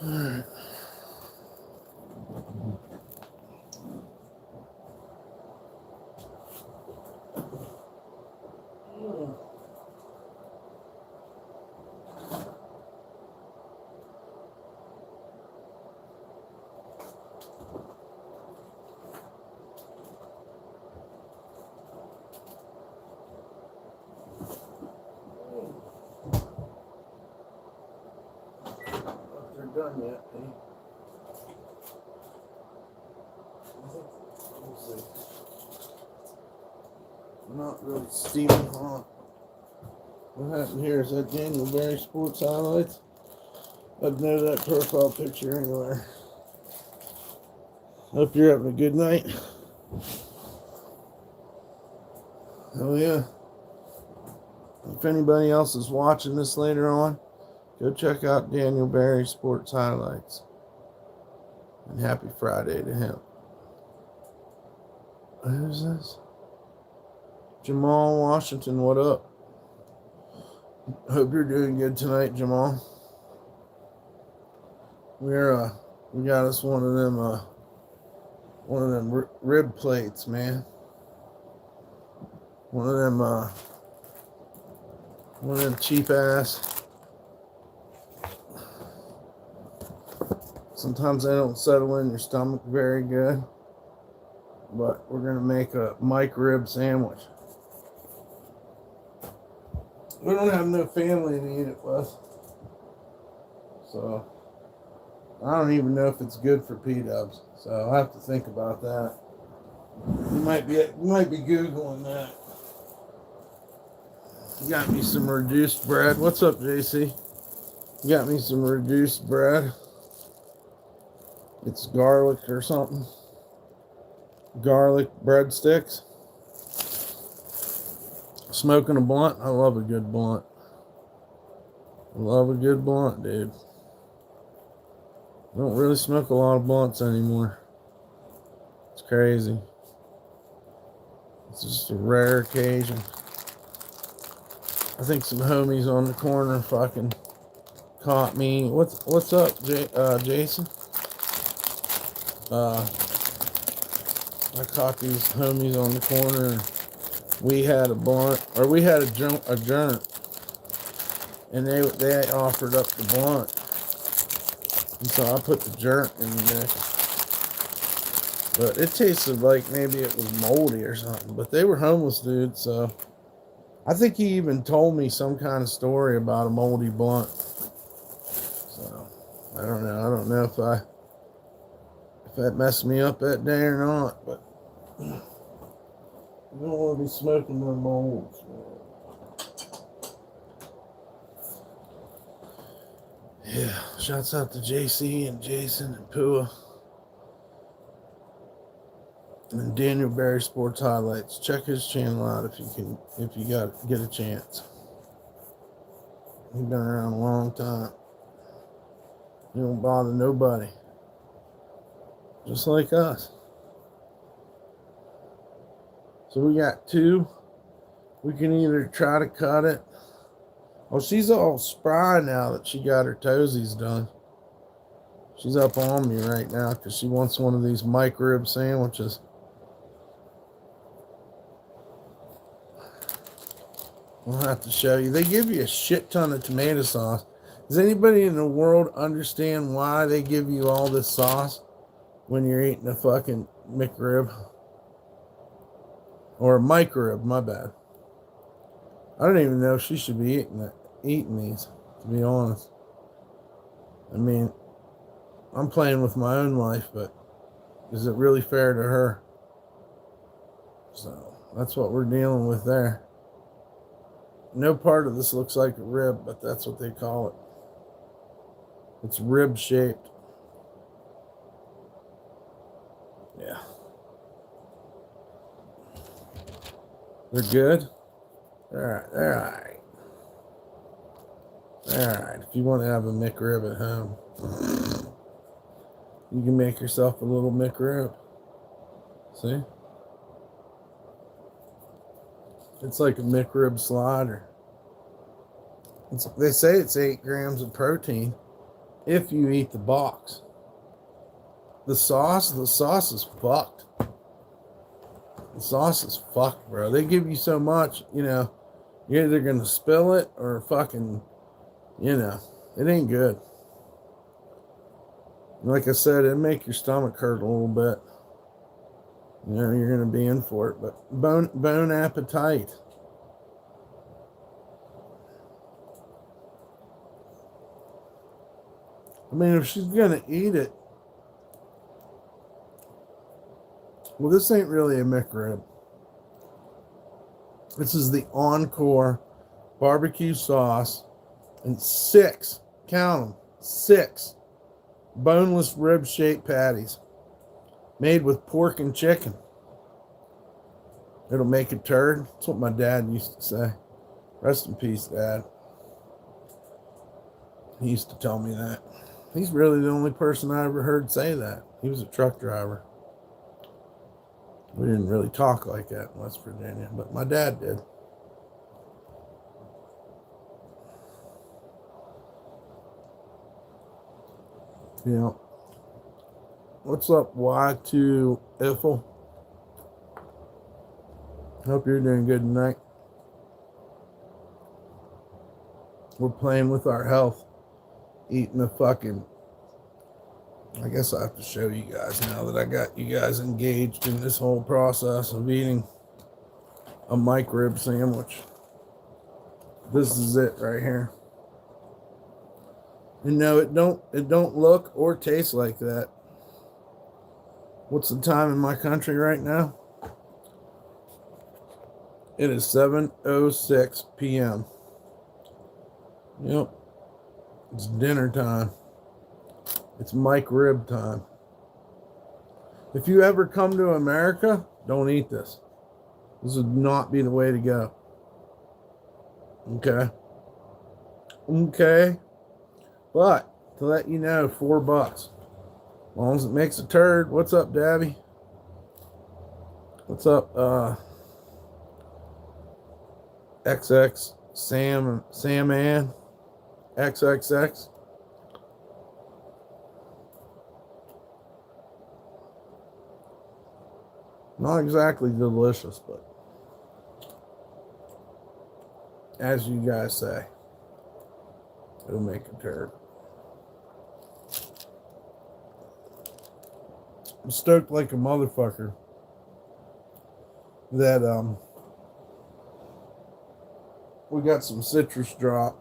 Alright. They're done yet, eh? We'll see. Not really steaming hot. What happened here is that Daniel Berry Sports Highlights. I'd know that profile picture anywhere. Hope you're having a good night. Oh yeah. If anybody else is watching this later on, go check out Daniel Berry Sports Highlights. And happy Friday to him. Who's this? Jamal Washington, what up? Hope you're doing good tonight, Jamal. We got us one of them rib plates, man. One of them cheap ass. Sometimes they don't settle in your stomach very good. But we're gonna make a Mikerib sandwich. We don't have no family to eat it with. So I don't even know if it's good for P-dubs. So I'll have to think about that. You might be Googling that. You got me some reduced bread. What's up, JC? You got me some reduced bread. It's garlic or something. Garlic breadsticks. Smoking a blunt. I love a good blunt. I love a good blunt, dude. I don't really smoke a lot of blunts anymore. It's crazy. It's just a rare occasion. I think some homies on the corner fucking caught me. What's up, Jason? I caught these homies on the corner. And we had a blunt, or we had a joint, and they offered up the blunt, and so I put the joint in the mix. But it tasted like maybe it was moldy or something. But they were homeless dudes, so I think he even told me some kind of story about a moldy blunt. So I don't know. I don't know if that messed me up that day or not. But you don't want to be smoking no molds, man. Yeah. Shouts out to JC and Jason and Pua. And Daniel Berry Sports Highlights. Check his channel out if you get a chance. He's been around a long time. He don't bother nobody. Just like us. So we got two. We can either try to cut it. Oh, she's all spry now that she got her toesies done. She's up on me right now because she wants one of these Mikerib sandwiches. I'll have to show you. They give you a shit ton of tomato sauce. Does anybody in the world understand why they give you all this sauce when you're eating a fucking McRib? Or a Mikerib, my bad. I don't even know if she should be eating these, to be honest. I mean, I'm playing with my own life, but is it really fair to her? So that's what we're dealing with there. No part of this looks like a rib, but that's what they call it. It's rib shaped. Yeah. They're good? They're alright. Alright. If you want to have a McRib at home, you can make yourself a little McRib. See? It's like a McRib slider. They say it's 8 grams of protein. if you eat the box. The sauce is fucked. The sauce is fucked, bro. They give you so much, you're either going to spill it or fucking, it ain't good. Like I said, it'll make your stomach hurt a little bit. You're going to be in for it. But bone appetite. I mean, if she's going to eat it, well, this ain't really a McRib. This is the Encore barbecue sauce and 6, count them, 6 boneless rib-shaped patties made with pork and chicken. It'll make a turd. That's what my dad used to say. Rest in peace, Dad. He used to tell me that. He's really the only person I ever heard say that. He was a truck driver. We didn't really talk like that in West Virginia, but my dad did. What's up, Y2 Iffle? Hope you're doing good tonight. We're playing with our health. Eating a fucking... I guess I have to show you guys now that I got you guys engaged in this whole process of eating a MikeRib sandwich. This is it right here. It don't look or taste like that. What's the time in my country right now? It is 7:06 p.m. Yep. It's dinner time. It's MikeRib time. If you ever come to America, don't eat this. This would not be the way to go. Okay? Okay? But, to let you know, $4. As long as it makes a turd. What's up, Dabby? What's up, XX Sam Ann? XXX? Not exactly delicious, but as you guys say, it'll make a turd. I'm stoked like a motherfucker that we got some citrus drop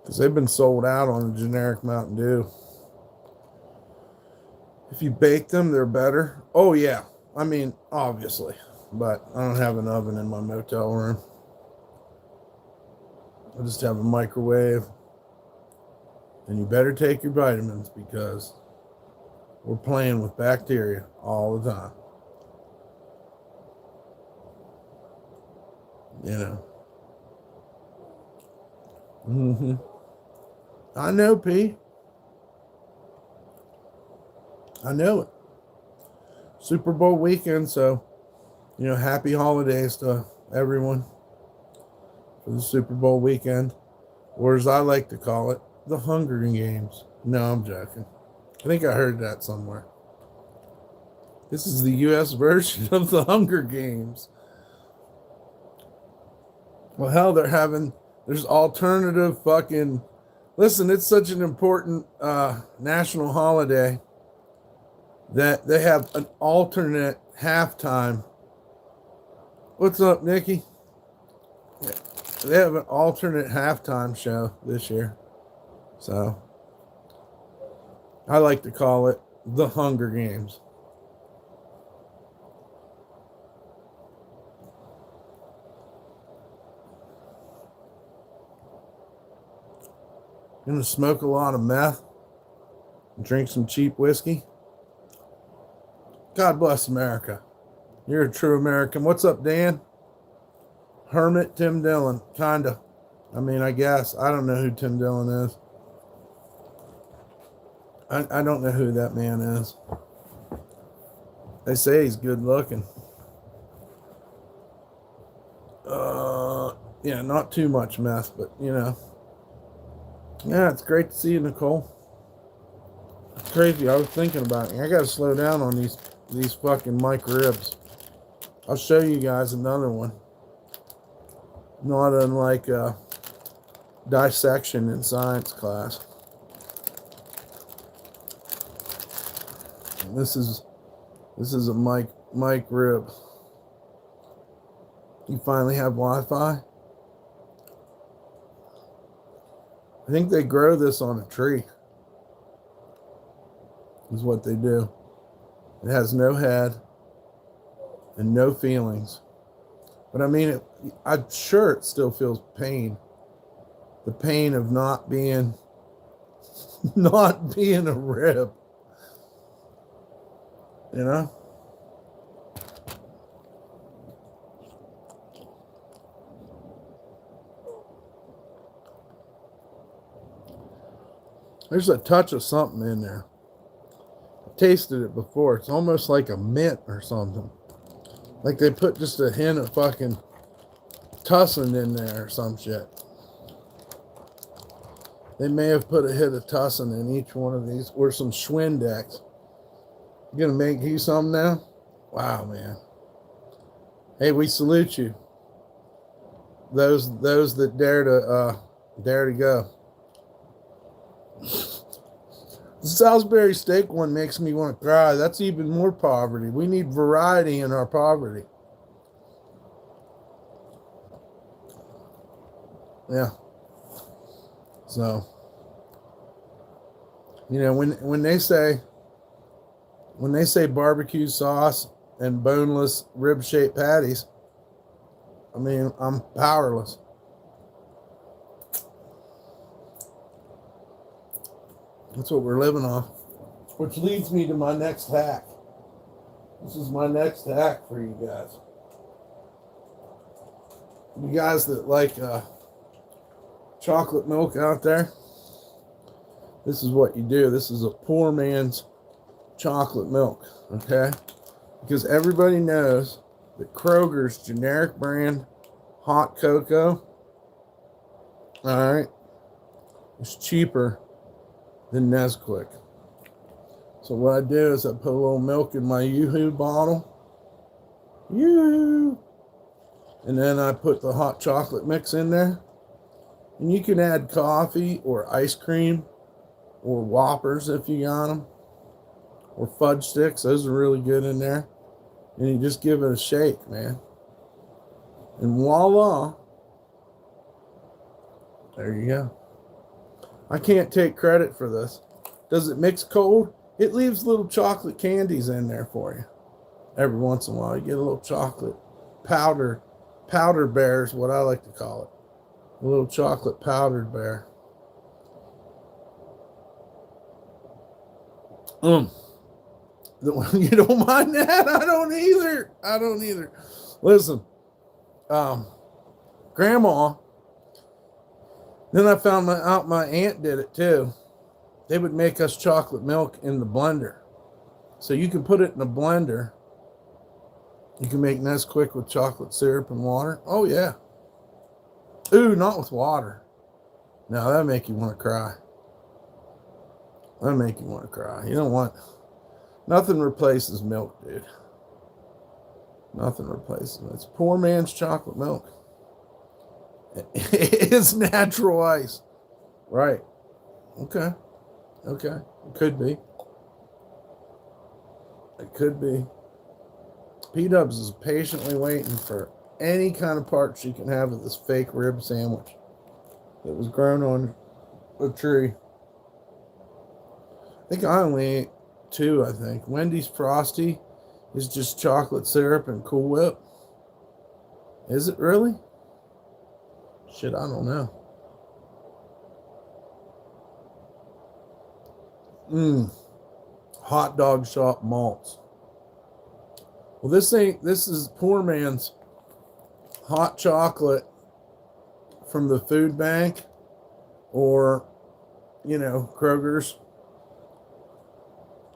because they've been sold out on a generic Mountain Dew. If you bake them, they're better. Oh yeah, I mean, obviously, but I don't have an oven in my motel room. I just have a microwave. And you better take your vitamins because we're playing with bacteria all the time. I know, P. I know it. Super Bowl weekend, so, happy holidays to everyone for the Super Bowl weekend. Or as I like to call it, the Hunger Games. No, I'm joking. I think I heard that somewhere. This is the U.S. version of the Hunger Games. Well, hell, there's alternative fucking... Listen, it's such an important national holiday that they have an alternate halftime. What's up, Nikki? They have an alternate halftime show this year. So, I like to call it the Hunger Games. Gonna smoke a lot of meth, drink some cheap whiskey. God bless America. You're a true American. What's up, Dan? Hermit Tim Dillon. Kinda. I mean, I guess. I don't know who Tim Dillon is. I don't know who that man is. They say he's good looking. Yeah, not too much meth, but Yeah, it's great to see you, Nicole. It's crazy. I was thinking about it. I gotta slow down on these fucking Mikeribs. I'll show you guys another one. Not unlike dissection in science class. This is a Mikerib. You finally have Wi-Fi? I think they grow this on a tree. Is what they do. It has no head and no feelings. But I mean, I'm sure it still feels pain. The pain of not being a rib. You know? There's a touch of something in there. I've tasted it before. It's almost like a mint or something. Like they put just a hint of fucking tussin in there or some shit. They may have put a hit of tussin in each one of these, or some Schwindex. You gonna make you some now? Wow, man. Hey, we salute you. Those that dare to go. The Salisbury steak one makes me want to cry. That's even more poverty. We need variety in our poverty. Yeah. So, you know, when they say barbecue sauce and boneless rib-shaped patties, I mean, I'm powerless. That's what we're living on. Which leads me to my next hack. This is my next hack for you guys. You guys that like chocolate milk out there, this is what you do. This is a poor man's chocolate milk, okay? Because everybody knows that Kroger's generic brand hot cocoa, all right, is cheaper than Nesquik. So what I do is I put a little milk in my Yoo-hoo bottle. Yoo-hoo! And then I put the hot chocolate mix in there. And you can add coffee or ice cream or Whoppers if you got them. Or fudge sticks. Those are really good in there. And you just give it a shake, man. And voila. There you go. I can't take credit for this. Does it mix cold? It leaves little chocolate candies in there for you. Every once in a while, you get a little chocolate powder. Powder bear is what I like to call it. A little chocolate powdered bear. You don't mind that? I don't either. Listen, Grandma. Then I found out my aunt did it too. They would make us chocolate milk in the blender. So you can put it in a blender. You can make Nesquik with chocolate syrup and water. Oh, yeah. Ooh, not with water. No, that'll make you want to cry. That'll make you want to cry. You don't want... Nothing replaces milk, dude. Nothing replaces it. It's poor man's chocolate milk. It's natural ice. Right. Okay. It could be. It could be. P-Dubs is patiently waiting for any kind of part she can have of this fake rib sandwich that was grown on a tree. I think I only ate 2, I think. Wendy's Frosty is just chocolate syrup and Cool Whip. Is it really? Shit, I don't know. Hot dog shop malts. Well, this is poor man's hot chocolate from the food bank or, you know, Kroger's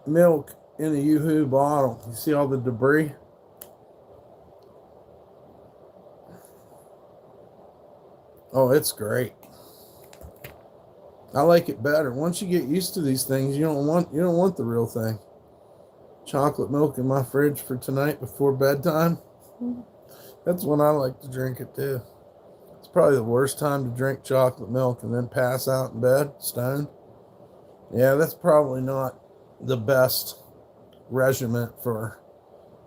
milk in a Yoo-hoo bottle. You see all the debris? Oh, it's great. I like it better. Once you get used to these things, you don't want the real thing. Chocolate milk in my fridge for tonight before bedtime. That's when I like to drink it too. It's probably the worst time to drink chocolate milk and then pass out in bed, stoned. Yeah, that's probably not the best regimen for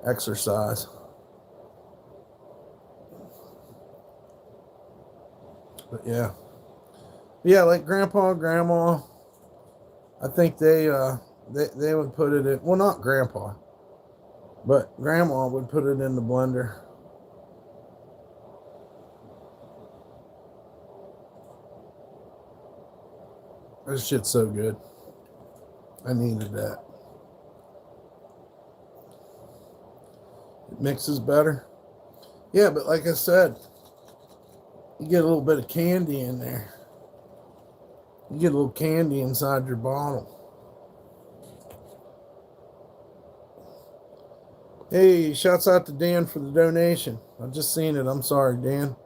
exercise. But yeah, like Grandpa and Grandma, I think they would put it in. Well, not Grandpa, but Grandma would put it in the blender. This shit's so good. I needed that. It mixes better. Yeah, but like I said, you get a little bit of candy in there. You get a little candy inside your bottle. Hey, shouts out to Dan for the donation. I just seen it. I'm sorry, Dan.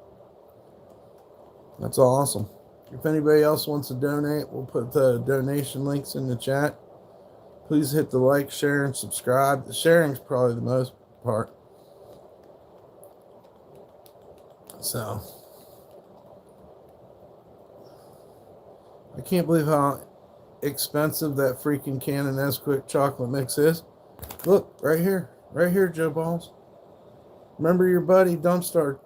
That's awesome. If anybody else wants to donate, we'll put the donation links in the chat. Please hit the like, share, and subscribe. The sharing's probably the most part. So, I can't believe how expensive that freaking can of Nesquik chocolate mix is. Look, right here, Joe Balls. Remember your buddy DumpStarr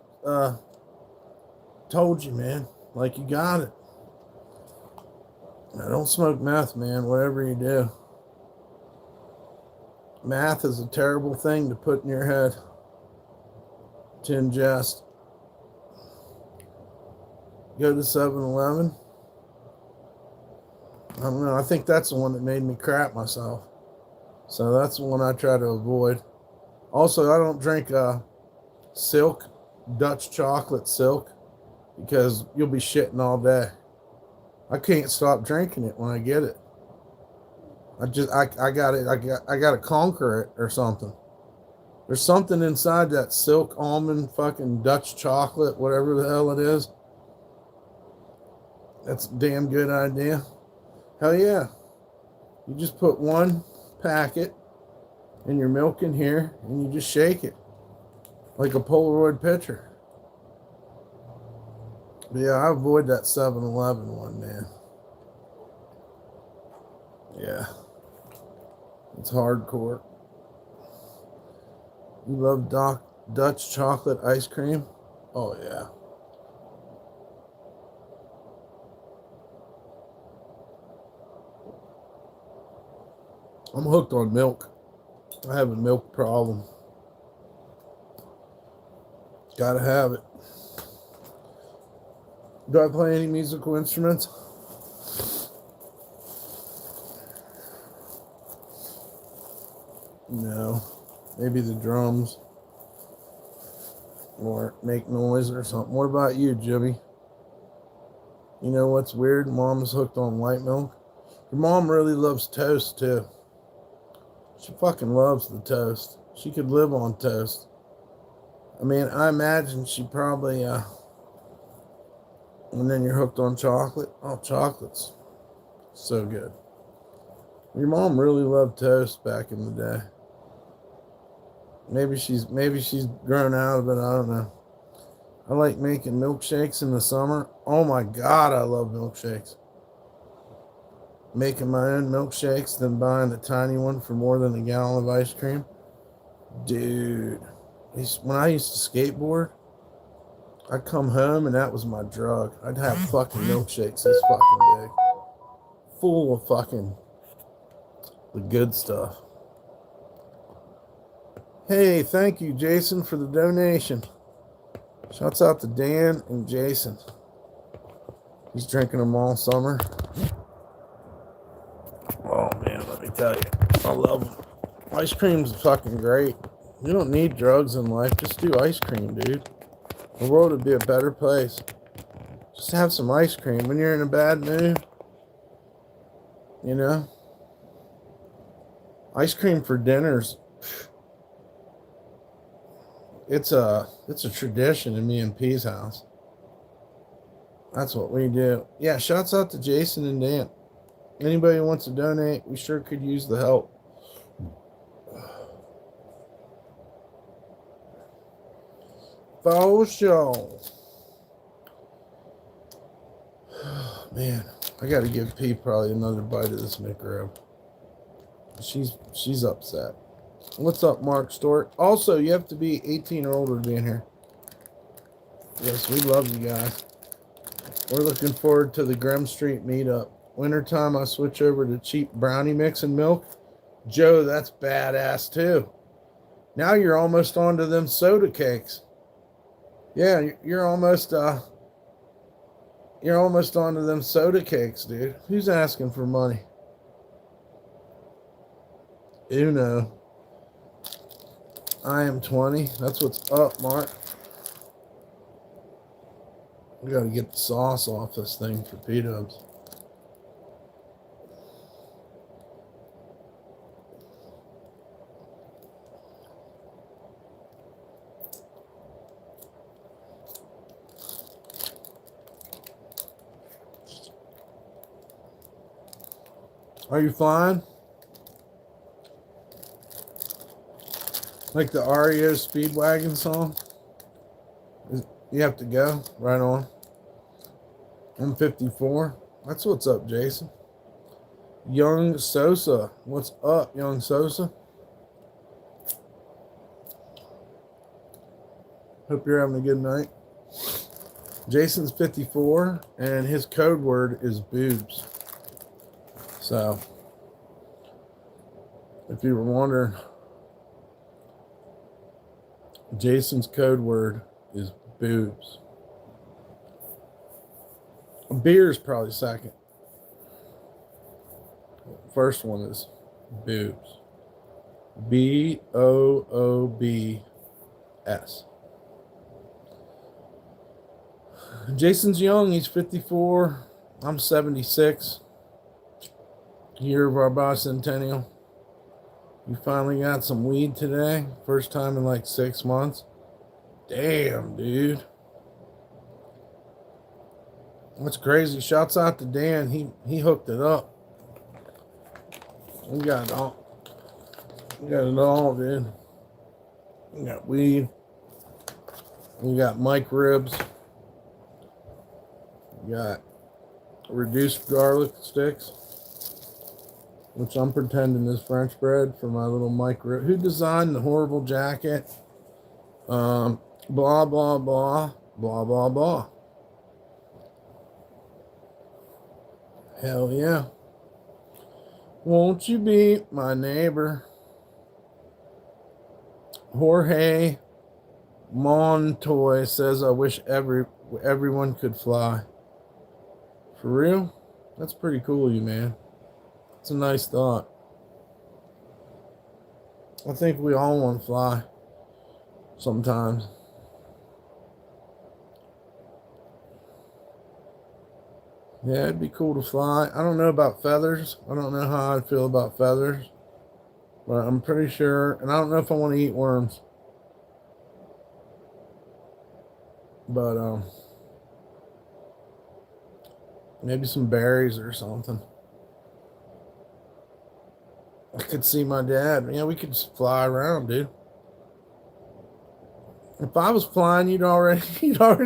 told you, man. Like, you got it. Now, don't smoke meth, man, whatever you do. Math is a terrible thing to put in your head to ingest. Go to 7-Eleven. I don't know. I think that's the one that made me crap myself. So that's the one I try to avoid. Also, I don't drink silk, Dutch chocolate silk, because you'll be shitting all day. I can't stop drinking it when I get it. I got it. I got to conquer it or something. There's something inside that silk almond fucking Dutch chocolate, whatever the hell it is. That's a damn good idea. Hell yeah. You just put one packet in your milk in here and you just shake it like a Polaroid picture. But yeah, I avoid that 7-Eleven one, man. Yeah. It's hardcore. You love Dutch chocolate ice cream? Oh, yeah. I'm hooked on milk. I have a milk problem. Gotta have it. Do I play any musical instruments? No. Maybe the drums. Or make noise or something. What about you, Jimmy? You know what's weird? Mom's hooked on white milk. Your mom really loves toast, too. She fucking loves the toast. She could live on toast. I mean, I imagine she probably, and then you're hooked on chocolate. Oh, chocolate's so good. Your mom really loved toast back in the day. Maybe she's grown out of it. I don't know. I like making milkshakes in the summer. Oh my God, I love milkshakes. Making my own milkshakes, then buying a tiny one for more than a gallon of ice cream. Dude, when I used to skateboard, I'd come home and that was my drug. I'd have fucking milkshakes this fucking big. Full of fucking the good stuff. Hey, thank you, Jason, for the donation. Shouts out to Dan and Jason. He's drinking them all summer. Oh, man, let me tell you. I love them. Ice cream's fucking great. You don't need drugs in life. Just do ice cream, dude. The world would be a better place. Just have some ice cream when you're in a bad mood. You know? Ice cream for dinners. It's a tradition in me and P's house. That's what we do. Yeah, shouts out to Jason and Dan. Anybody who wants to donate, we sure could use the help. For sure. Man, I gotta give P probably another bite of this Mikerib. She's upset. What's up, Mark Stewart? Also, you have to be 18 or older to be in here. Yes, we love you guys. We're looking forward to the Grim Street meetup. Wintertime, I switch over to cheap brownie mix and milk. Joe, that's badass too. Now you're almost onto them soda cakes. Yeah, you're almost onto them soda cakes, dude. Who's asking for money? Uno. I am 20. That's what's up, Mark. We gotta get the sauce off this thing for P-dubs. Are you flying? Like the REO Speedwagon song? You have to go? Right on. I'm 54. That's what's up, Jason. Young Sosa. What's up, Young Sosa? Hope you're having a good night. Jason's 54, and his code word is boobs. So, if you were wondering, Jason's code word is boobs. Beer is probably second. First one is boobs. BOOBS. Jason's young. He's 54. I'm 76. Year of our bicentennial. You finally got some weed today. First time in like 6 months. Damn, dude. That's crazy. Shouts out to Dan. He hooked it up. We got it all. We got it all, dude. We got weed. We got Mikeribs. We got reduced garlic sticks, which I'm pretending is French bread for my little Mikerib. Who designed the horrible jacket? Blah, blah, blah, blah, blah, blah. Hell yeah. Won't you be my neighbor? Jorge Montoy says, I wish everyone could fly. For real? That's pretty cool of you, man. It's a nice thought. I think we all want to fly sometimes. Yeah, it'd be cool to fly. I don't know about feathers. I don't know how I'd feel about feathers. But I'm pretty sure, and I don't know if I want to eat worms. But maybe some berries or something. I could see my dad. Yeah, we could just fly around, dude. If I was flying, you'd already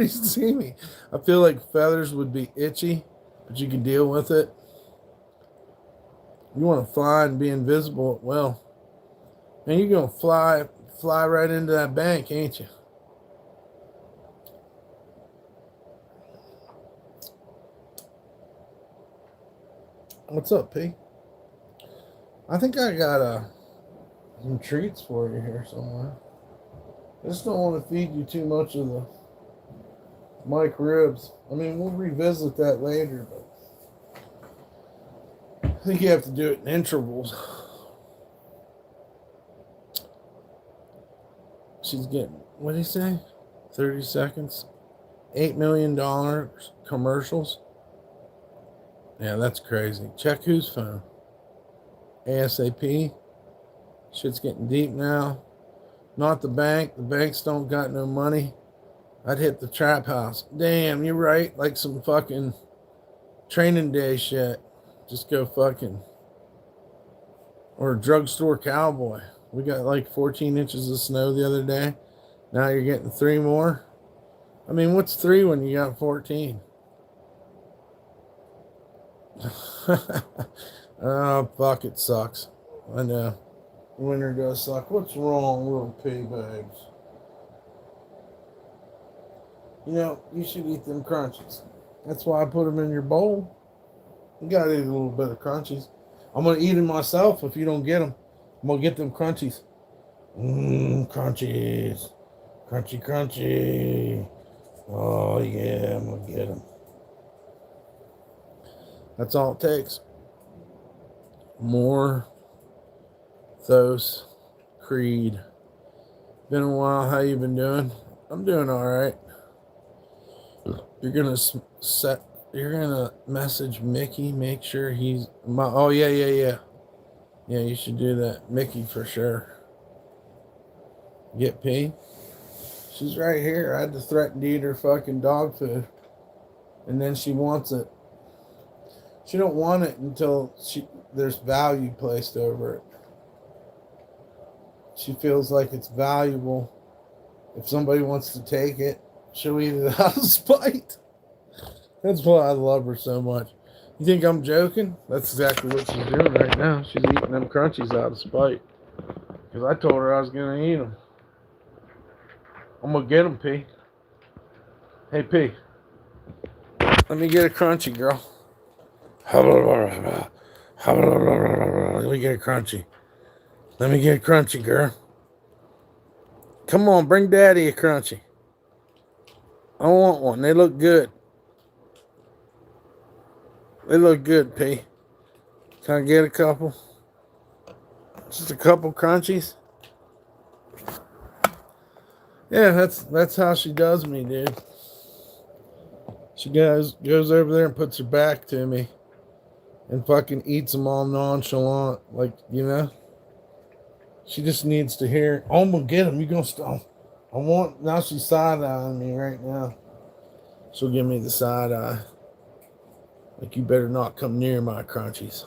see me. I feel like feathers would be itchy, but you can deal with it. You want to fly and be invisible? Well, and you're gonna fly right into that bank, ain't you? What's up, P? I think I got some treats for you here somewhere. I just don't want to feed you too much of the Mikeribs. I mean, we'll revisit that later, but I think you have to do it in intervals. She's getting, what did he say? 30 seconds? $8 million commercials? Yeah, that's crazy. Check whose phone? ASAP. Shit's getting deep now. Not the bank. The banks don't got no money. I'd hit the trap house. Damn, you're right. Like some fucking training day shit. Just go fucking. Or a drugstore cowboy. We got like 14 inches of snow the other day. Now you're getting 3 more. I mean, what's 3 when you got 14? Oh, fuck, it sucks. I know. Winter does suck. What's wrong, little pea babes? You know, you should eat them crunchies. That's why I put them in your bowl. You gotta eat a little bit of crunchies. I'm gonna eat them myself if you don't get them. I'm gonna get them crunchies. Crunchies. Crunchy, crunchy. Oh, yeah, I'm gonna get them. That's all it takes. More Thos Creed. Been a while. How you been doing? I'm doing all right. You're gonna set. You're gonna message Mickey. Make sure he's my. Oh yeah. Yeah, you should do that, Mickey, for sure. Get P. She's right here. I had to threaten to eat her fucking dog food, and then she wants it. She don't want it until there's value placed over it. She feels like it's valuable. If somebody wants to take it, she'll eat it out of spite. That's why I love her so much. You think I'm joking? That's exactly what she's doing right now. She's eating them crunchies out of spite. Because I told her I was going to eat them. I'm going to get them, P. Hey, P. Let me get a crunchy, girl. Let me get a crunchy. Let me get a crunchy, girl. Come on, bring Daddy a crunchy. I want one. They look good. They look good, P. Can I get a couple? Just a couple crunchies? Yeah, that's how she does me, dude. She goes over there and puts her back to me and fucking eats them all nonchalant. Like, you know? She just needs to hear, oh, I'm going to get them. You're going to stop. Now she's side-eyeing me right now. She'll give me the side eye. Like, you better not come near my crunchies.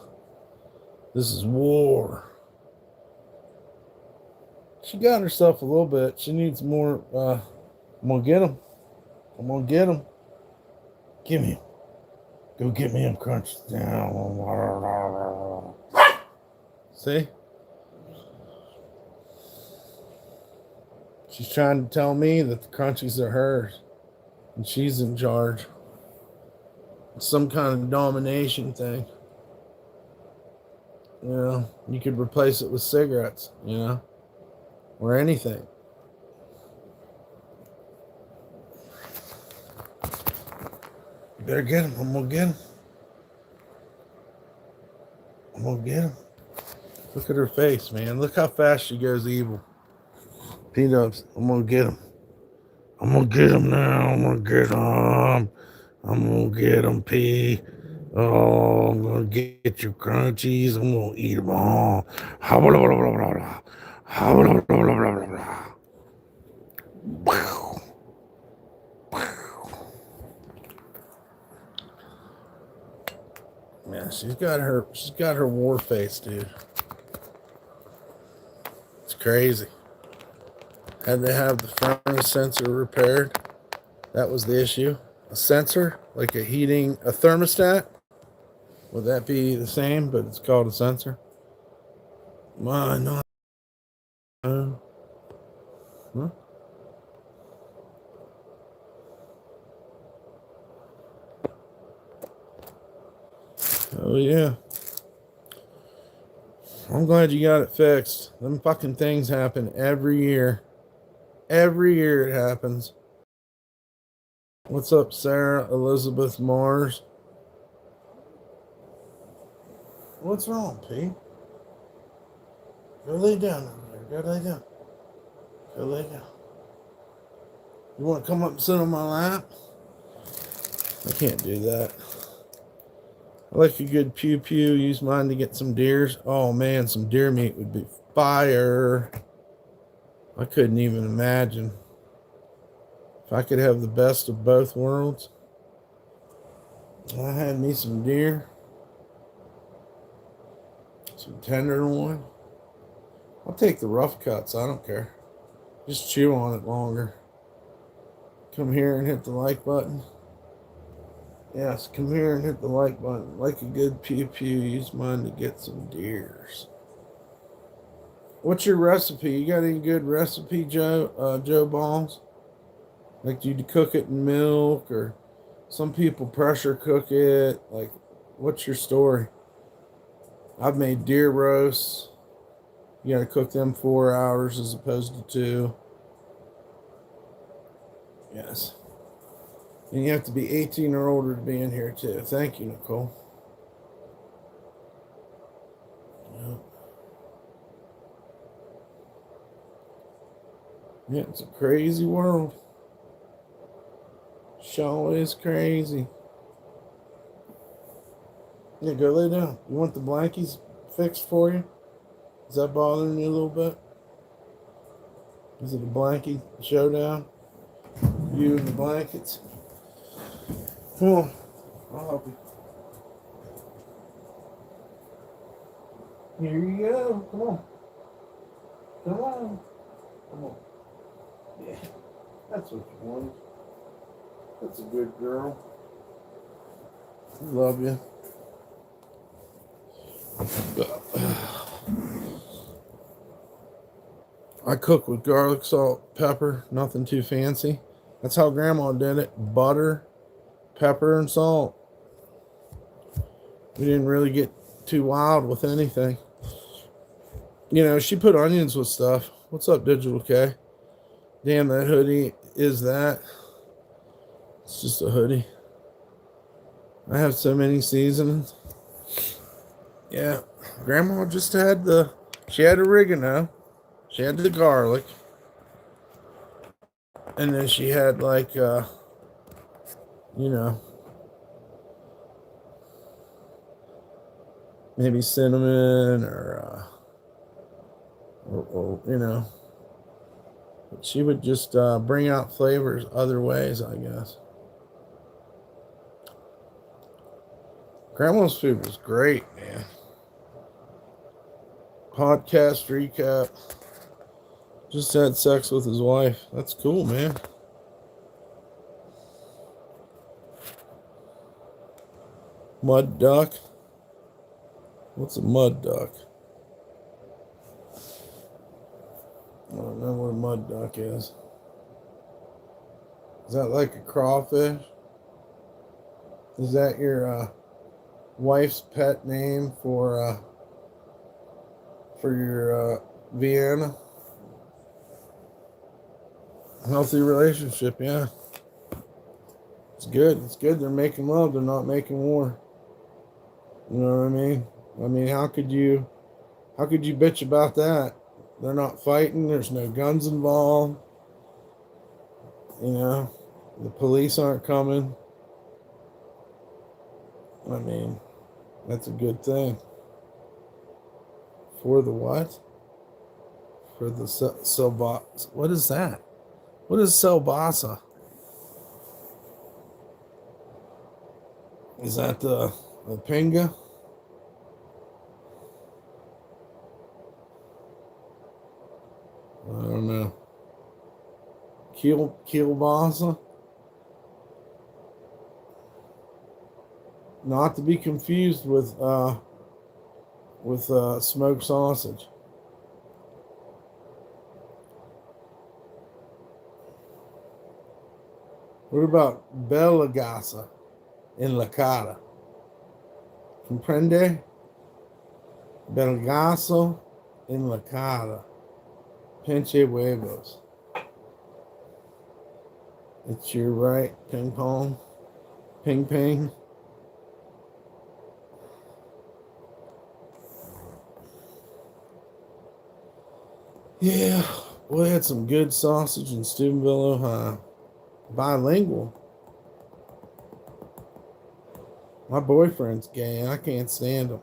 This is war. She got herself a little bit. She needs more. I'm going to get them. I'm going to get them. Give me them. Go get me them crunchies. See? She's trying to tell me that the crunchies are hers. And she's in charge. It's some kind of domination thing. You know, you could replace it with cigarettes, you know, or anything. You better get him. I'm going to get him. I'm going to get him. Look at her face, man. Look how fast she goes evil. P-Dubs, I'm going to get him. I'm going to get him now. I'm going to get him. I'm going to get him, P. Oh, I'm going to get your crunchies. I'm going to eat them all. Yeah, she's got her war face, dude. It's crazy. Had to have the furnace sensor repaired. That was the issue. A sensor, like a thermostat. Would that be the same, but it's called a sensor? Why not? Huh? Oh, yeah. I'm glad you got it fixed. Them fucking things happen every year. Every year it happens. What's up, Sarah Elizabeth Mars? What's wrong, P? Go lay down over there. Go lay down. Go lay down. You want to come up and sit on my lap? I can't do that. I like a good pew-pew. Use mine to get some deers. Oh, man, some deer meat would be fire. I couldn't even imagine If I could have the best of both worlds, I had me some deer, some tenderloin. I'll take the rough cuts. I don't care. Just chew on it longer. Come here and hit the like button. Yes, come here and hit the like button. Like a good pew pew, use mine to get some deers. What's your recipe? You got any good recipe, Joe Balls? Like, do you cook it in milk, or some people pressure cook it? Like, what's your story? I've made deer roasts. You got to cook them 4 hours as opposed to 2. Yes. And you have to be 18 or older to be in here, too. Thank you, Nicole. Yeah, it's a crazy world. Show is crazy. Yeah, go lay down. You want the blankies fixed for you? Is that bothering you a little bit? Is it a blankie showdown? You and the blankets? Come on. I'll help you. Here you go. Come on. Come on. Come on. Yeah. That's what you wanted. That's a good girl. Love you. I cook with garlic, salt, pepper, nothing too fancy. That's how Grandma did it. Butter, pepper, and salt. We didn't really get too wild with anything. You know, she put onions with stuff. What's up, Digital K? Damn, that hoodie is that. It's just a hoodie. I have so many seasonings. Yeah, Grandma just had she had oregano. She had the garlic. And then she had like, you know, maybe cinnamon or you know. But she would just bring out flavors other ways, I guess. Grandma's food was great, man. Podcast recap. Just had sex with his wife. That's cool, man. Mud duck. What's a mud duck? I don't know what a mud duck is. Is that like a crawfish? Is that your wife's pet name for your Vienna? Healthy relationship, yeah. It's good. It's good. They're making love. They're not making war. You know what I mean? I mean, how could you bitch about that? They're not fighting. There's no guns involved. You know, the police aren't coming. I mean, that's a good thing. For the what? For the Selbasa. What is that? What is Selbasa? Is that the pinga? I don't know. Kielbasa? Not to be confused with smoked sausage. What about Belagasa in La Cara? Comprende? Belgaso in La Cara. Pinche huevos. It's your right, ping pong. Ping ping. Yeah, we had some good sausage in Steubenville, Ohio. Bilingual. My boyfriend's gay and I can't stand him.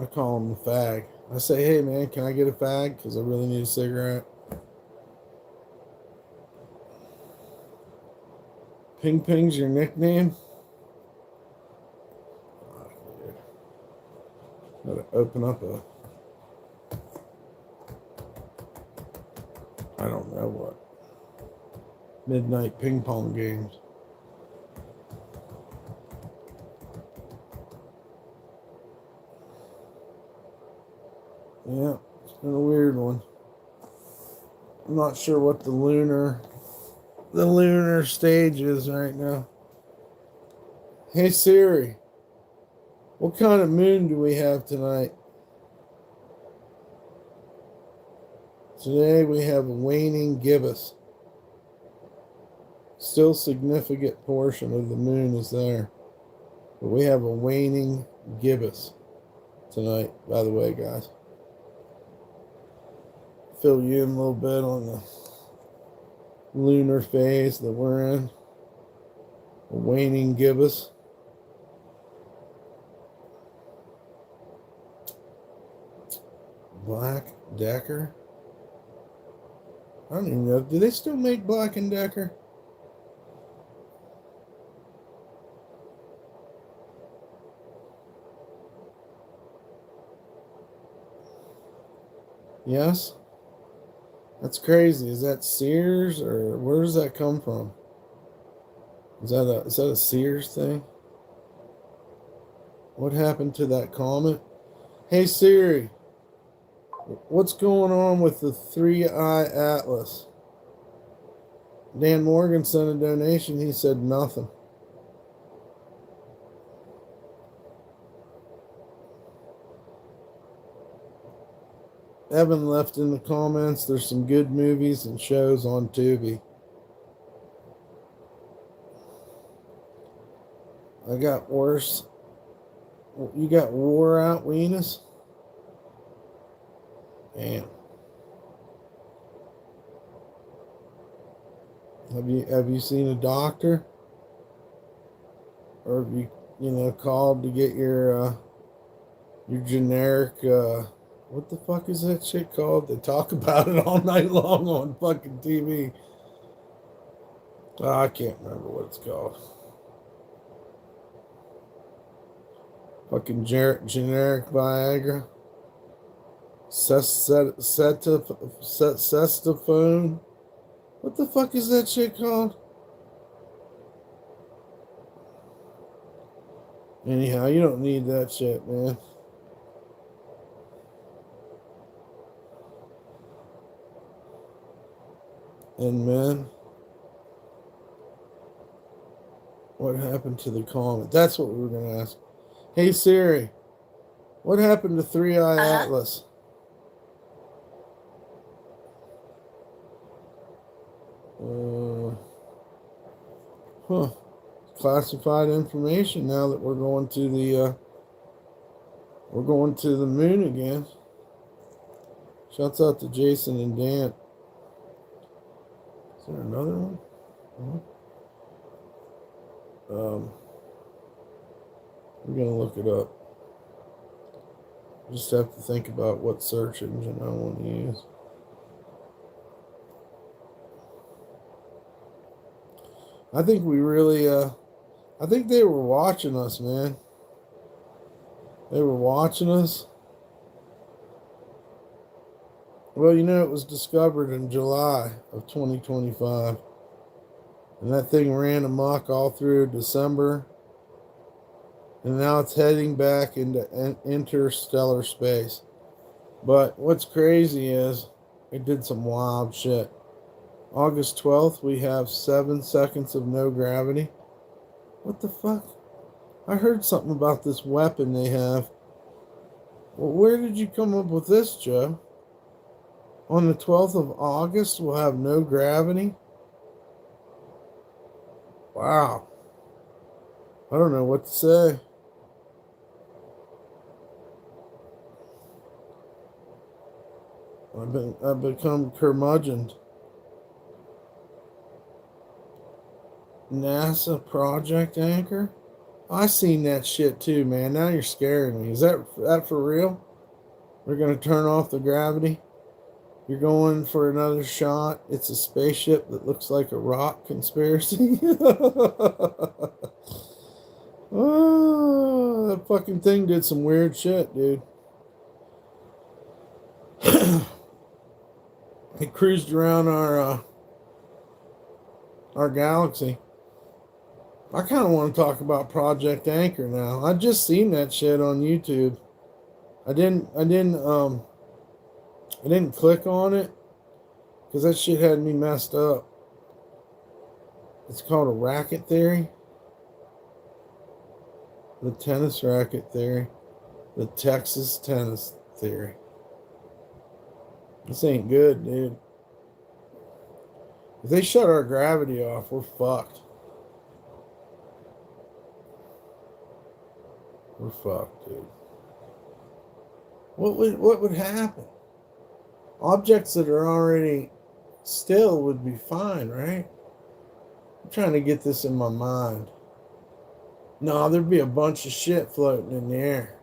I call him a fag. I say, hey man, can I get a fag? Because I really need a cigarette. Ping Ping's your nickname? Oh, dude. Gotta open up a... I don't know what. Midnight ping pong games. Yeah, it's been a weird one. I'm not sure what the lunar stage is right now. Hey Siri, what kind of moon do we have tonight? Today we have a waning gibbous. Still significant portion of the moon is there. But we have a waning gibbous tonight, by the way, guys. Fill you in a little bit on the lunar phase that we're in. A waning gibbous. Black Decker. I don't even know. Do they still make Black and Decker? Yes? That's crazy. Is that Sears or where does that come from? Is that a Sears thing? What happened to that comment? Hey Siri, what's going on with the 3-eye atlas? Dan Morgan sent a donation. He said nothing. Evan left in the comments, there's some good movies and shows on Tubi. I got worse. You got Wore Out Weenus? Damn. Have you seen a doctor? Or have you called to get your generic what the fuck is that shit called? They talk about it all night long on fucking TV. Oh, I can't remember what it's called. Fucking generic Viagra. Cestaphone. What the fuck is that shit called? Anyhow, you don't need that shit, man. And man, what happened to the comment? That's what we were going to ask. Hey Siri, what happened to 3-eye atlas? Classified information now that we're going to the moon again. Shouts out to Jason and Dan. Is there another one? We're gonna look it up. Just have to think about what search engine I want to use. I think we really I think they were watching us, man. They were watching us. Well, it was discovered in July of 2025. And that thing ran amok all through December. And now it's heading back into interstellar space. But what's crazy is it did some wild shit. August 12th, we have 7 seconds of no gravity. What the fuck? I heard something about this weapon they have. Well, where did you come up with this, Joe? On the 12th of August, we'll have no gravity? Wow. I don't know what to say. I've become curmudgeoned. NASA Project Anchor? I seen that shit too, man. Now you're scaring me. Is that for real? We're going to turn off the gravity. You're going for another shot. It's a spaceship that looks like a rock conspiracy. Oh, that fucking thing did some weird shit, dude. It cruised around our galaxy. I kind of want to talk about Project Anchor now. I just seen that shit on YouTube. I didn't click on it because that shit had me messed up. It's called a racket theory. The tennis racket theory. The Texas tennis theory. This ain't good, dude. If they shut our gravity off, we're fucked. We're fucked, dude. What would happen? Objects that are already still would be fine, right? I'm trying to get this in my mind. No, there'd be a bunch of shit floating in the air.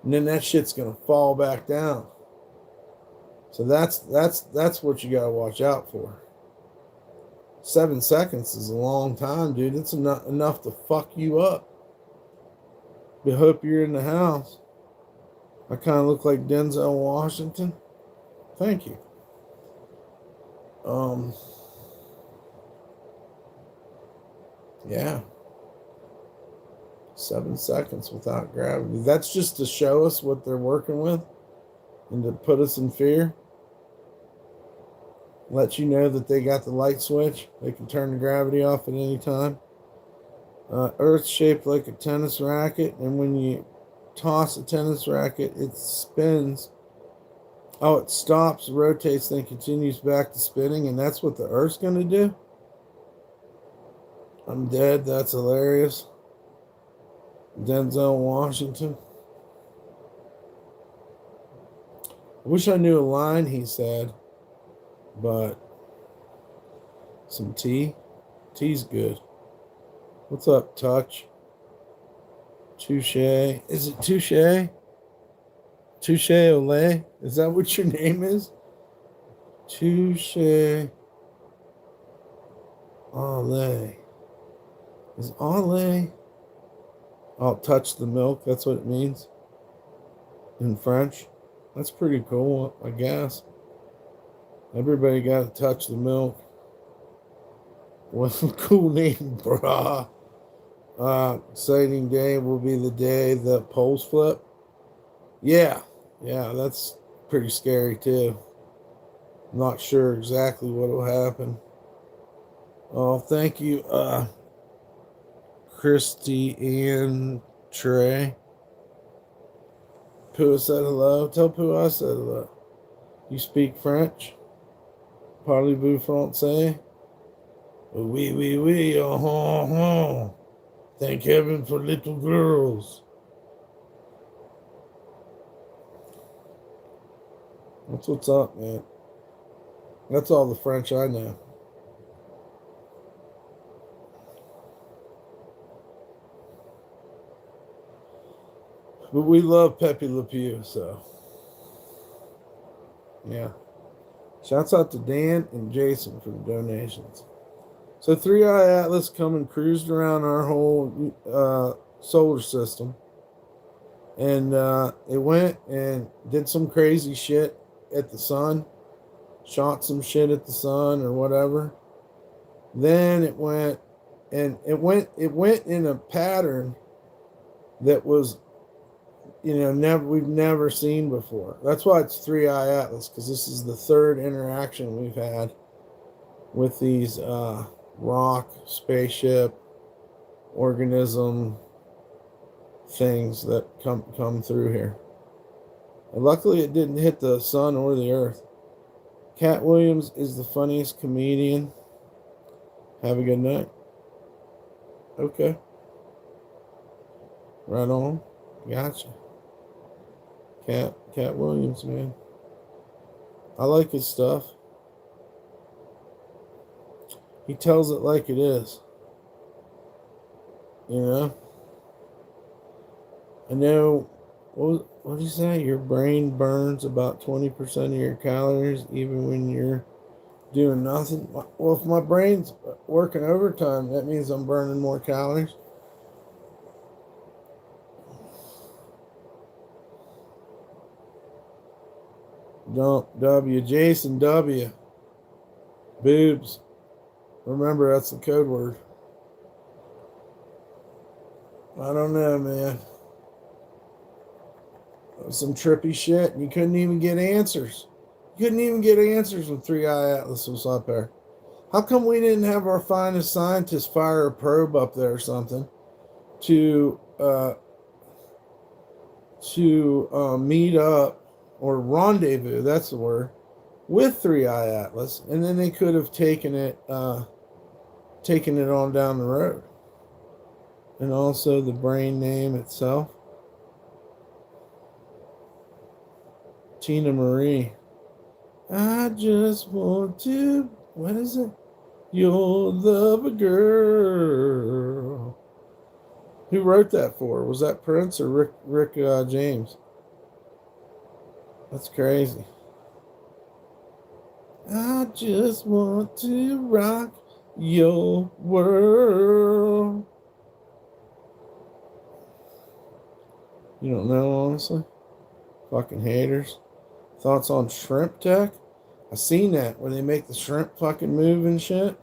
And then that shit's gonna fall back down. So that's what you gotta watch out for. 7 seconds is a long time, dude. It's enough to fuck you up. I hope you're in the house. I kind of look like Denzel Washington. Thank you. Yeah. 7 seconds without gravity. That's just to show us what they're working with and to put us in fear. Let you know that they got the light switch. They can turn the gravity off at any time. Earth's shaped like a tennis racket, and when you toss a tennis racket, it spins. Oh, it stops, rotates, then continues back to spinning, and that's what the Earth's going to do? I'm dead. That's hilarious. Denzel Washington. I wish I knew a line he said, but some tea. Tea's good. What's up, Touch? Touche. Is it Touche? Touche Olay? Is that what your name is? Touche Olay. Is Olay? I'll touch the milk. That's what it means in French. That's pretty cool, I guess. Everybody got to touch the milk. What's a cool name, brah? Exciting day will be the day the poles flip. Yeah, that's pretty scary too. I'm not sure exactly what will happen. Oh, thank you, Christy and Trey. Pooh said hello. Tell Pooh I said hello. You speak French? Parlez-vous français? Oui, oui, oui. Oh. Thank heaven for little girls. That's what's up, man. That's all the French I know. But we love Pepe Le Pew, so. Yeah. Shouts out to Dan and Jason for the donations. So 3i Atlas come and cruised around our whole solar system. And it went and did some crazy shit at the sun. Shot some shit at the sun or whatever. Then it went in a pattern that was, we've never seen before. That's why it's 3i Atlas, because this is the third interaction we've had with these rock, spaceship, organism things that come through here. And luckily it didn't hit the sun or the earth. Cat Williams is the funniest comedian. Have a good night. Okay. Right on. Gotcha. Cat Williams, man. I like his stuff. He tells it like it is. I know what do you say? Your brain burns about 20% of your calories even when you're doing nothing. Well, if my brain's working overtime, that means I'm burning more calories. Dump W. Jason W. Boobs. Remember, that's the code word. I don't know, man. Some trippy shit, and you couldn't even get answers. You couldn't even get answers when Three Eye Atlas was up there. How come we didn't have our finest scientists fire a probe up there or something to meet up or rendezvous? That's the word, with Three Eye Atlas, and then they could have taken it on down the road. And also the brain name itself, Tina Marie. I just want to, what is it? You'll love a girl. Who wrote that for? Was that Prince or Rick James? That's crazy. I just want to rock your world. You don't know, honestly? Fucking haters. Thoughts on shrimp tech? I seen that where they make the shrimp fucking move and shit.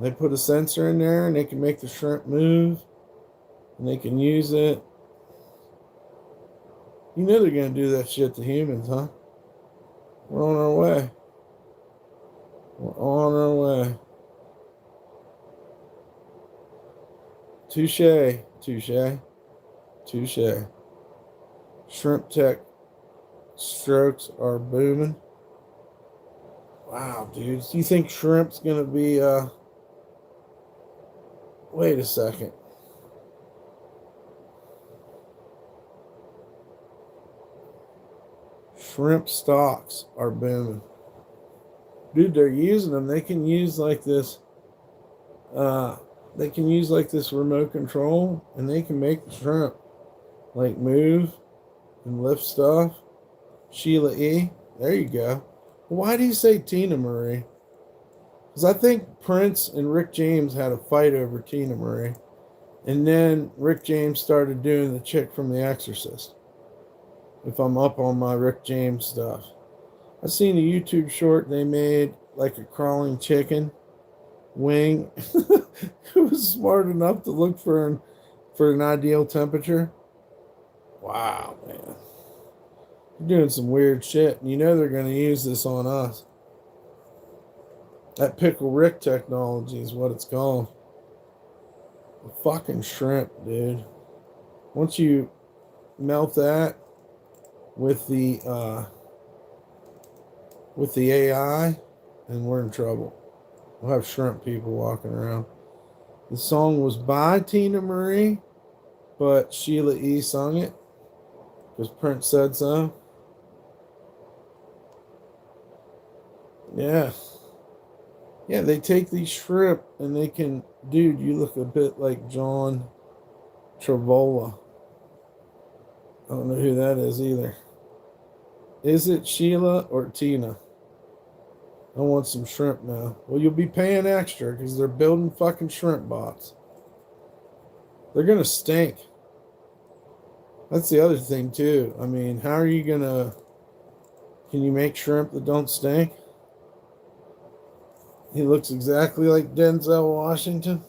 They put a sensor in there and they can make the shrimp move and they can use it. You know they're gonna do that shit to humans, huh? We're on our way. We're on our way. Touche, touche, touche. Shrimp tech strokes are booming. Wow, dude. Do you think shrimp's gonna be wait a second. Shrimp stocks are booming. Dude, they're using them. They can use like this remote control and they can make the shrimp like move and lift stuff. Sheila E. There you go. Why do you say Tina Marie? Because I think Prince and Rick James had a fight over Tina Marie. And then Rick James started doing the chick from The Exorcist. If I'm up on my Rick James stuff. I seen a YouTube short they made like a crawling chicken wing. Who was smart enough to look for an ideal temperature. Wow, man. You're doing some weird shit, and you know they're going to use this on us. That Pickle Rick technology is what it's called. A fucking shrimp, dude. Once you melt that with the AI, then we're in trouble. We'll have shrimp people walking around. The song was by Tina Marie, but Sheila E. sung it because Prince said so. Yeah. Yeah, they take these shrimp and they can, dude, you look a bit like John Travolta. I don't know who that is either. Is it Sheila or Tina? I want some shrimp now. Well, you'll be paying extra because they're building fucking shrimp bots. They're going to stink. That's the other thing, too. I mean, how are you going to... Can you make shrimp that don't stink? He looks exactly like Denzel Washington.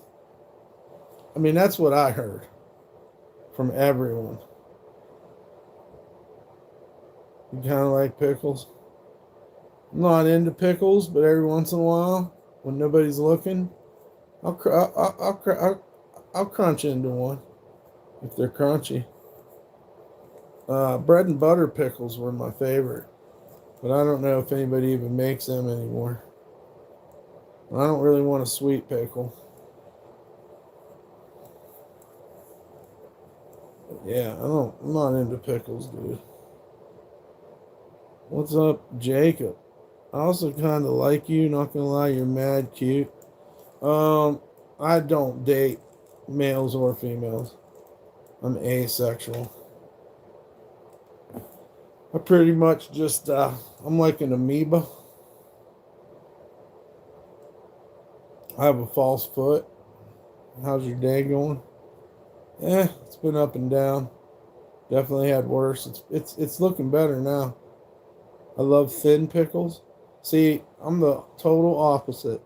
I mean, that's what I heard from everyone. You kind of like pickles? I'm not into pickles, but every once in a while, when nobody's looking, I'll crunch into one if they're crunchy. Bread and butter pickles were my favorite, but I don't know if anybody even makes them anymore. I don't really want a sweet pickle. But yeah, I'm not into pickles, dude. What's up, Jacob? I also kind of like you, not gonna lie, you're mad cute. I don't date males or females. I'm asexual. I pretty much just, I'm like an amoeba. I have a false foot. How's your day going? It's been up and down. Definitely had worse. It's looking better now. I love thin pickles. See, I'm the total opposite.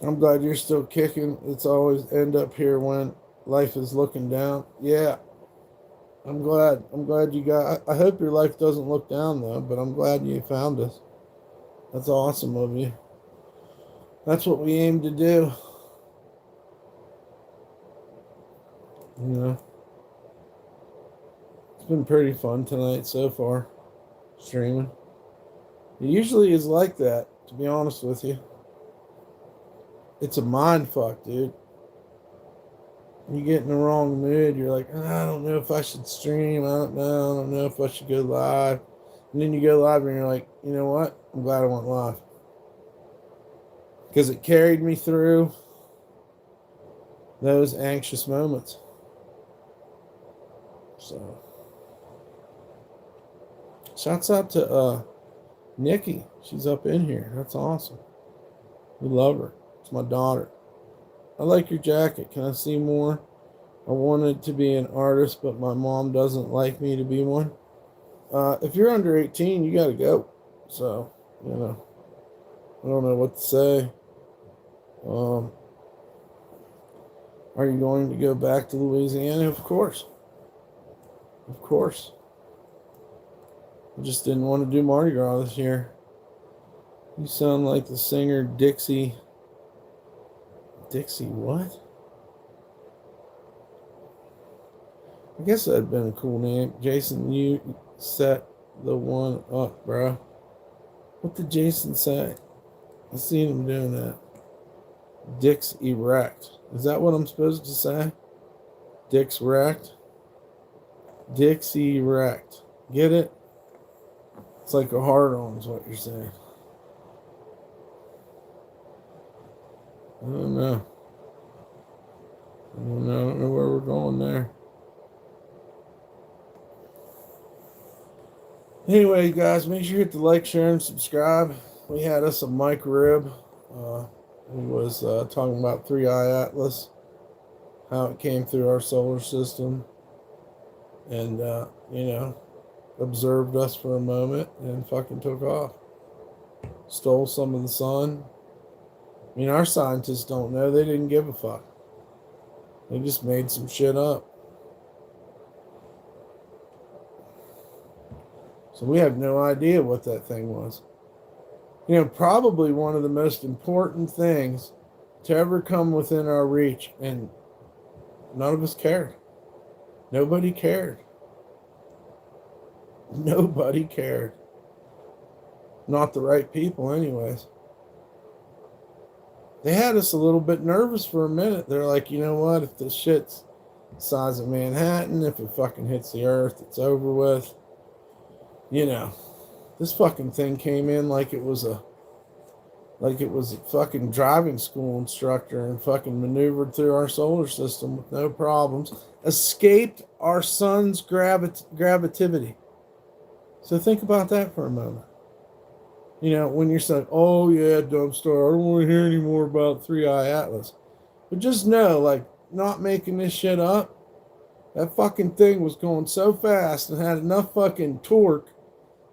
I'm glad you're still kicking. It's always end up here when life is looking down. Yeah, I'm glad. I'm glad you got. I hope your life doesn't look down though, but I'm glad you found us. That's awesome of you. That's what we aim to do. You know, it's been pretty fun tonight so far, streaming. It usually is like that, to be honest with you. It's a mind fuck, dude. You get in the wrong mood, you're like, I don't know if I should stream. I don't know if I should go live. And then you go live and you're like, you know what? I'm glad I went live. Because it carried me through those anxious moments. So, shouts out to Nikki. She's up in here. That's awesome. We love her. It's my daughter. I like your jacket. Can I see more? I wanted to be an artist, but my mom doesn't like me to be one. If you're under 18, you got to go. So, you know, I don't know what to say. Are you going to go back to Louisiana? Of course. Of course. I just didn't want to do Mardi Gras this year. You sound like the singer Dixie. Dixie what? I guess that'd been a cool name. Jason, you set the one up, bro. What did Jason say? I seen him doing that. Dick's erect. Is that what I'm supposed to say? Dick's wrecked? Dick's erect. Get it? It's like a hard on is what you're saying. I don't know. I don't know where we're going there. Anyway, guys, make sure you hit the like, share, and subscribe. We had us a Mikerib. He was talking about 3i Atlas, how it came through our solar system, and, you know, observed us for a moment and fucking took off. Stole some of the sun. I mean, our scientists don't know. They didn't give a fuck. They just made some shit up. So we have no idea what that thing was. You know, probably one of the most important things to ever come within our reach, and none of us cared. Nobody cared. Nobody cared. Not the right people, anyways. They had us a little bit nervous for a minute. They're like, you know what? If this shit's the size of Manhattan, if it fucking hits the earth, it's over with. You know, this fucking thing came in like it was a fucking driving school instructor and fucking maneuvered through our solar system with no problems. Escaped our sun's gravitativity. So think about that for a moment. You know, when you're saying, oh yeah, DumpStarr, I don't want to hear any more about 3i Atlas. But just know, like, not making this shit up, that fucking thing was going so fast and had enough fucking torque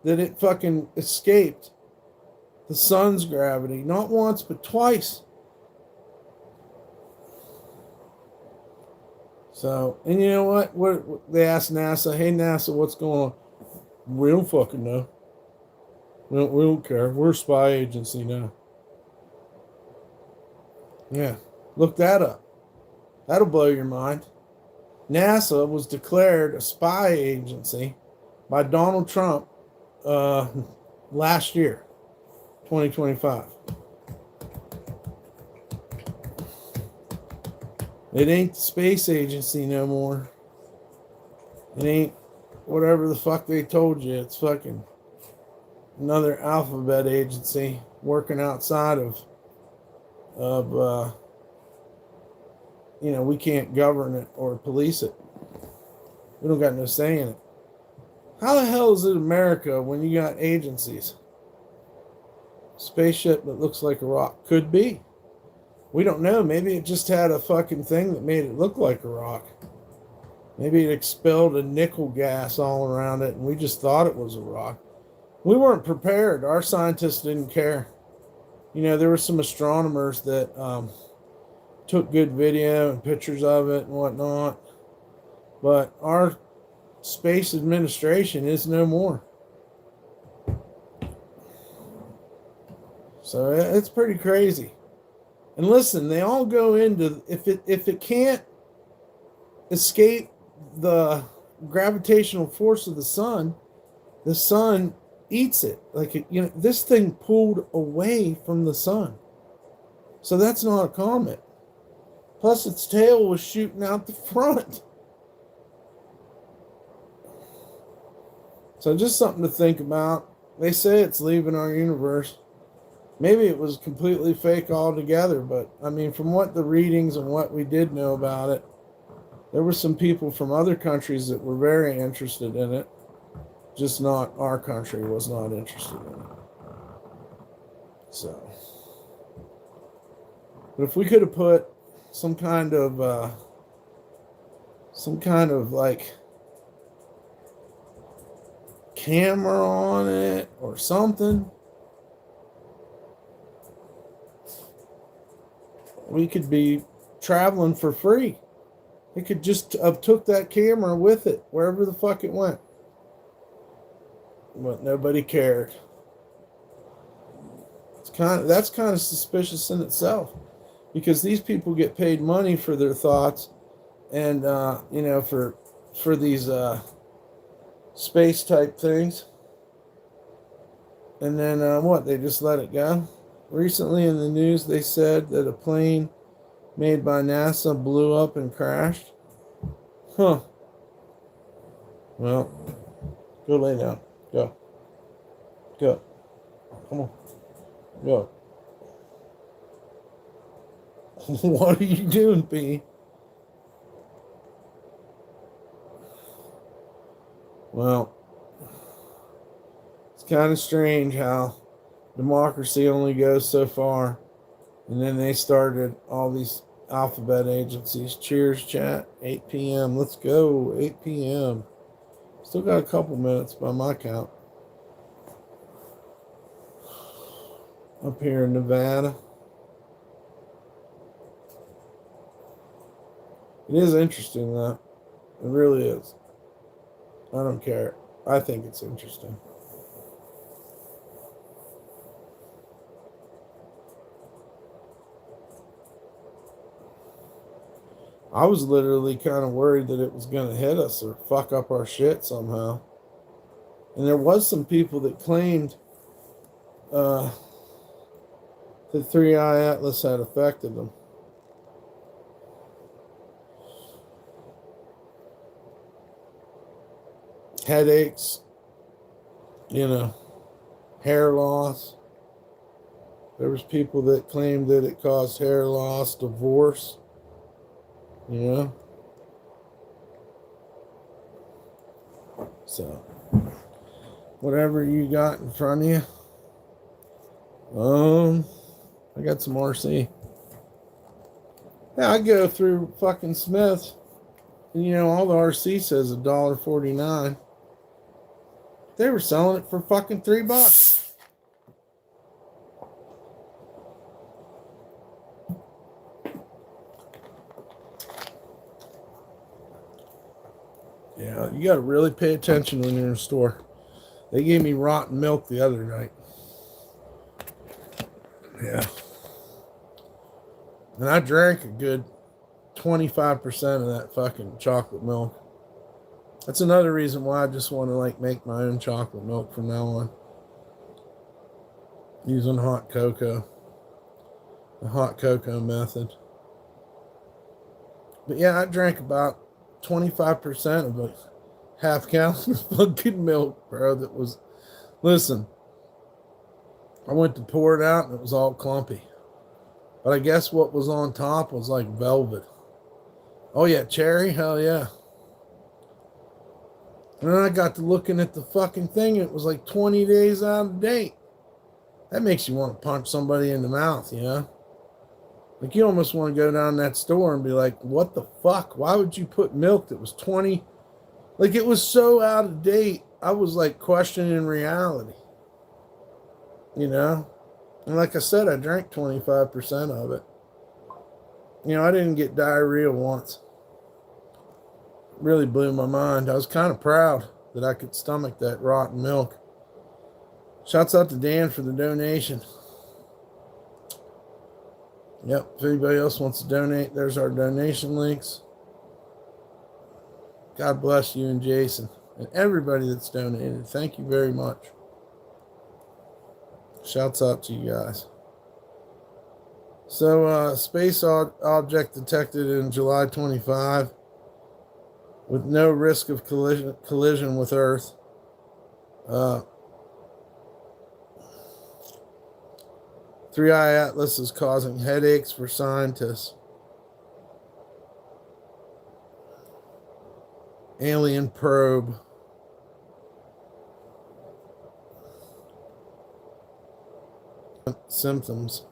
that it fucking escaped the sun's gravity. Not once, but twice. So, and you know what they asked NASA, hey NASA, what's going on? We don't fucking know. We don't care. We're a spy agency now. Yeah, look that up. That'll blow your mind. NASA was declared a spy agency by Donald Trump last year, 2025. It ain't the space agency no more. It ain't whatever the fuck they told you. It's fucking another alphabet agency working outside of you know, we can't govern it or police it. We don't got no say in it. How the hell is it America when you got agencies? Spaceship that looks like a rock. Could be. We don't know. Maybe it just had a fucking thing that made it look like a rock. Maybe it expelled a nickel gas all around it and we just thought it was a rock. We weren't prepared. Our scientists didn't care. You know, there were some astronomers that took good video and pictures of it and whatnot. But our space administration is no more. So it's pretty crazy. And listen, they all go into, if it can't escape the gravitational force of the sun eats it. Like this thing pulled away from the sun. So that's not a comet. Plus its tail was shooting out the front. So just something to think about. They say it's leaving our universe. Maybe it was completely fake altogether, but I mean, from what the readings and what we did know about it, there were some people from other countries that were very interested in it. Just not our country was not interested in it. So, but if we could have put some kind of like camera on it or something, we could be traveling for free. It could just have took that camera with it wherever the fuck it went. But nobody cared. That's kind of suspicious in itself, because these people get paid money for their thoughts, and for these space type things, and then they just let it go. Recently in the news, they said that a plane made by NASA blew up and crashed. Huh. Well, go lay down. Go. Go. Come on. Go. What are you doing, P? Well, it's kind of strange how democracy only goes so far. And then they started all these alphabet agencies. Cheers, chat. 8 p.m. Let's go. 8 p.m. Still got a couple minutes by my count. Up here in Nevada. It is interesting, though. It really is. I don't care. I think it's interesting. I was literally kind of worried that it was going to hit us or fuck up our shit somehow. And there was some people that claimed the 3-eye atlas had affected them. Headaches, hair loss. There was people that claimed that it caused hair loss, divorce. So, whatever you got in front of you. I got some RC. Yeah, I go through fucking Smith's, and all the RC says $1.49. They were selling it for fucking $3. Yeah, you got to really pay attention when you're in a store. They gave me rotten milk the other night. Yeah. And I drank a good 25% of that fucking chocolate milk. That's another reason why I just want to make my own chocolate milk from now on. Using hot cocoa. The hot cocoa method. But yeah, I drank about 25% of a half gallon of fucking milk, bro. That was, listen, I went to pour it out and it was all clumpy. But I guess what was on top was like velvet. Oh yeah, cherry? Hell yeah. And then I got to looking at the fucking thing. It was like 20 days out of date. That makes you want to punch somebody in the mouth, you know? Like, you almost want to go down that store and be like, what the fuck? Why would you put milk that was 20? Like, it was so out of date. I was like questioning reality, you know? And like I said, I drank 25% of it. You know, I didn't get diarrhea once. It really blew my mind. I was kind of proud that I could stomach that rotten milk. Shouts out to Dan for the donation. Yep, if anybody else wants to donate, there's our donation links. God bless you and Jason and everybody that's donated. Thank you very much. Shouts out to you guys. So, space object detected in July 25 with no risk of collision with Earth. Three-eye atlas is causing headaches for scientists. Alien probe. Symptoms.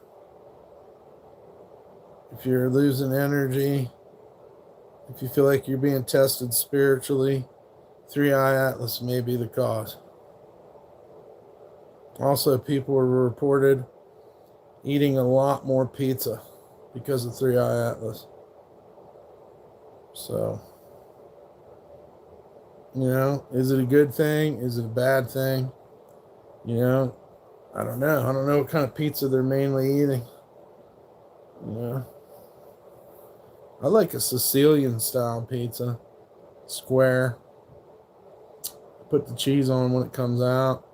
If you're losing energy, if you feel like you're being tested spiritually, three-eye atlas may be the cause. Also, people were reported eating a lot more pizza because of three-eye atlas. So, you know, is it a good thing? Is it a bad thing? You know, I don't know. I don't know what kind of pizza they're mainly eating. You know, I like a Sicilian style pizza, square. Put the cheese on when it comes out.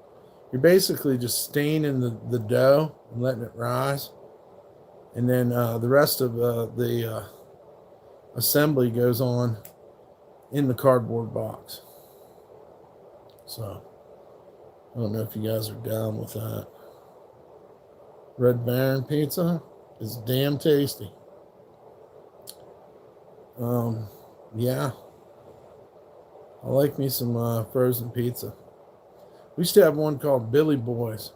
You're basically just staining the dough and letting it rise. And then the rest of the assembly goes on in the cardboard box. So, I don't know if you guys are down with that. Red Baron pizza is damn tasty. Yeah. I like me some frozen pizza. We used to have one called Billy Boys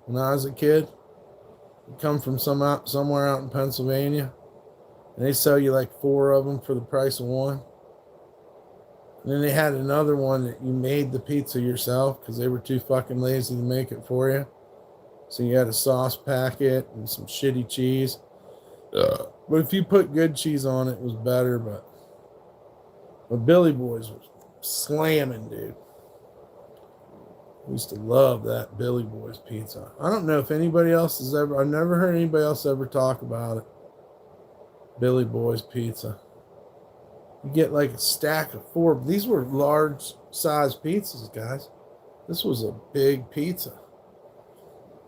when I was a kid. It come from somewhere out in Pennsylvania. And they sell you like 4 of them for the price of one. And then they had another one that you made the pizza yourself because they were too fucking lazy to make it for you. So you had a sauce packet and some shitty cheese. But if you put good cheese on it, it was better. But Billy Boys was slamming, dude. I used to love that Billy Boys pizza. I don't know if anybody else has ever... I've never heard anybody else ever talk about it. Billy Boys pizza. You get like a stack of 4. These were large size pizzas, guys. This was a big pizza.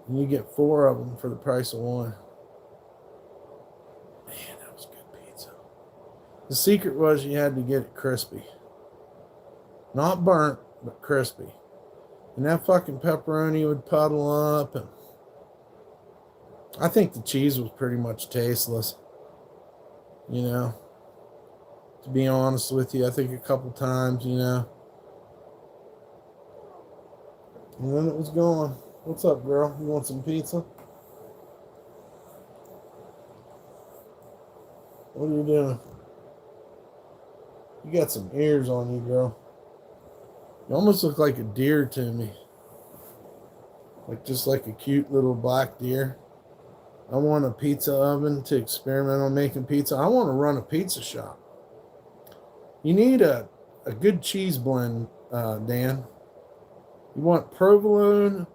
And you get 4 of them for the price of one. Man, that was good pizza. The secret was you had to get it crispy. Not burnt, but crispy. And that fucking pepperoni would puddle up. And I think the cheese was pretty much tasteless. You know, to be honest with you, I think a couple times, you know. And then it was gone. What's up, girl? You want some pizza? What are you doing? You got some ears on you, girl. You almost look like a deer to me. Like just like a cute little black deer. I want a pizza oven to experiment on making pizza. I want to run a pizza shop. You need a good cheese blend, Dan. You want provolone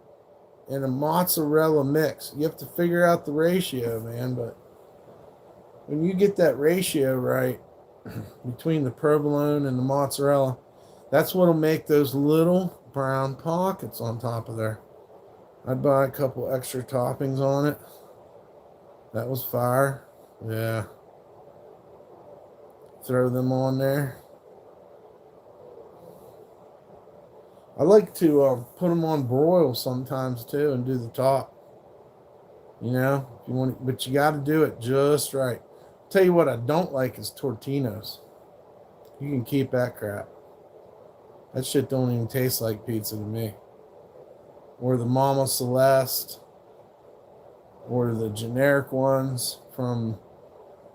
and a mozzarella mix. You have to figure out the ratio, man. But when you get that ratio right between the provolone and the mozzarella, that's what'll make those little brown pockets on top of there. I'd buy a couple extra toppings on it. That was fire. Yeah. Throw them on there. I like to put them on broil sometimes too and do the top. You know, if you want, but you got to do it just right. Tell you what I don't like is Tortinos. You can keep that crap. That shit don't even taste like pizza to me. Or the Mama Celeste, or the generic ones from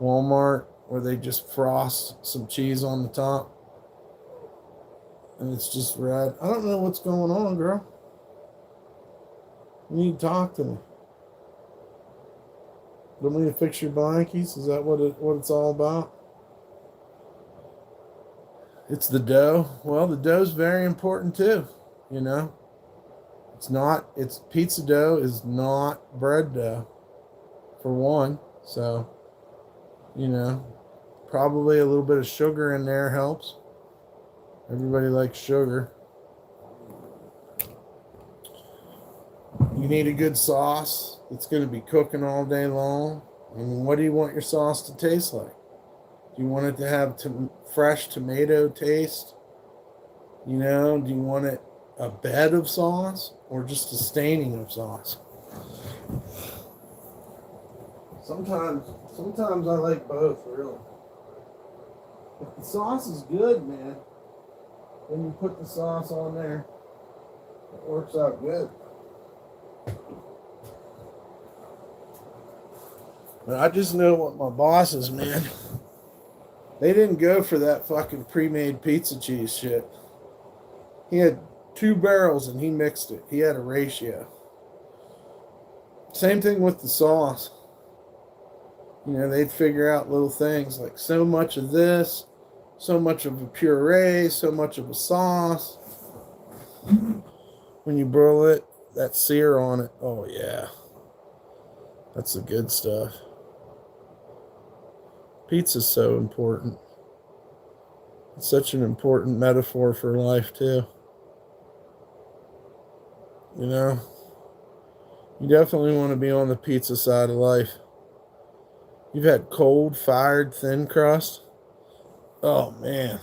Walmart, where they just frost some cheese on the top and it's just red. I don't know what's going on, girl. You need to talk to me. Want me to fix your blankies? Is that what it's all about? It's the dough. Well, the dough's very important too. You know, it's pizza dough is not bread dough, for one. So, you know, probably a little bit of sugar in there helps. Everybody likes sugar. You need a good sauce. It's going to be cooking all day long. And what do you want your sauce to taste like? Do you want it to have fresh tomato taste? You know, do you want it a bed of sauce or just a staining of sauce? Sometimes I like both, really. If the sauce is good, man, then you put the sauce on there. It works out good. But I just know what my bosses, man. They didn't go for that fucking pre-made pizza cheese shit. He had 2 barrels and he mixed it. He had a ratio. Same thing with the sauce. You know, they'd figure out little things like so much of this, so much of a puree, so much of a sauce. When you broil it, that sear on it, oh yeah. That's the good stuff. Pizza's so important. It's such an important metaphor for life, too. You know, you definitely want to be on the pizza side of life. You've had cold, fired, thin crust. Oh, man.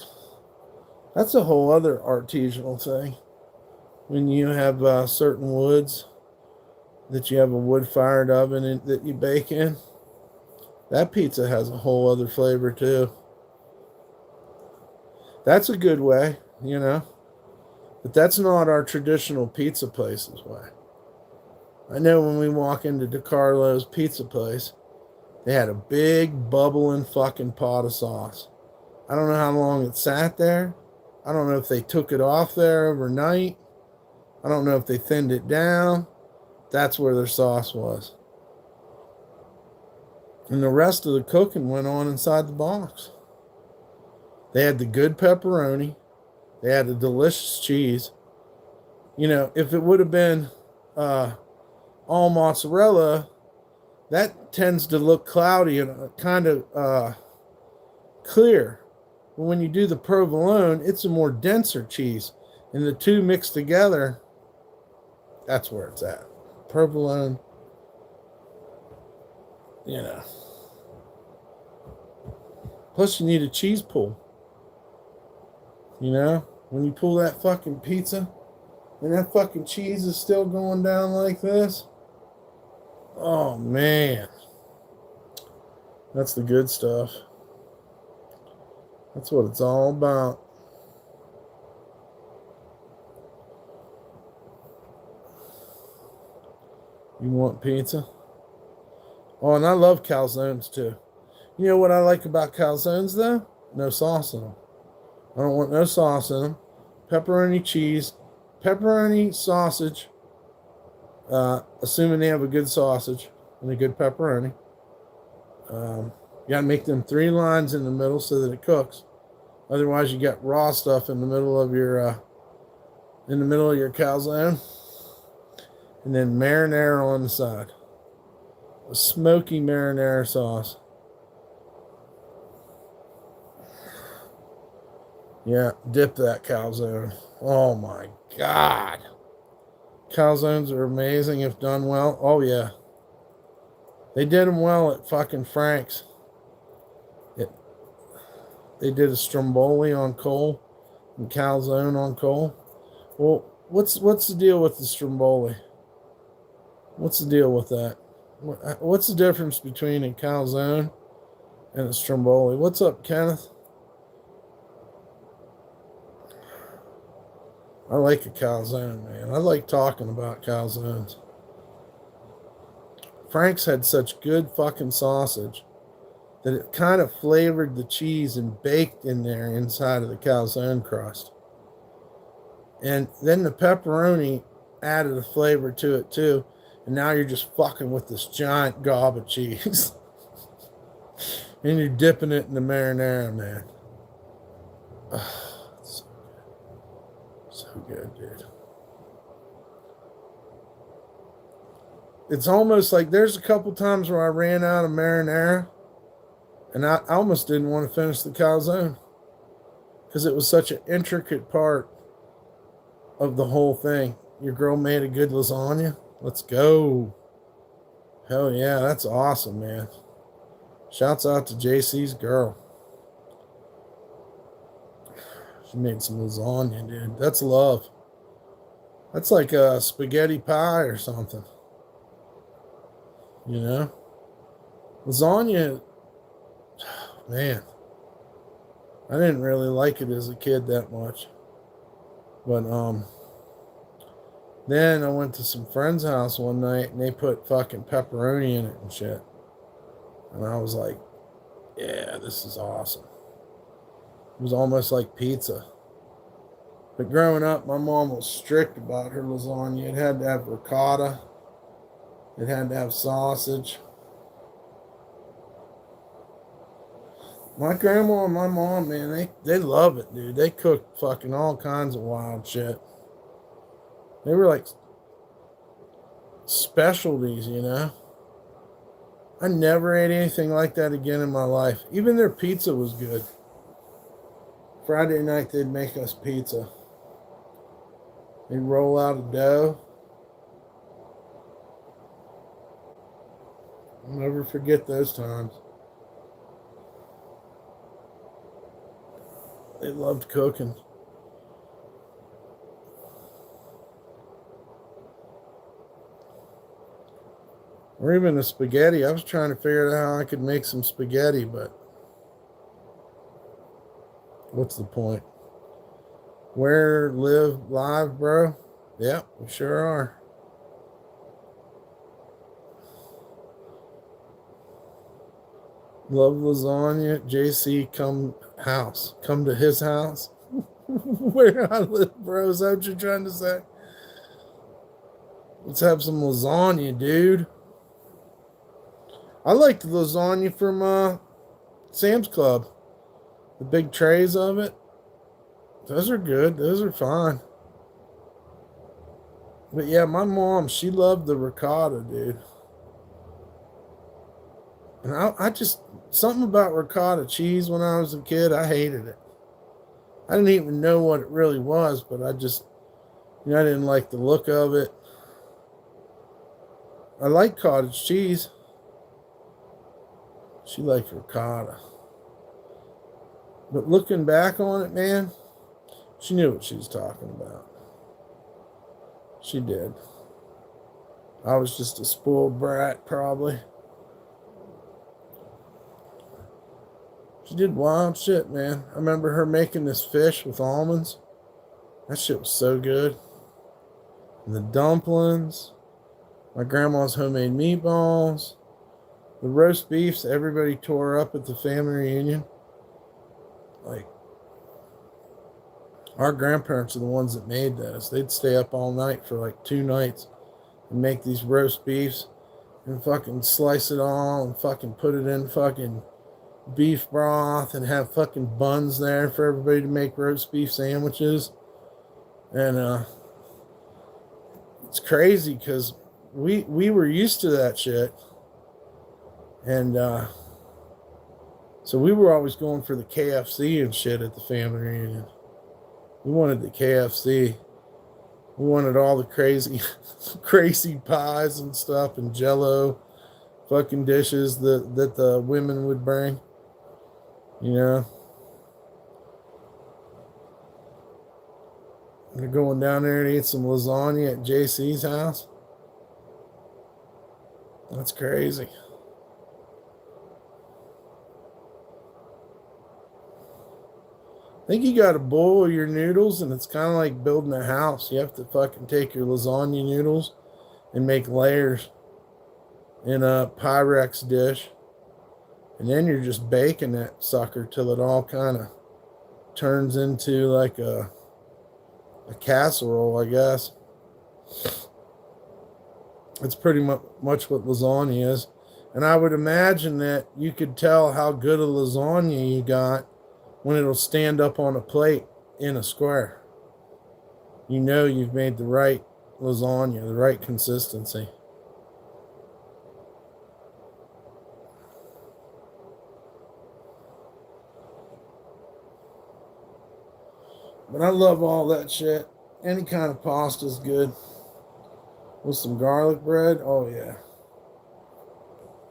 That's a whole other artisanal thing. When you have certain woods that you have a wood-fired oven that you bake in, that pizza has a whole other flavor, too. That's a good way, you know. But that's not our traditional pizza place's way. I know when we walk into DeCarlo's pizza place, they had a big bubbling fucking pot of sauce. I don't know how long it sat there. I don't know if they took it off there overnight. I don't know if they thinned it down. That's where their sauce was. And the rest of the cooking went on inside the box. They had the good pepperoni. They had the delicious cheese. You know, if it would have been all mozzarella, that tends to look cloudy and kind of clear. But when you do the provolone, it's a more denser cheese. And the two mixed together, that's where it's at. Provolone, you know. Plus, you need a cheese pull. You know, when you pull that fucking pizza and that fucking cheese is still going down like this. Oh, man. That's the good stuff. That's what it's all about. You want pizza? Oh, and I love calzones too. You know what I like about calzones though? No sauce in them. I don't want no sauce in them. Pepperoni cheese, pepperoni sausage, assuming they have a good sausage and a good pepperoni. You gotta make them 3 lines in the middle so that it cooks. Otherwise, you got raw stuff in the middle of your calzone, and then marinara on the side, a smoky marinara sauce. Yeah, dip that calzone. Oh my God, calzones are amazing if done well. Oh yeah, they did them well at fucking Frank's. They did a stromboli on coal and calzone on coal. Well, what's the deal with the stromboli? What's the deal with that? What's the difference between a calzone and a stromboli? What's up, Kenneth? I like a calzone, man. I like talking about calzones. Frank's had such good fucking sausage that it kind of flavored the cheese and baked in there inside of the calzone crust. And then the pepperoni added a flavor to it too. And now you're just fucking with this giant gob of cheese. And you're dipping it in the marinara, man. Oh, it's so good, dude. It's almost like there's a couple times where I ran out of marinara and I almost didn't want to finish the calzone because it was such an intricate part of the whole thing. Your girl made a good lasagna. Let's go. Hell yeah, that's awesome, man. Shouts out to JC's girl. She made some lasagna, dude. That's love. That's like a spaghetti pie or something. You know? Lasagna, man. I didn't really like it as a kid that much. But then I went to some friend's house one night and they put fucking pepperoni in it and shit. And I was like, yeah, this is awesome. It was almost like pizza. But growing up, my mom was strict about her lasagna. It had to have ricotta. It had to have sausage. My grandma and my mom, man, they love it, dude. They cook fucking all kinds of wild shit. They were like specialties, you know? I never ate anything like that again in my life. Even their pizza was good. Friday night, they'd make us pizza. They'd roll out a dough. I'll never forget those times. They loved cooking. Or even the spaghetti. I was trying to figure out how I could make some spaghetti, but what's the point? Where, live, live, bro? Yeah, we sure are. Love lasagna. JC, come house. Come to his house. Where I live, bro. Is that what you're trying to say? Let's have some lasagna, dude. I like the lasagna from Sam's Club. The big trays of it. Those are good. Those are fine. But yeah, my mom, she loved the ricotta, dude. And I just, something about ricotta cheese when I was a kid, I hated it. I didn't even know what it really was, but I just, I didn't like the look of it. I like cottage cheese. She liked ricotta. But looking back on it, man, she knew what she was talking about. She did. I was just a spoiled brat, probably. She did wild shit, man. I remember her making this fish with almonds. That shit was so good. And the dumplings. My grandma's homemade meatballs. The roast beefs everybody tore up at the family reunion. Like, our grandparents are the ones that made those. They'd stay up all night for like 2 nights and make these roast beefs and fucking slice it all and fucking put it in fucking beef broth and have fucking buns there for everybody to make roast beef sandwiches. And it's crazy because we were used to that shit. And so we were always going for the KFC and shit at the family reunion. We wanted the KFC. We wanted all the crazy crazy pies and stuff and jello fucking dishes that the women would bring. You know? We're going down there and eat some lasagna at JC's house. That's crazy. I think you got to boil your noodles, and it's kind of like building a house. You have to fucking take your lasagna noodles and make layers in a Pyrex dish. And then you're just baking that sucker till it all kind of turns into like a casserole, I guess. It's pretty much what lasagna is. And I would imagine that you could tell how good a lasagna you got when it'll stand up on a plate in a square. You know you've made the right lasagna, the right consistency. But I love all that shit. Any kind of pasta is good. With some garlic bread, oh yeah.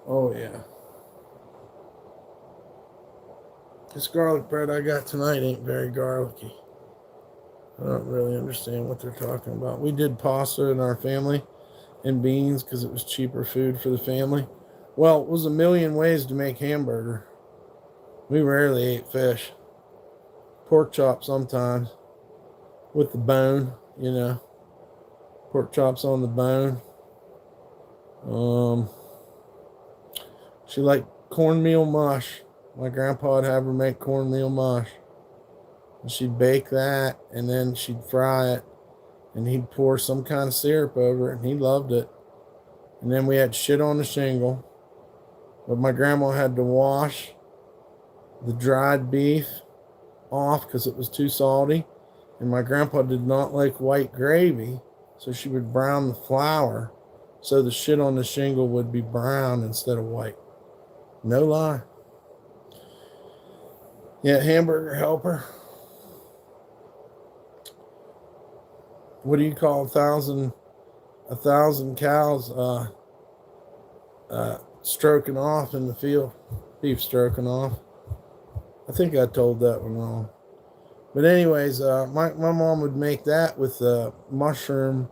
Oh yeah. This garlic bread I got tonight ain't very garlicky. I don't really understand what they're talking about. We did pasta in our family and beans because it was cheaper food for the family. Well, it was a million ways to make hamburger. We rarely ate fish. Pork chop sometimes with the bone, you know. Pork chops on the bone. She liked cornmeal mush. My grandpa would have her make cornmeal mush. And she'd bake that, and then she'd fry it, and he'd pour some kind of syrup over it, and he loved it. And then we had shit on the shingle. But my grandma had to wash the dried beef off because it was too salty. And my grandpa did not like white gravy, so she would brown the flour so the shit on the shingle would be brown instead of white. No lie. Yeah, hamburger helper. What do you call a thousand cows stroking off in the field? Beef stroking off. I think I told that one wrong. But anyways, my mom would make that with mushroom,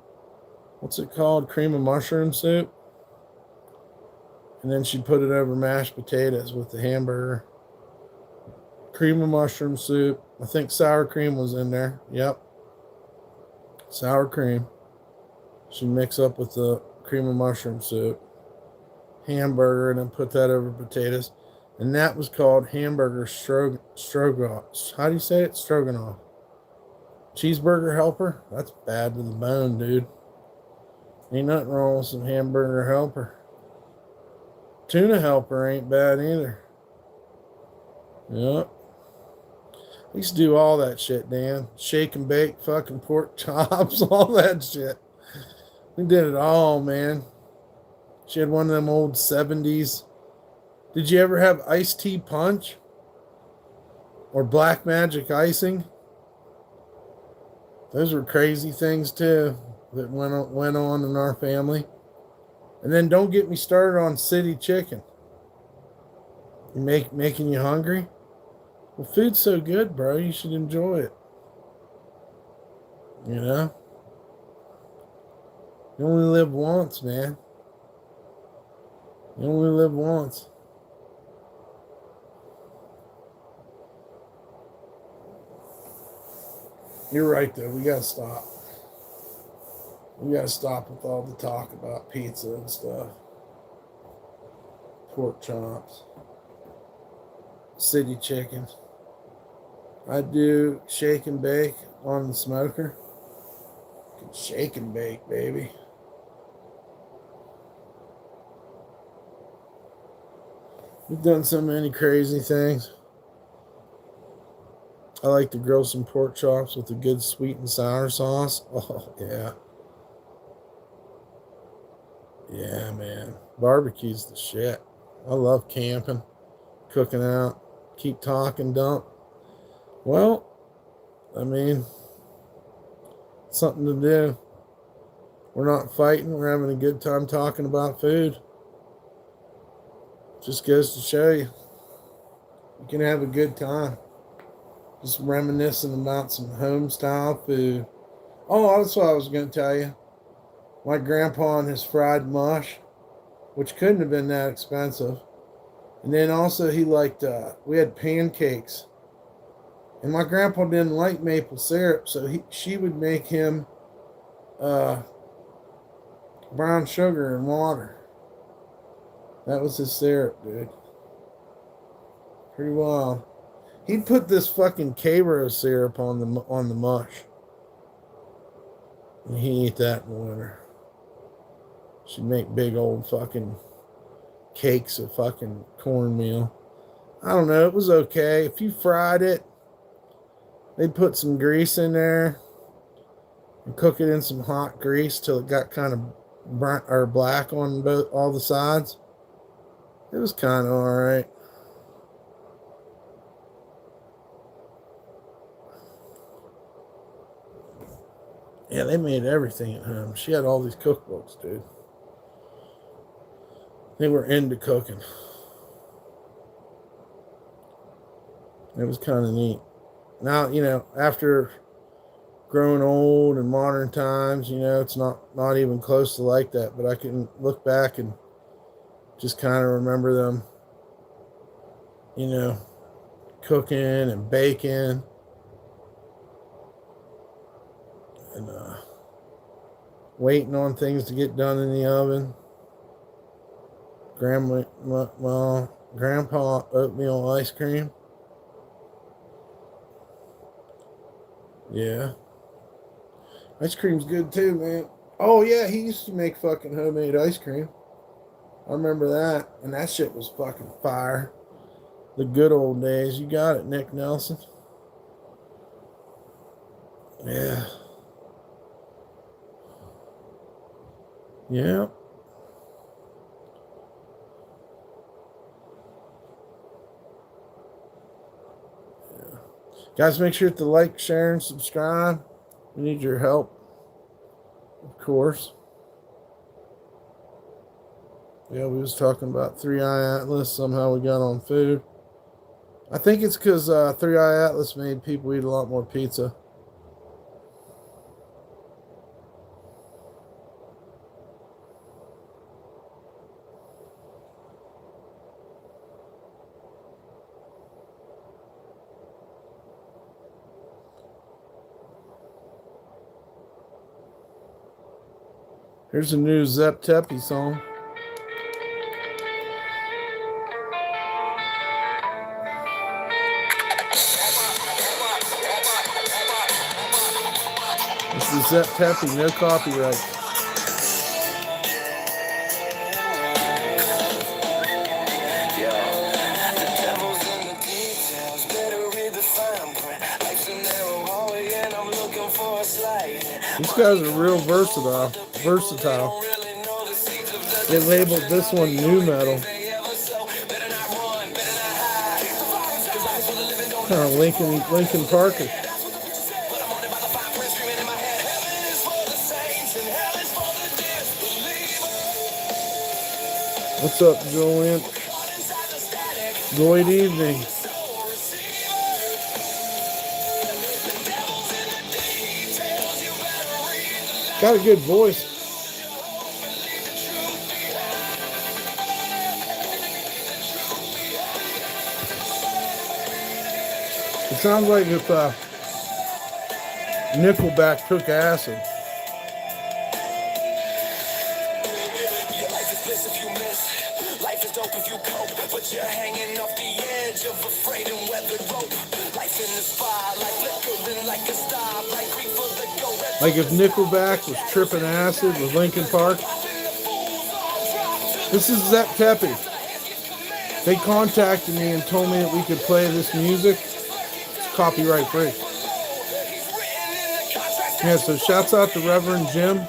what's it called? Cream of mushroom soup. And then she'd put it over mashed potatoes with the hamburger. Cream of mushroom soup. I think sour cream was in there. Yep. Sour cream. She'd mix up with the cream of mushroom soup. Hamburger, and then put that over potatoes. And that was called hamburger stroganoff. How do you say it? Stroganoff. Cheeseburger helper? That's bad to the bone, dude. Ain't nothing wrong with some hamburger helper. Tuna helper ain't bad either. Yep. I used to do all that shit, Dan. Shake and bake, fucking pork chops, all that shit. We did it all, man. She had one of them old 70s. Did you ever have iced tea punch? Or black magic icing? Those were crazy things, too, that went on in our family. And then don't get me started on city chicken. Making you hungry? Well, food's so good, bro. You should enjoy it. You know? You only live once, man. You only live once. You're right, though. We gotta stop. We gotta stop with all the talk about pizza and stuff. Pork chops. City chickens. I do shake and bake on the smoker. Shake and bake, baby. We've done so many crazy things. I like to grill some pork chops with a good sweet and sour sauce. Oh, yeah. Yeah, man. Barbecue's the shit. I love camping, cooking out. Keep talking, Dump. Well, I mean, something to do. We're not fighting. We're having a good time talking about food. Just goes to show you. You can have a good time. Just reminiscing about some home-style food. Oh, that's what I was going to tell you. My grandpa and his fried mush, which couldn't have been that expensive. And then also he liked, we had pancakes And my grandpa didn't like maple syrup, so she would make him brown sugar and water. That was his syrup, dude. Pretty wild. He'd put this fucking Cairo syrup on the mush. And he ate that in the winter. She'd make big old fucking cakes of fucking cornmeal. I don't know, it was okay. If you fried it, they'd put some grease in there and cook it in some hot grease till it got kind of burnt or black on all the sides. It was kind of all right. Yeah, they made everything at home. She had all these cookbooks, dude. They were into cooking. It was kind of neat. Now, you know, after growing old in modern times, you know, it's not even close to like that. But I can look back and just kind of remember them, you know, cooking and baking. And waiting on things to get done in the oven. Grandpa oatmeal ice cream. Yeah. Ice cream's good too, man. Oh yeah, he used to make fucking homemade ice cream. I remember that. And that shit was fucking fire. The good old days. You got it, Nick Nelson. Yeah. Yeah. Guys, make sure to like, share, and subscribe. We need your help, of course. Yeah, we was talking about 3i Atlas. Somehow we got on food. I think it's because 3i Atlas made people eat a lot more pizza. Here's a new Zep Tepi song. This is Zep Tepi, no copyright. These guys are real versatile. They labeled this one new metal. Kind of Linkin Parker. What's up, Julian? Good evening. Got a good voice. It sounds like if Nickelback took acid. Life is dope if you cope, but you're hanging off the edge of a frayed and weathered rope. Life in the spotlight, flickering like a star, like grief for the go. Like if Nickelback was tripping acid with Linkin Park. This is Zep Tepi. They contacted me and told me that we could play this music. It's copyright free. Yeah, so shouts out to Reverend Jim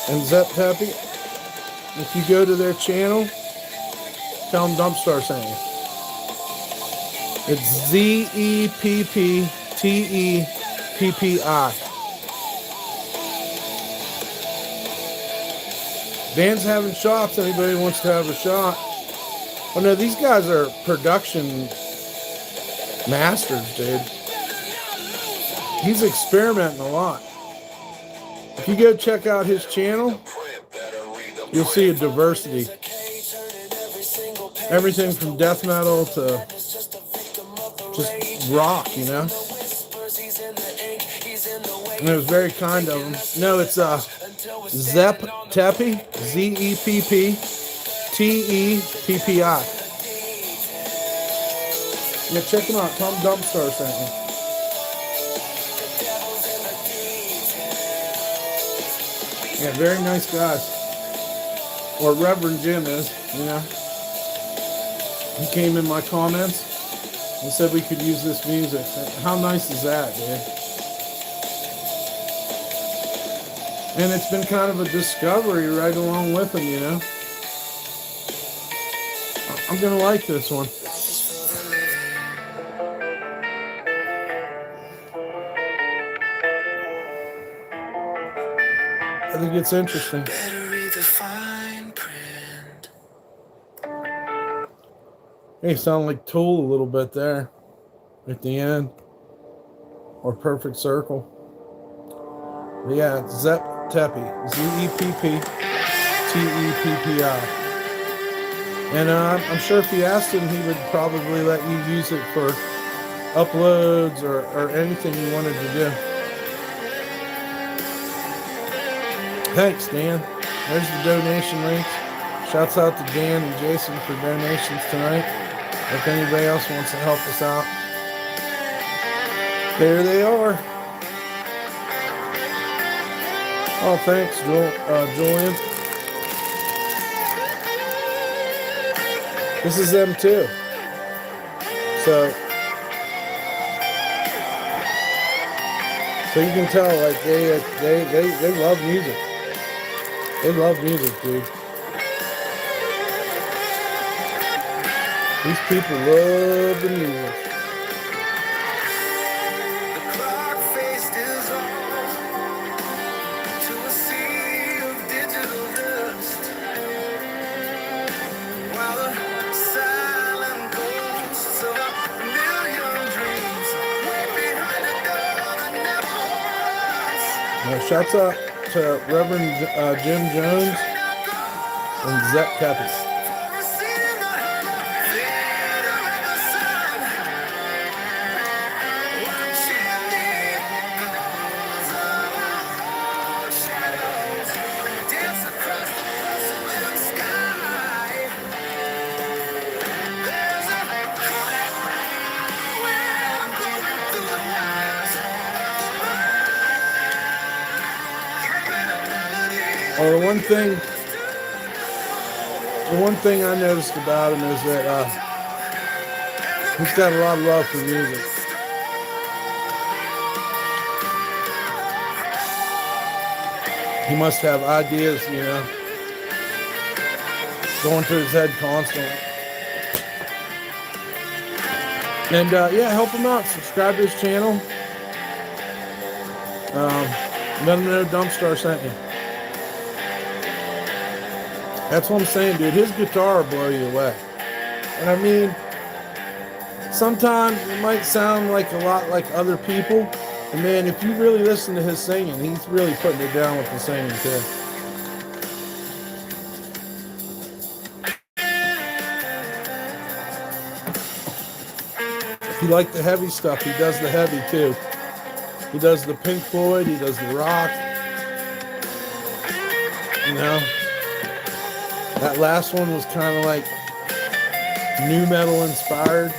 and Zep Tepi. If you go to their channel, tell them DumpStarr sent you. It's ZEPPTEPPI. Dan's having shots. Anybody wants to have a shot? Oh no, these guys are production masters, dude. He's experimenting a lot. If you go check out his channel, you'll see a diversity. Everything from death metal to just rock, you know. And it was very kind of him. No, it's Zepp Teppy, ZeppTeppi. Yeah, check him out. Tom DumpStarr sent me. Yeah, very nice guys. Or Reverend Jim is, you know. He came in my comments and said we could use this music. How nice is that, dude? And it's been kind of a discovery right along with him, you know. I'm gonna like this one. I think it's interesting. Hey, sound like Tool a little bit there at the end, or Perfect Circle. But yeah, it's Zepp Teppy, ZeppTeppi. And I'm sure if you asked him, he would probably let you use it for uploads or anything you wanted to do. Thanks, Dan. There's the donation links. Shouts out to Dan and Jason for donations tonight. If anybody else wants to help us out, there they are. Oh, thanks, Julian. This is them too. So you can tell, like they love music. They love music, dude. These people love the music. Shouts out to Reverend Jim Jones and Zepp Teppy. Well, the one thing I noticed about him is that he's got a lot of love for music. He must have ideas, you know, going through his head constantly. And yeah, help him out. Subscribe to his channel. Let him know DumpStarr sent you. That's what I'm saying, dude. His guitar will blow you away. And I mean, sometimes it might sound like a lot like other people. And man, if you really listen to his singing, he's really putting it down with the singing too. If you like the heavy stuff, he does the heavy too. He does the Pink Floyd, he does the rock. You know? That last one was kind of like nu metal inspired.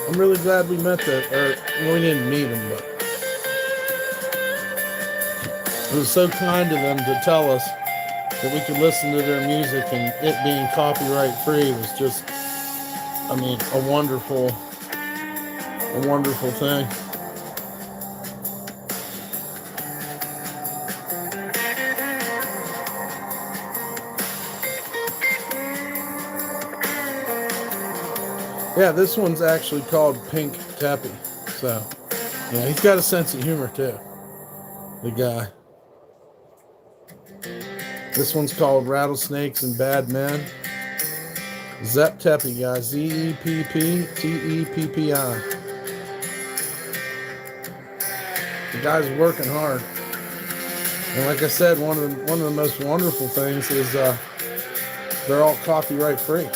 I'm really glad we met that, or well, we didn't meet him, but it was so kind of them to tell us that we could listen to their music, and it being copyright free was just, I mean, a wonderful thing. Yeah, this one's actually called Pink Teppy. So, yeah, he's got a sense of humor too, the guy. This one's called Rattlesnakes and Bad Men. Zepp Teppy, guys. ZeppTeppi. The guy's working hard. And like I said, one of the most wonderful things is they're all copyright free.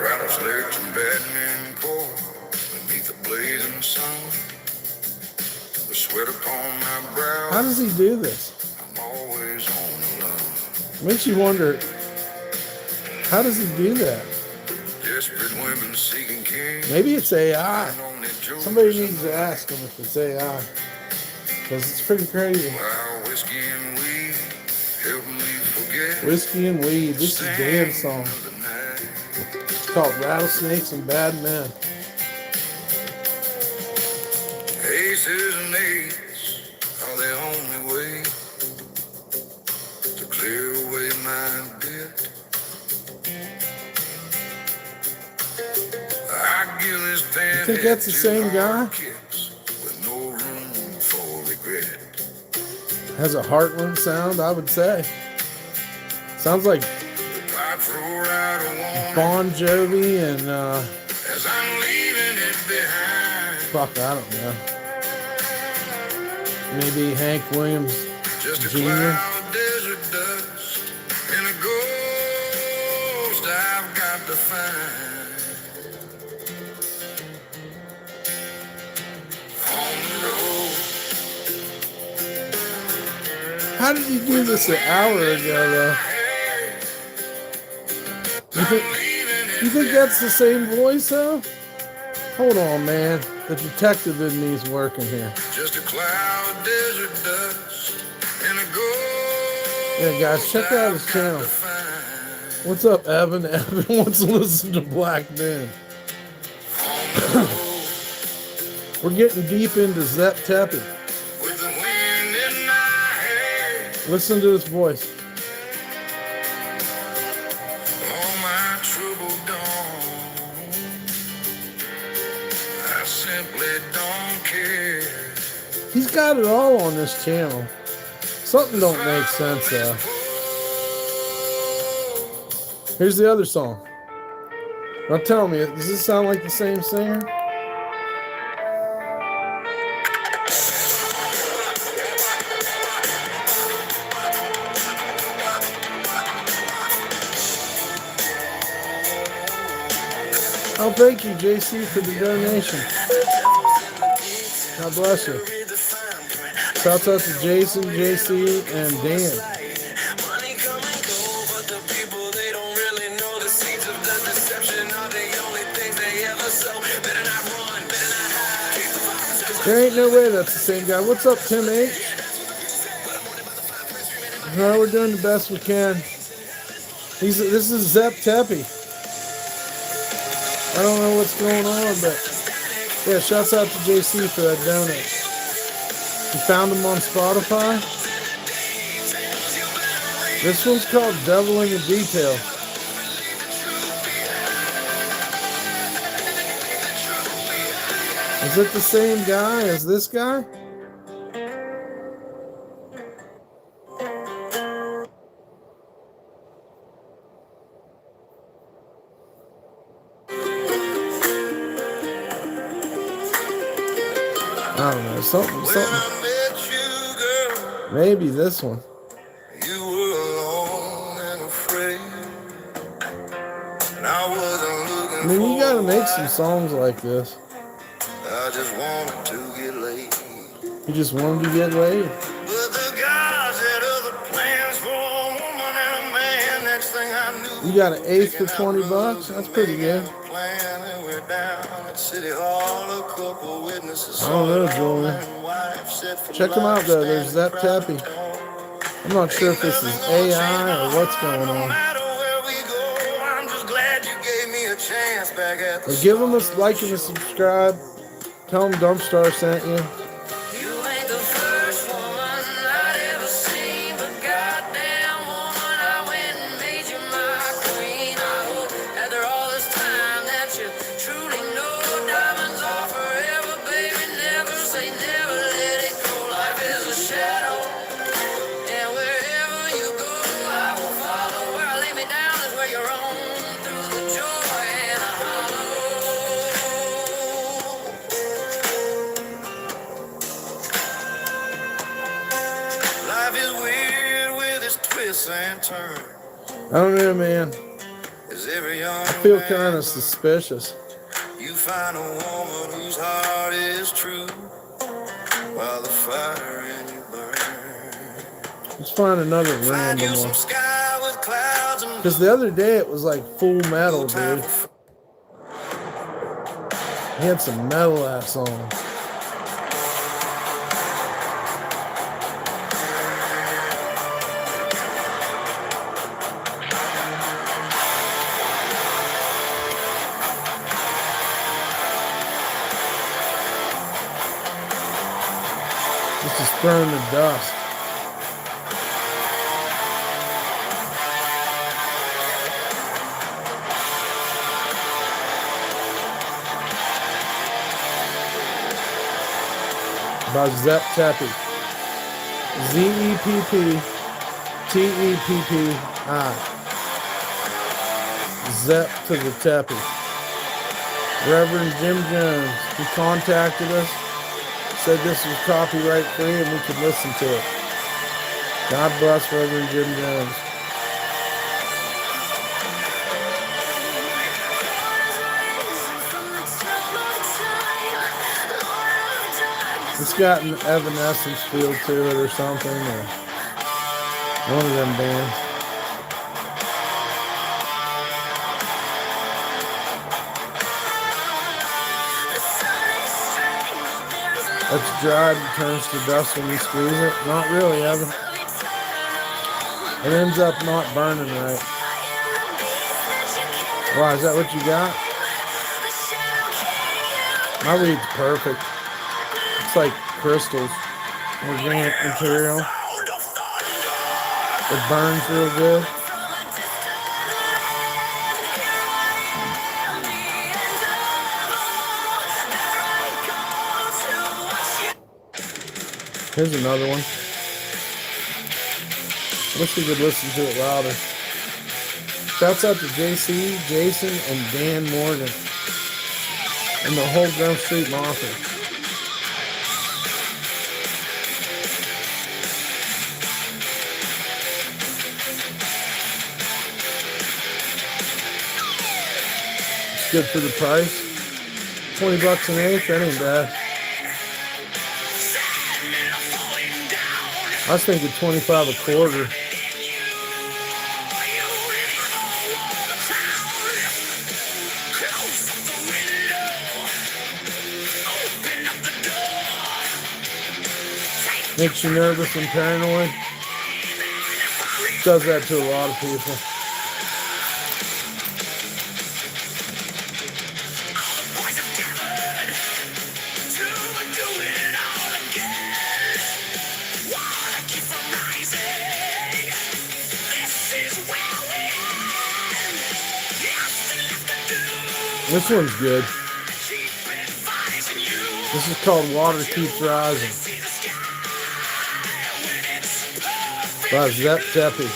Rattlesnakes and bad men pour beneath the blazing sun. The sweat upon my brow. How does he do this? I'm always on the run. Makes you wonder, how does he do that? Desperate women seeking king. Maybe it's AI. Somebody needs to ask him if it's AI. Because it's pretty crazy. While whiskey and weed help me forget. Whiskey and weed. This is Dan's song. It's called Rattlesnakes and Bad Men. Aces and eights are the only way to clear away my debt. I give this You think that's the same guy? with no room for regret. Has a Heartland sound, I would say. Sounds like Bon Jovi and as I'm leaving it behind. Fuck, I don't know. Maybe Hank Williams Just a Jr. cloud of desert dust and a ghost I've got to find. How did he do this an hour ago, though? You think that's the same voice, though? Hold on, man. The detective in me's working here. Just a cloud of desert dust and a ghost. Yeah, guys, check out his channel. What's up, Evan? Evan wants to listen to Black Men. We're getting deep into Zep Tepe. Listen to his voice. Oh, my troubled dawn, I simply don't care. He's got it all on this channel. Something don't make sense, though. Here's the other song. Now tell me, does this sound like the same singer? Oh, thank you, JC, for the donation. God bless you. Shouts out to Jason, JC, and Dan. There ain't no way that's the same guy. What's up, Tim H? No, we're doing the best we can. This is Zep Tepe. I don't know what's going on, but yeah, shouts out to JC for that donate. You found him on Spotify? This one's called Devil in the Detail. Is it the same guy as this guy? I don't know, something. Maybe this one. You were alone and afraid, and I wasn't looking. I mean, you gotta make some songs like this. I just wanted to get laid. You just wanted to get laid. But the gods had other plans for a woman and a man. Next thing I knew, You got an eighth for $20? That's pretty good. City Hall, a couple witnesses. I don't know, Julian. Check them out, though. There's Zep Tepe. I'm not sure if this is AI or what's going on. But give them a like and a subscribe. Tell them DumpStarr sent you. twists and turns. I don't know, man. As every young I feel man kind of learns, suspicious. you find a woman whose heart is true while the fire in you burns. Let's find another Find random you some one. sky with clouds and Because the other day it was like full metal, no time dude. for He had some metal ass songs. This is throwing the dust. By Zepp Teppy. Zeppteppi. Zepp to the Teppy. Reverend Jim Jones. He contacted us. Said this was copyright free and we could listen to it. God bless Reverend Jim Jones. It's got an Evanescence feel to it or something, or one of them bands. That's dried and turns to dust when you squeeze it. Not really, Evan. It ends up not burning right. Wow, is that what you got? My weed's perfect. It's like crystals, organic material. It burns real good. Here's another one. Wish we could listen to it louder. Shouts out to JC, Jason, and Dan Morgan. And the whole Grove Street Mafia. It's good for the price. $20 an eighth, that ain't bad. I was thinking 25 a quarter. Makes you nervous and paranoid. Does that to a lot of people. This one's good. This is called Water Keeps Rising by Zepp Teppy.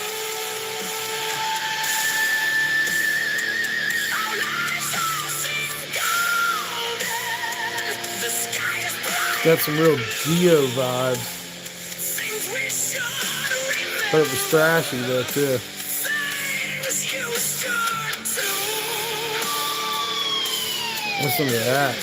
Got some real Geo vibes. But it was thrashy though too. Listen to that.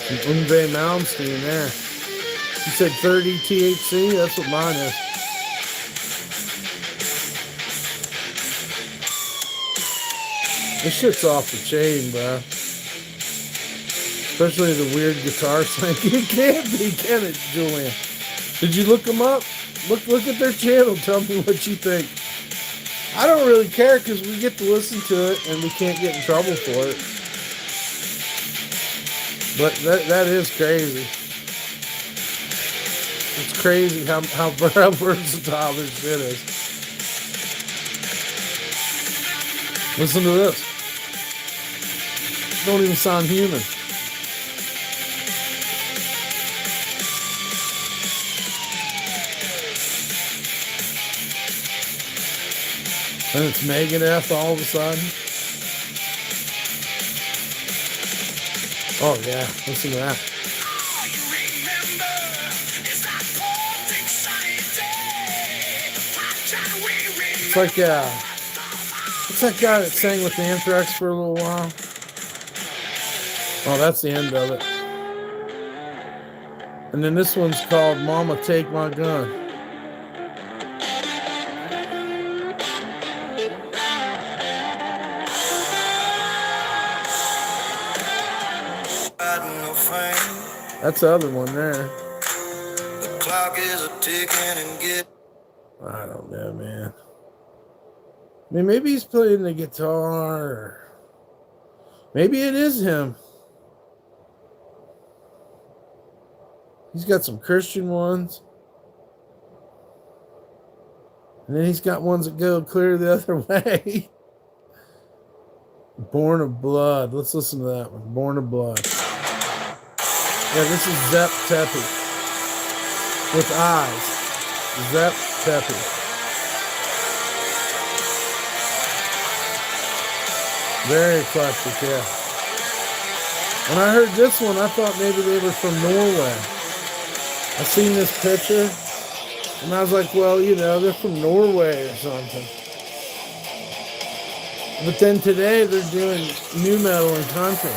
Some Umbe Malmsteen there. You said 30 THC? That's what mine is. This shit's off the chain, bro. Especially the weird guitar sound. It can't be, can it, Julian? Did you look them up? Look at their channel. Tell me what you think. I don't really care because we get to listen to it and we can't get in trouble for it. But that is crazy. It's crazy how versatile this shit is. Listen to this. Don't even sound human. And it's Megadeth all of a sudden. Oh yeah, listen to that. It's like what's that guy that sang with Anthrax for a little while? Oh, that's the end of it. And then this one's called Mama Take My Gun. That's the other one there. The clock is ticking and I don't know, man. I mean, maybe he's playing the guitar. Or maybe it is him. He's got some Christian ones. And then he's got ones that go clear the other way. Born of Blood. Let's listen to that one. Born of Blood. Yeah, this is Zep Tepi. With eyes. Zep Tepi. Very eclectic, yeah. When I heard this one, I thought maybe they were from Norway. I seen this picture, and I was like, well, you know, they're from Norway or something. But then today, they're doing new metal and country.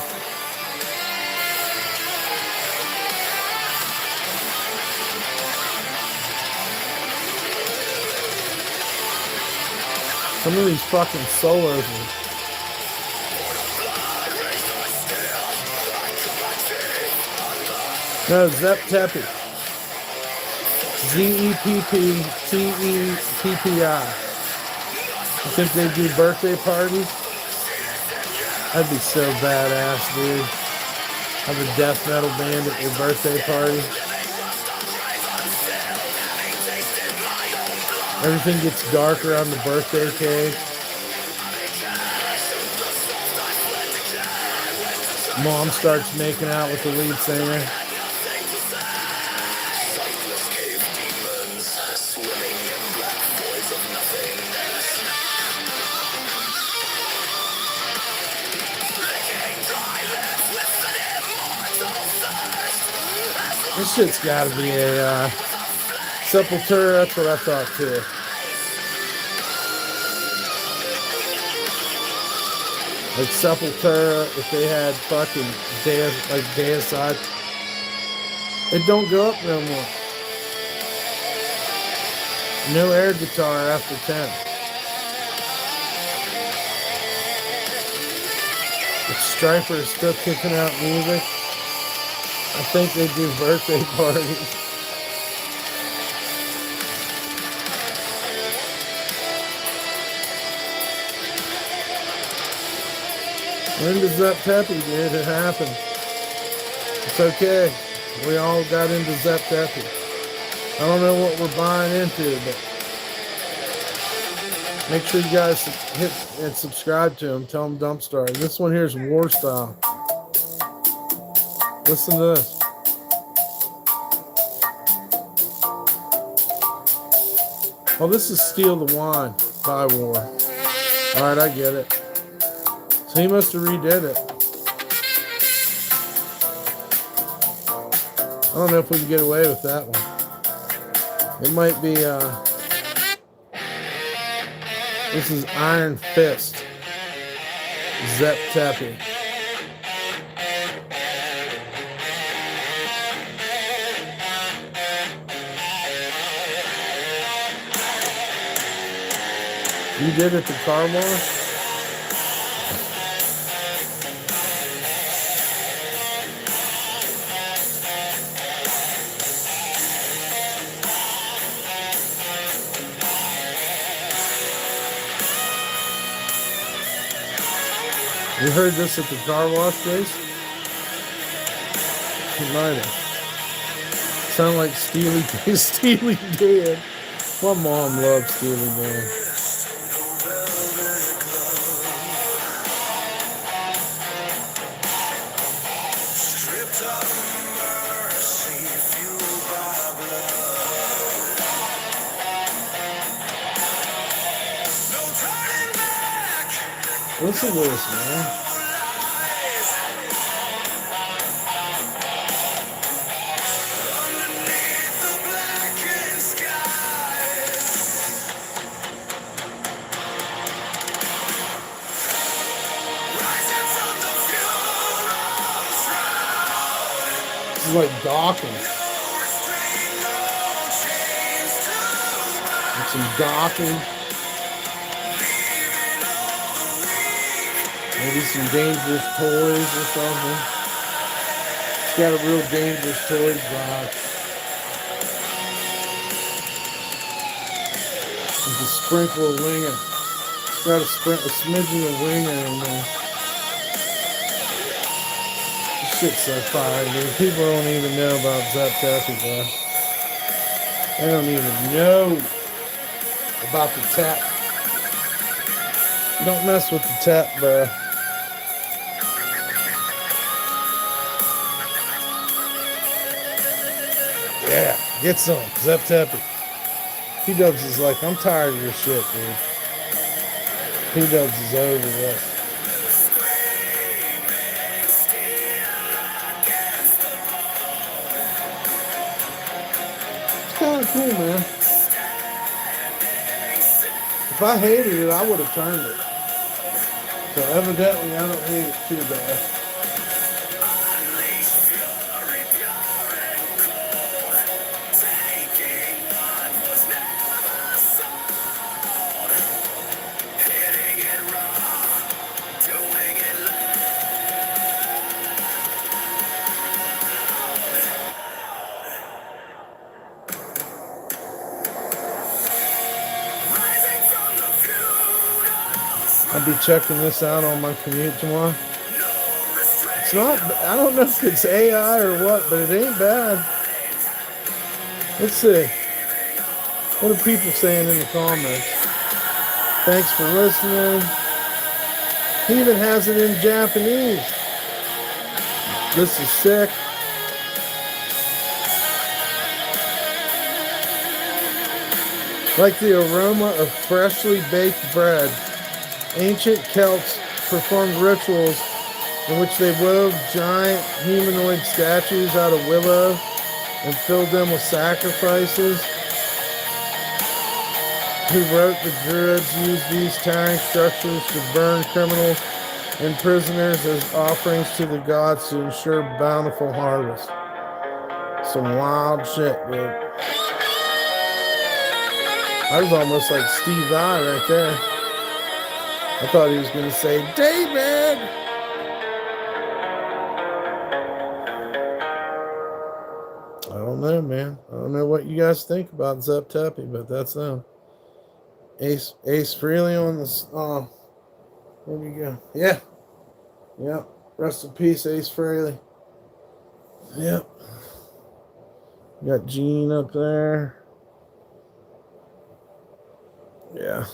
Some of these fucking solos. No, Zep Tepi. Zeppteppi. I think they do birthday parties. That'd be so badass, dude. Have a death metal band at your birthday party. Everything gets darker on the birthday cake. Mom starts making out with the lead singer. This shit's gotta be a Sepultura, that's what I thought too. Like Sepultura, if they had fucking Deicide, it don't go up no more. No air guitar after 10. If Striper is still kicking out music, I think they do birthday parties. When does that Tepi, dude? It happened. It's okay. We all got into Zep Tepi. I don't know what we're buying into, but make sure you guys hit and subscribe to him. Tell him DumpStarr. This one here is War Style. Listen to this. Oh, this is Steal the Wine by War. Alright, I get it. So he must have redid it. I don't know if we can get away with that one. It might be, this is Iron Fist. Zep Tepi. You did it to car wash? You heard this at the car wash days? You might have. Sound like Steely Dan. My mom loves Steely Dan. Listen to this, man. is like docking. And some docking. Maybe some dangerous toys or something. It's got a real dangerous toys box. With a sprinkle of winger. It's got a smidgen of winger in there. This shit's so fire, dude. People don't even know about Zap-Tappy, bro. They don't even know about the tap. Don't mess with the tap, bro. Yeah, get some. Zap-Tappy. P-Dubs is like, I'm tired of your shit, dude. P-Dubs is over this. It's kind of cool, man. If I hated it, I would have turned it. So evidently, I don't hate it too bad. I'll be checking this out on my commute tomorrow. It's not, I don't know if it's AI or what, but it ain't bad. Let's see. What are people saying in the comments? Thanks for listening. He even has it in Japanese. This is sick. Like the aroma of freshly baked bread, ancient Celts performed rituals in which they wove giant humanoid statues out of willow and filled them with sacrifices. Who wrote the Druids used these towering structures to burn criminals and prisoners as offerings to the gods to ensure bountiful harvest. Some wild shit, dude. I was almost like Steve I right there. I thought he was going to say, David! I don't know, man. I don't know what you guys think about Zap-Tappy, but that's them. Ace Freely on this. There we go. Yeah. Yep. Rest in peace, Ace Frehley. Yep. Got Gene up there. Yeah.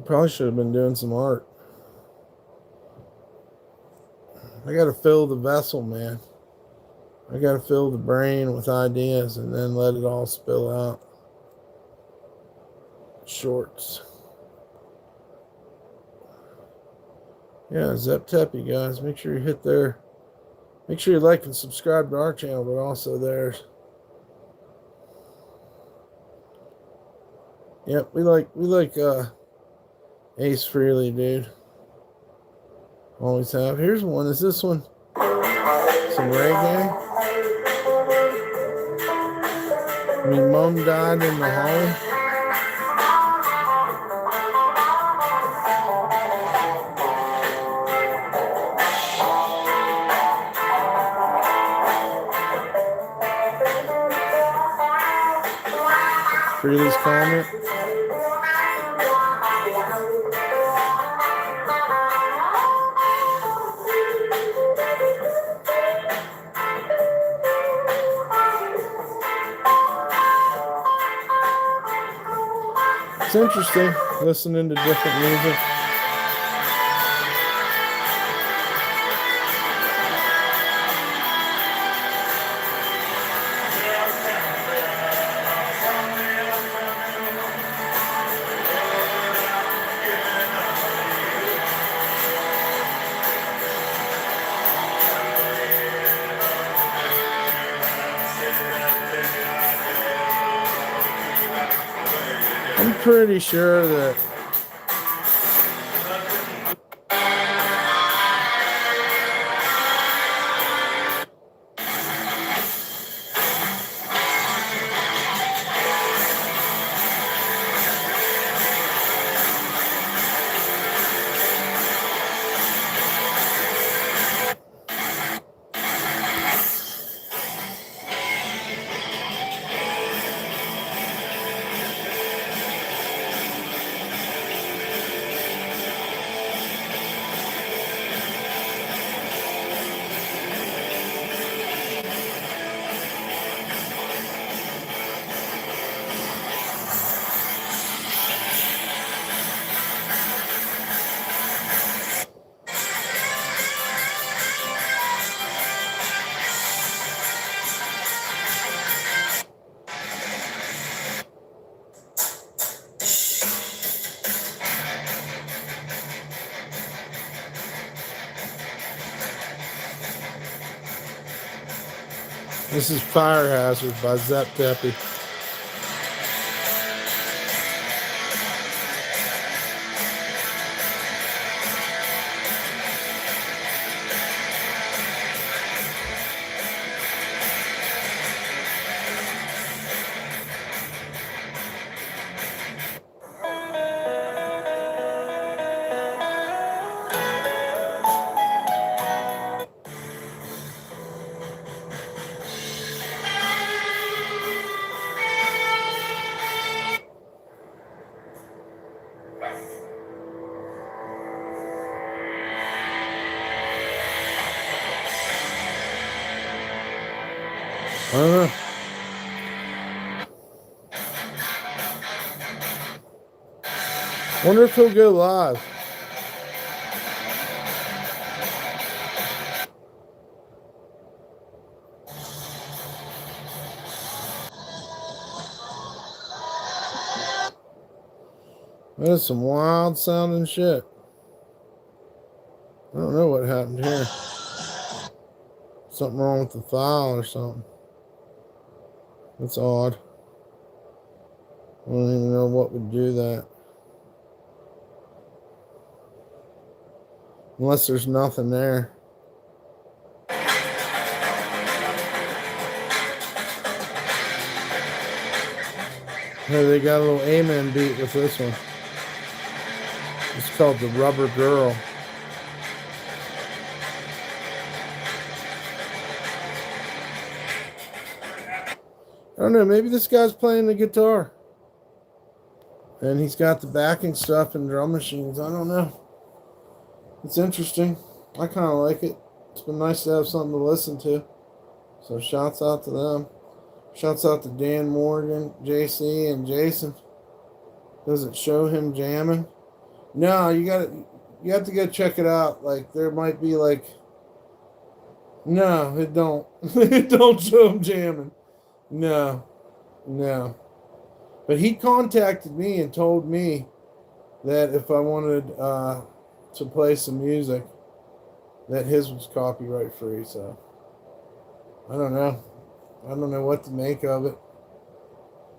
Probably should have been doing some art. I got to fill the vessel, man. I got to fill the brain with ideas and then let it all spill out. Shorts. Yeah, Zap-Tappy, guys. Make sure you hit there. Make sure you like and subscribe to our channel, but also theirs. Yep, we like Ace Frehley, dude. Always have. Here's one. Is this one some reggae? I mean, Mom died in the home. Frehley's comment. It's interesting listening to different music. I'm pretty sure that This is Fire Hazard by Zep Deppy. I don't know. Wonder if he'll go live. That is some wild sounding shit. I don't know what happened here. Something wrong with the file or something. That's odd. I don't even know what would do that. Unless there's nothing there. Hey, they got a little amen beat with this one. It's called The Rubber Girl. I don't know, maybe this guy's playing the guitar. And he's got the backing stuff and drum machines. I don't know. It's interesting. I kind of like it. It's been nice to have something to listen to. So shouts out to them. Shouts out to Dan Morgan, JC, and Jason. Does it show him jamming? No, you have to go check it out. Like there might be like, no, it don't. It don't show him jamming. No. But he contacted me and told me that if I wanted to play some music, that his was copyright free. So I don't know. I don't know what to make of it.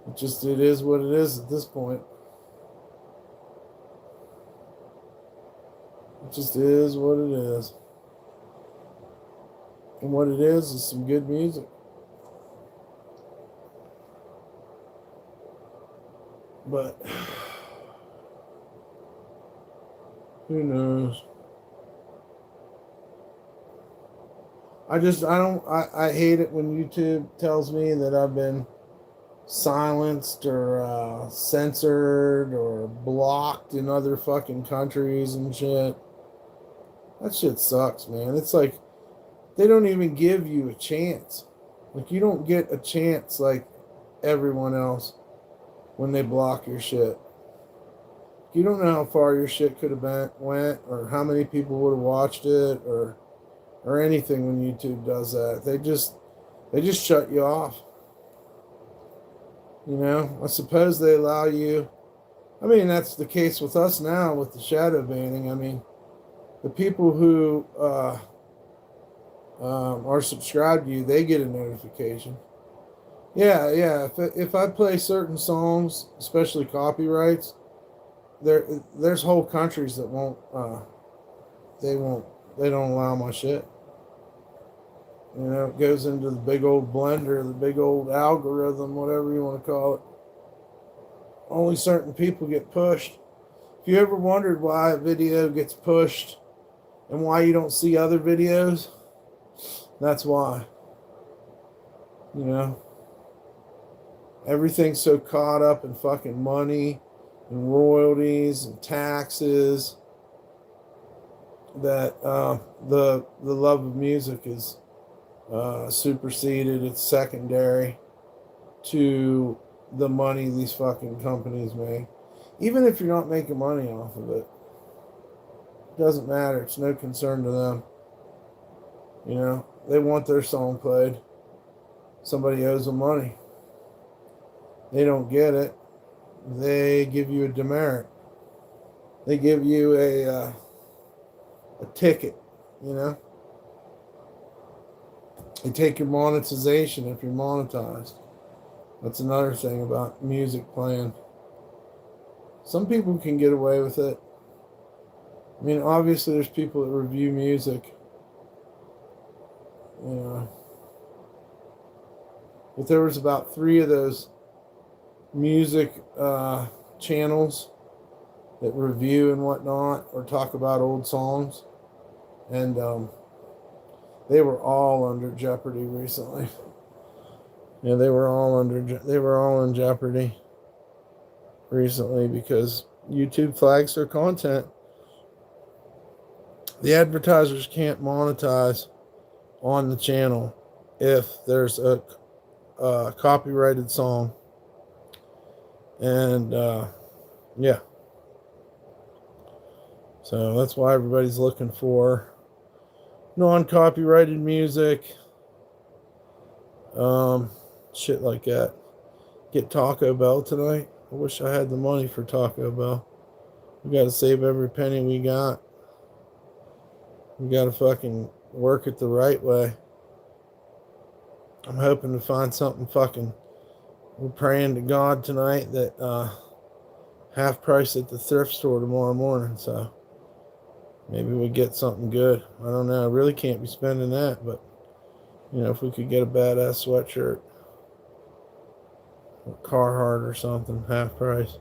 It is what it is at this point. It just is what it is. And what it is some good music. But who knows? I hate it when YouTube tells me that I've been silenced or censored or blocked in other fucking countries and shit. That shit sucks, man. It's like they don't even give you a chance. Like you don't get a chance like everyone else when they block your shit. You don't know how far your shit could have went or how many people would have watched it or anything when YouTube does that. They just shut you off. You know, I suppose they allow you. I mean, that's the case with us now with the shadow banning. I mean, the people who are subscribed to you, they get a notification. Yeah. If I play certain songs, especially copyrights, there's whole countries that they don't allow my shit. You know, it goes into the big old blender, the big old algorithm, whatever you want to call it. Only certain people get pushed. If you ever wondered why a video gets pushed and why you don't see other videos, that's why. You know, everything's so caught up in fucking money and royalties and taxes that the love of music is superseded. It's secondary to the money these fucking companies make. Even if you're not making money off of it, it doesn't matter. It's no concern to them. You know, they want their song played. Somebody owes them money. They don't get it. They give you a demerit. They give you a ticket, you know. They take your monetization if you're monetized. That's another thing about music playing. Some people can get away with it. I mean, obviously, there's people that review music, you know. But there was about 3 of those music channels that review and whatnot, or talk about old songs, and they were all under jeopardy recently. Yeah, they were all in jeopardy recently because YouTube flags their content. The advertisers can't monetize on the channel if there's a copyrighted song, and yeah, so that's why everybody's looking for non-copyrighted music, shit like that. Get Taco Bell tonight. I wish I had the money for Taco Bell. We got to save every penny we got. We got to fucking work it the right way. I'm hoping to find something fucking. We're praying to God tonight that half price at the thrift store tomorrow morning. So maybe we get something good. I don't know. I really can't be spending that, but you know, if we could get a badass sweatshirt, or Carhartt or something, half price.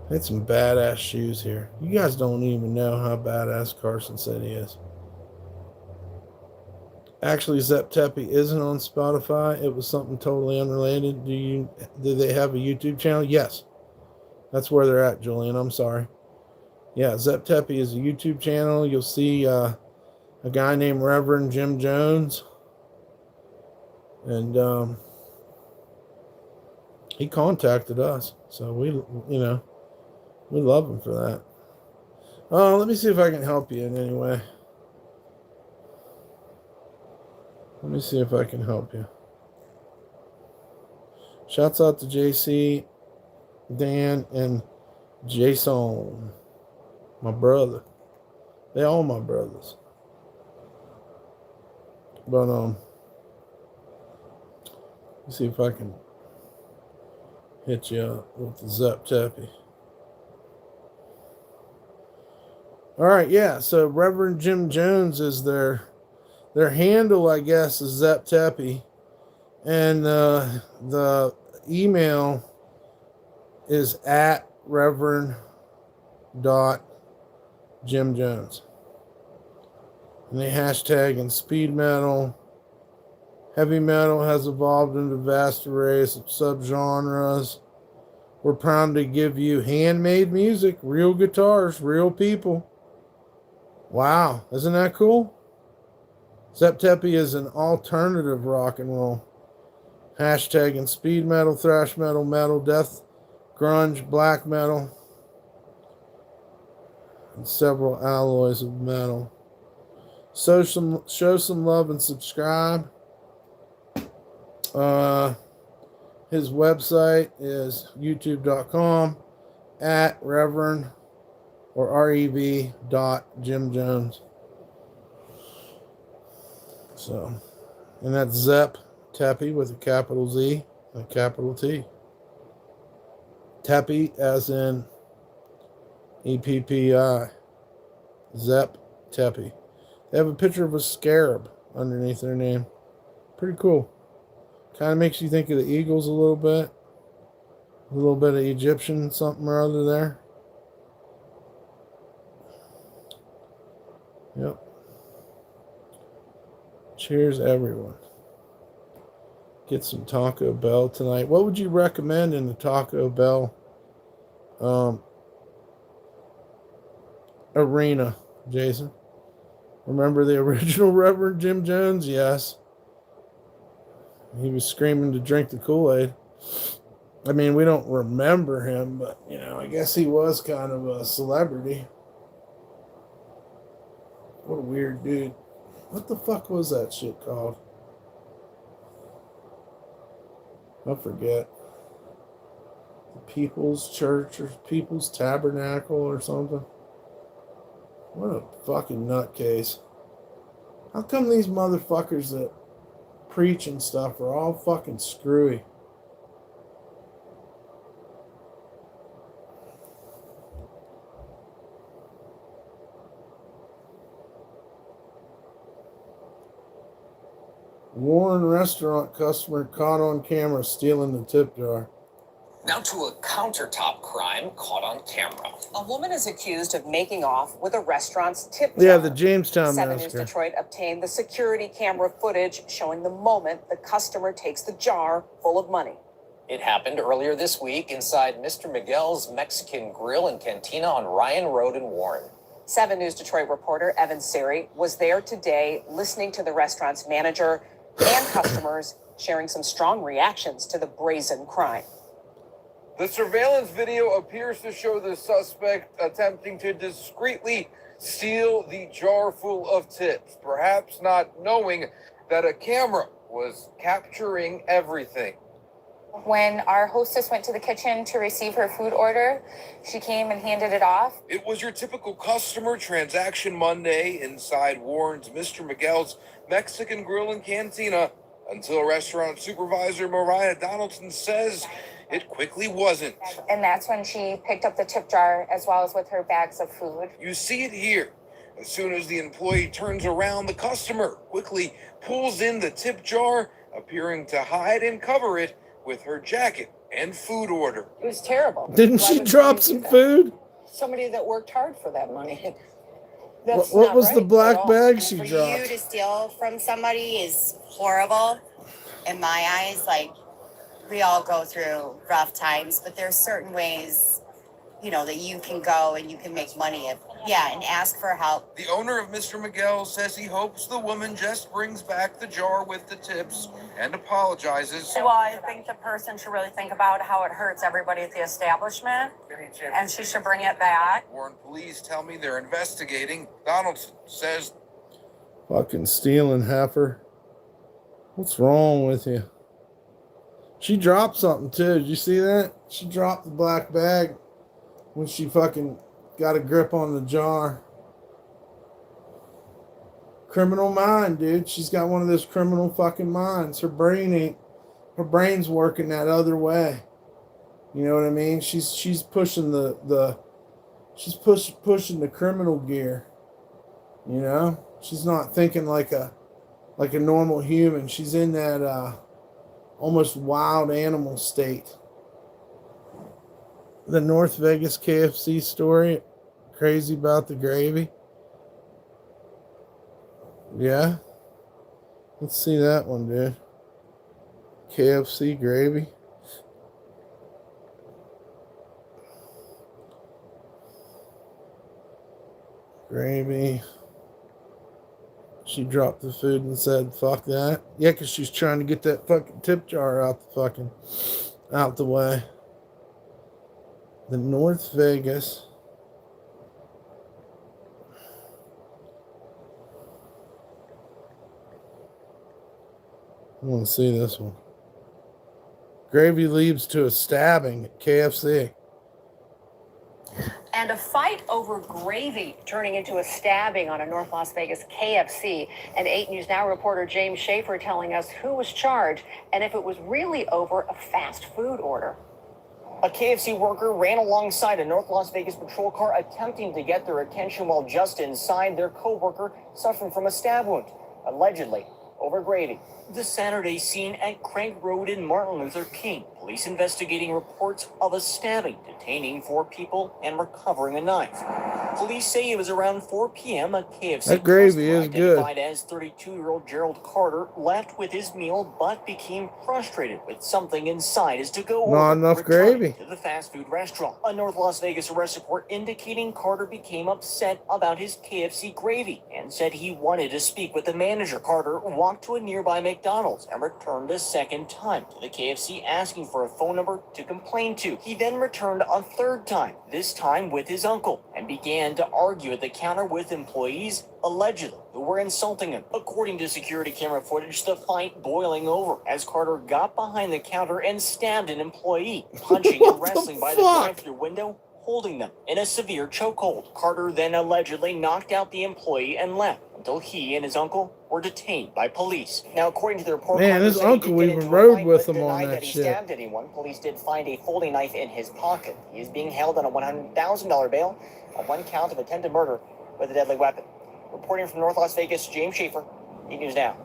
I had some badass shoes here. You guys don't even know how badass Carson City is. Actually, Zep Tepe isn't on Spotify. It was something totally unrelated. Do they have a YouTube channel? Yes. That's where they're at, Julian. I'm sorry. Yeah, Zep Tepe is a YouTube channel. You'll see a guy named Reverend Jim Jones. And he contacted us. So we love him for that. Oh, let me see if I can help you in any way. Let me see if I can help you. Shouts out to JC, Dan, and Jason, my brother. They all my brothers. But let's see if I can hit you up with the Zep Tepe. All right, yeah. So Reverend Jim Jones is their handle, I guess, is Zep Tepe, and the email is at Reverend.JimJones. And they hashtag in speed metal. Heavy metal has evolved into vast arrays of subgenres. We're proud to give you handmade music, real guitars, real people. Wow, isn't that cool? Zep Tepe is an alternative rock and roll. Hashtag in speed metal, thrash metal, metal, death, grunge, black metal, and several alloys of metal. So show some love and subscribe. His website is youtube.com at Reverend or rev.jimjones. So, and that's Zep Tepe with a capital Z and a capital T. Tepe as in EPPI. Zep Tepe. They have a picture of a scarab underneath their name. Pretty cool. Kind of makes you think of the Eagles a little bit. A little bit of Egyptian something or other there. Yep. Cheers, everyone. Get some Taco Bell tonight. What would you recommend in the Taco Bell arena, Jason? Remember the original Reverend Jim Jones? Yes. He was screaming to drink the Kool-Aid. I mean, we don't remember him, but, you know, I guess he was kind of a celebrity. What a weird dude. What the fuck was that shit called? I forget. The People's Church or People's Tabernacle or something. What a fucking nutcase. How come these motherfuckers that preach and stuff are all fucking screwy. Warren restaurant customer caught on camera stealing the tip jar. Now to a countertop crime caught on camera. A woman is accused of making off with a restaurant's tip jar. Yeah, the Jamestown 7 News massacre. Detroit obtained the security camera footage showing the moment the customer takes the jar full of money. It happened earlier this week inside Mr. Miguel's Mexican Grill and Cantina on Ryan Road in Warren. 7 News Detroit reporter Evan Siri was there today listening to the restaurant's manager and customers sharing some strong reactions to the brazen crime. The surveillance video appears to show the suspect attempting to discreetly steal the jar full of tips, perhaps not knowing that a camera was capturing everything. When our hostess went to the kitchen to receive her food order, she came and handed it off. It was your typical customer transaction Monday inside Warren's Mr. Miguel's Mexican Grill and Cantina until restaurant supervisor Mariah Donaldson says it quickly wasn't. And that's when she picked up the tip jar as well as with her bags of food. You see it here. As soon as the employee turns around, the customer quickly pulls in the tip jar, appearing to hide and cover it with her jacket and food order. It was terrible. Didn't she drop some food? Somebody that worked hard for that money. What was the black bag she For dropped? you to steal from somebody is horrible in my eyes. Like, we all go through rough times, but there's certain ways, you know, that you can go and you can make money. And ask for help. The owner of Mr. Miguel says he hopes the woman just brings back the jar with the tips and apologizes. Well, I think the person should really think about how it hurts everybody at the establishment, and she should bring it back. Warren police tell me they're investigating. Donaldson says, Fucking stealing heifer. What's wrong with you? She dropped something too. Did you see that? She dropped the black bag when she fucking got a grip on the jar. Criminal mind, dude. She's got one of those criminal fucking minds. Her brain's working that other way. You know what I mean? She's pushing pushing the criminal gear. You know? She's not thinking like a normal human. She's in that almost wild animal state. The North Vegas KFC story, crazy about the gravy. Yeah. Let's see that one, dude. KFC gravy. Gravy. She dropped the food and said, fuck that. Yeah, because she's trying to get that fucking tip jar out the way. The North Vegas. I want to see this one. Gravy leads to a stabbing at KFC. And a fight over gravy turning into a stabbing on a North Las Vegas KFC. And 8 News Now reporter James Schaefer telling us who was charged and if it was really over a fast food order. A KFC worker ran alongside a North Las Vegas patrol car attempting to get their attention while just inside their co-worker suffering from a stab wound, allegedly over gravy. The Saturday scene at Craig Road in Martin Luther King. Police investigating reports of a stabbing, detaining 4 people and recovering a knife. Police say it was around 4 p.m. a KFC that gravy is good. Identified as 32-year-old Gerald Carter left with his meal but became frustrated with something inside his to-go order. Not enough gravy. To the fast food restaurant. A North Las Vegas arrest report indicating Carter became upset about his KFC gravy and said he wanted to speak with the manager. Carter walked to a nearby McDonald's and returned a second time to the KFC asking for a phone number to complain to. He then returned a third time, this time with his uncle, and began to argue at the counter with employees, allegedly, who were insulting him. According to security camera footage, the fight boiling over as Carter got behind the counter and stabbed an employee, punching and wrestling by the drive-thru window, holding them in a severe chokehold. Carter then allegedly knocked out the employee and left. until he and his uncle were detained by police. Now, according to the report, Man, Carter his said he uncle did get even into a rode fight, with but him on denied that he shit. stabbed anyone. Police did find a folding knife in his pocket. He is being held on a $100,000 bail on one count of attempted murder with a deadly weapon. Reporting from North Las Vegas, James Schaefer, 8 News Now.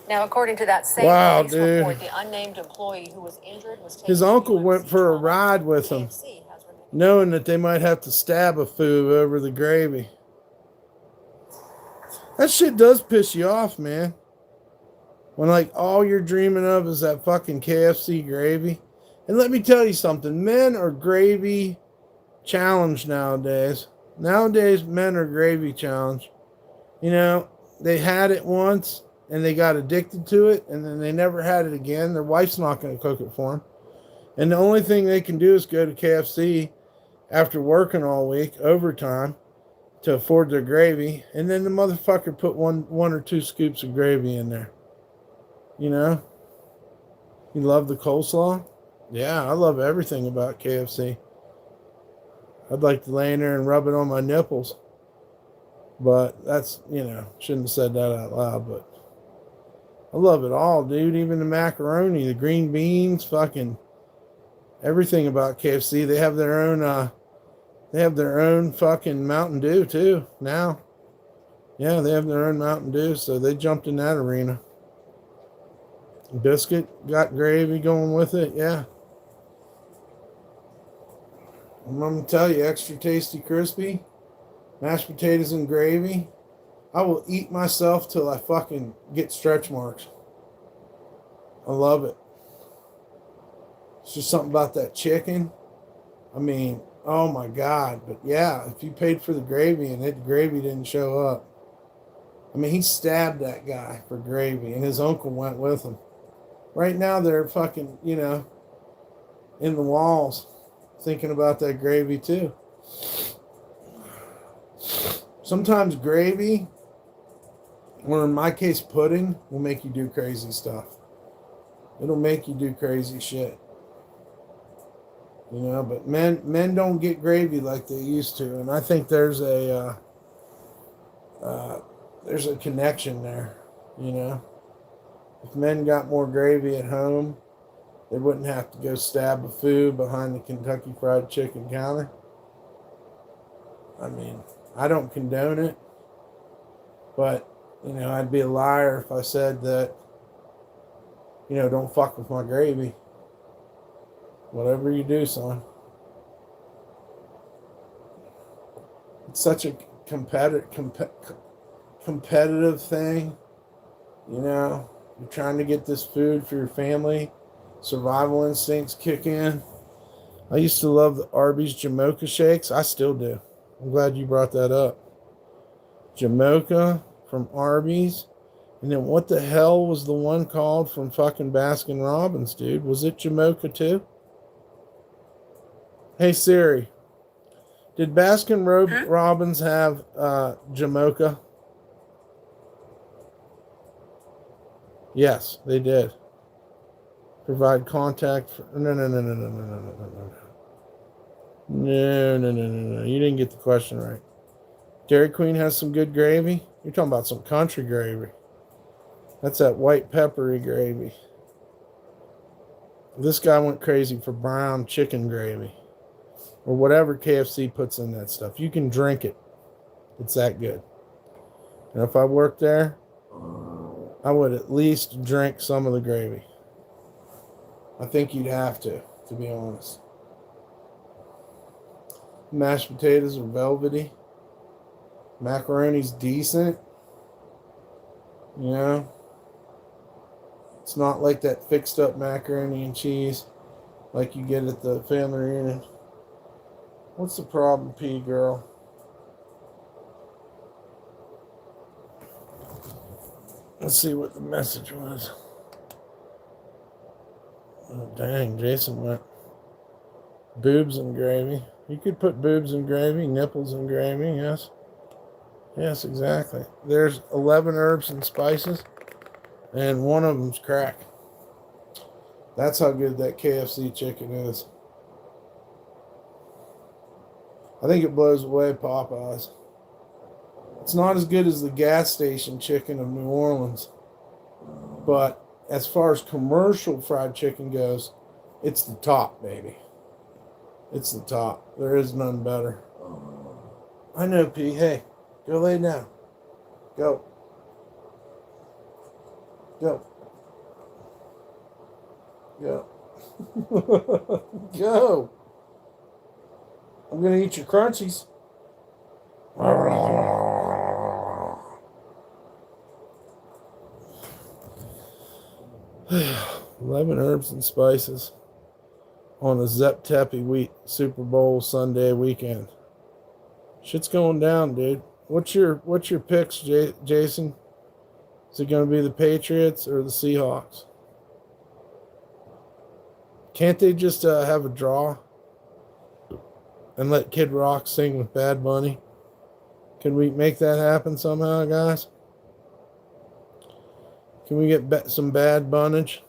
Now, according to that same Wow, police dude. report, the unnamed employee who was injured was taken His to uncle UMC went for a trauma. ride with him, KFC has remained. knowing that they might have to stab a fool over the gravy. That shit does piss you off, man. When like all you're dreaming of is that fucking KFC gravy. And let me tell you something, men are gravy challenged nowadays. Nowadays, men are gravy challenged. You know, they had it once and they got addicted to it, and then they never had it again. Their wife's not going to cook it for them. And the only thing they can do is go to KFC after working all week, overtime, to afford their gravy. And then the motherfucker put one or two scoops of gravy in there. You know? You love the coleslaw? Yeah, I love everything about KFC. I'd like to lay in there and rub it on my nipples. But that's, you know, shouldn't have said that out loud, but I love it all, dude. Even the macaroni, the green beans, fucking everything about KFC. They have their own fucking Mountain Dew too now. Yeah, they have their own Mountain Dew, so they jumped in that arena. Biscuit got gravy going with it, yeah. I'm gonna tell you, extra tasty, crispy, mashed potatoes and gravy. I will eat myself till I fucking get stretch marks. I love it. It's just something about that chicken. I mean, oh my God. But yeah, if you paid for the gravy and the gravy didn't show up. I mean, he stabbed that guy for gravy and his uncle went with him. Right now they're fucking, you know, in the walls thinking about that gravy too. Sometimes gravy, or in my case pudding, will make you do crazy stuff. It'll make you do crazy shit. You know, but men don't get gravy like they used to, and I think there's a connection there. You know, if men got more gravy at home, they wouldn't have to go stab a food behind the Kentucky Fried Chicken counter. I mean, I don't condone it, but you know, I'd be a liar if I said that, you know, don't fuck with my gravy. Whatever you do, son. It's such a competitive thing. You know, you're trying to get this food for your family. Survival instincts kick in. I used to love the Arby's Jamocha shakes. I still do. I'm glad you brought that up. Jamocha from Arby's. And then what the hell was the one called from fucking Baskin Robbins, dude? Was it Jamocha too? Hey Siri, did Baskin Robbins have Jamocha? Yes, they did. Provide contact for... No. No. You didn't get the question right. Dairy Queen has some good gravy? You're talking about some country gravy. That's that white peppery gravy. This guy went crazy for brown chicken gravy. Or whatever KFC puts in that stuff. You can drink it. It's that good. And if I worked there, I would at least drink some of the gravy. I think you'd have to be honest. Mashed potatoes are velvety. Macaroni's decent. You know? It's not like that fixed up macaroni and cheese like you get at the family reunion. What's the problem, P girl? Let's see what the message was. Oh, dang, Jason went. Boobs and gravy. You could put boobs and gravy, nipples and gravy, yes. Yes, exactly. There's 11 herbs and spices, and one of them's crack. That's how good that KFC chicken is. I think it blows away Popeyes. It's not as good as the gas station chicken of New Orleans, but as far as commercial fried chicken goes, it's the top, baby. It's the top. There is none better. I know, P. Hey, go lay down. Go. Go. Go. Go. I'm going to eat your crunchies. 11 herbs and spices on a Zep Tepe wheat Super Bowl Sunday weekend. Shit's going down, dude. What's your picks, Jason? Is it going to be the Patriots or the Seahawks? Can't they just have a draw and let Kid Rock sing with Bad Bunny? Can we make that happen somehow, guys? Can we get some Bad Bunnage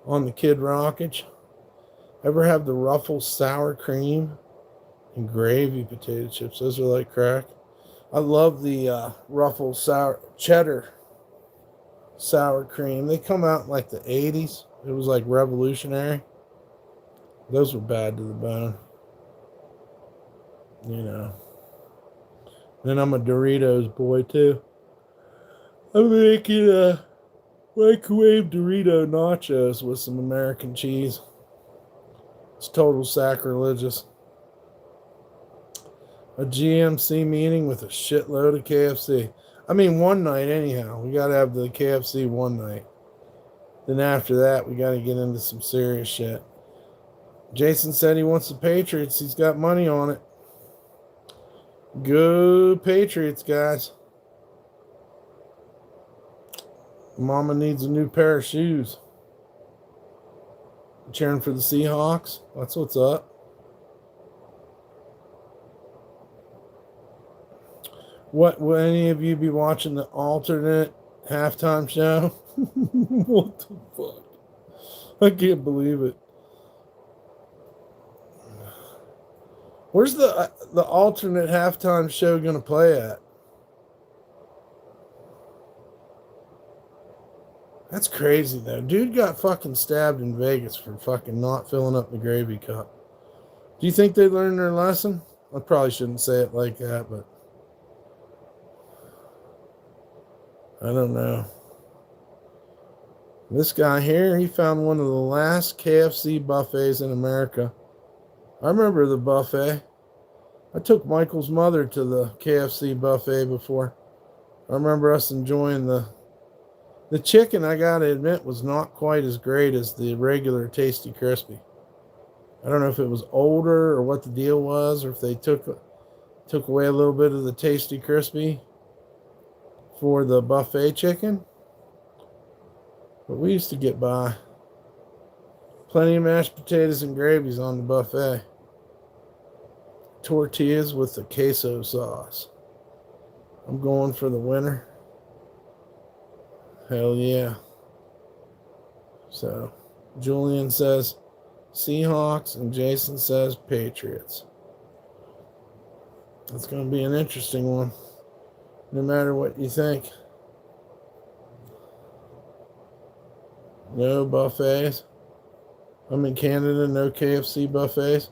on the Kid Rockage? Ever have the Ruffles sour cream and gravy potato chips? Those are like crack. I love the Ruffles sour cheddar sour cream. They come out in like the 80s. It was like revolutionary. Those were bad to the bone. You know. Then I'm a Doritos boy too. I'm making microwave Dorito nachos with some American cheese. It's total sacrilegious. A GMC meeting with a shitload of KFC. I mean, one night anyhow. We got to have the KFC one night. Then after that, we got to get into some serious shit. Jason said he wants the Patriots. He's got money on it. Go Patriots, guys. Mama needs a new pair of shoes. Cheering for the Seahawks. That's what's up. Will any of you be watching the alternate halftime show? What the fuck? I can't believe it. Where's the alternate halftime show going to play at? That's crazy, though. Dude got fucking stabbed in Vegas for fucking not filling up the gravy cup. Do you think they learned their lesson? I probably shouldn't say it like that, but I don't know. This guy here, he found one of the last KFC buffets in America. I remember the buffet. I took Michael's mother to the KFC buffet before. I remember us enjoying the chicken, I gotta admit, was not quite as great as the regular Tasty Crispy. I don't know if it was older or what the deal was, or if they took away a little bit of the Tasty Crispy for the buffet chicken. But we used to get by. Plenty of mashed potatoes and gravies on the buffet. Tortillas with the queso sauce. I'm going for the winner. Hell yeah. So, Julian says Seahawks and Jason says Patriots. That's going to be an interesting one. No matter what you think. No buffets. I'm in Canada, no KFC buffets.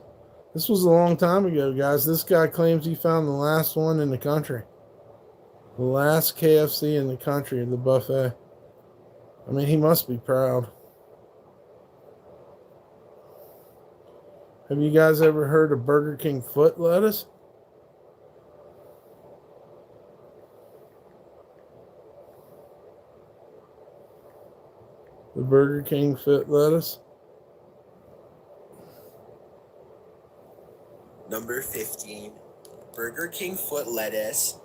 This was a long time ago, guys. This guy claims he found the last one in the country. The last KFC in the country, the buffet. I mean, he must be proud. Have you guys ever heard of Burger King foot lettuce? The Burger King foot lettuce? Number 15, Burger King foot lettuce.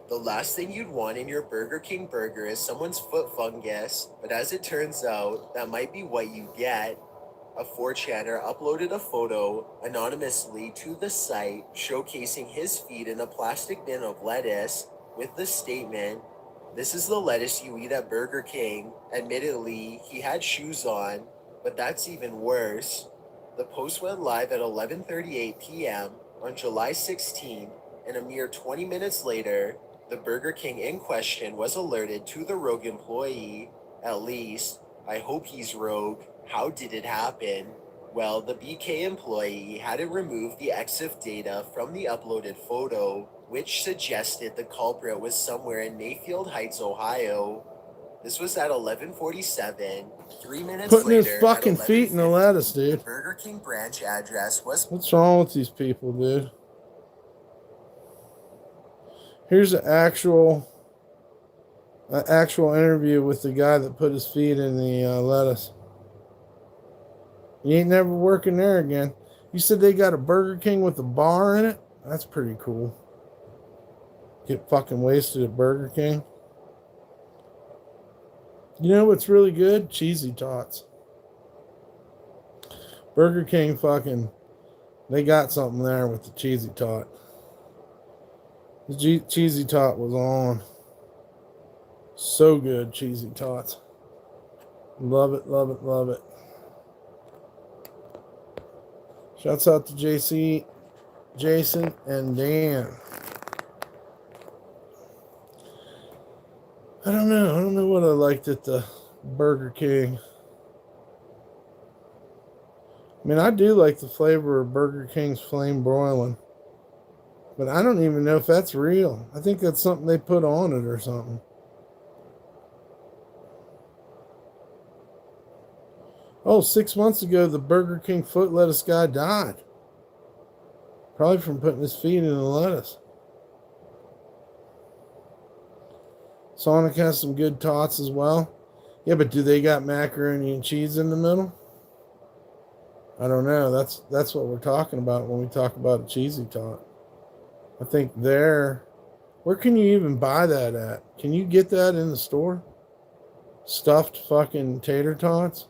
The last thing you'd want in your Burger King burger is someone's foot fungus, but as it turns out, that might be what you get. A 4chaner uploaded a photo anonymously to the site showcasing his feet in a plastic bin of lettuce with the statement, "This is the lettuce you eat at Burger King." Admittedly, he had shoes on, but that's even worse. The post went live at 11:38 p.m. on July 16, and a mere 20 minutes later, the Burger King in question was alerted to the rogue employee. At least, I hope he's rogue. How did it happen? Well, the BK employee hadn't removed the EXIF data from the uploaded photo, which suggested the culprit was somewhere in Mayfield Heights, Ohio. This was at 11:47. 3 minutes Putting later, his fucking at feet in the lettuce, 11:50, the dude. Burger King branch address was... What's wrong with these people, dude? Here's an actual interview with the guy that put his feet in the lettuce. You ain't never working there again. You said they got a Burger King with a bar in it? That's pretty cool. Get fucking wasted at Burger King. You know what's really good? Cheesy Tots. Burger King fucking, they got something there with the Cheesy Tot. The Cheesy Tot was on. So good, Cheesy Tots. Love it, love it, love it. Shouts out to JC, Jason, and Dan. I don't know what I liked at the Burger King. I mean, I do like the flavor of Burger King's flame broiling. But I don't even know if that's real. I think that's something they put on it or something. Oh, 6 months ago, the Burger King foot lettuce guy died. Probably from putting his feet in the lettuce. Sonic has some good tots as well. Yeah, but do they got macaroni and cheese in the middle? I don't know. That's what we're talking about when we talk about a cheesy tot. I think where can you even buy that at? Can you get that in the store? Stuffed fucking tater tots?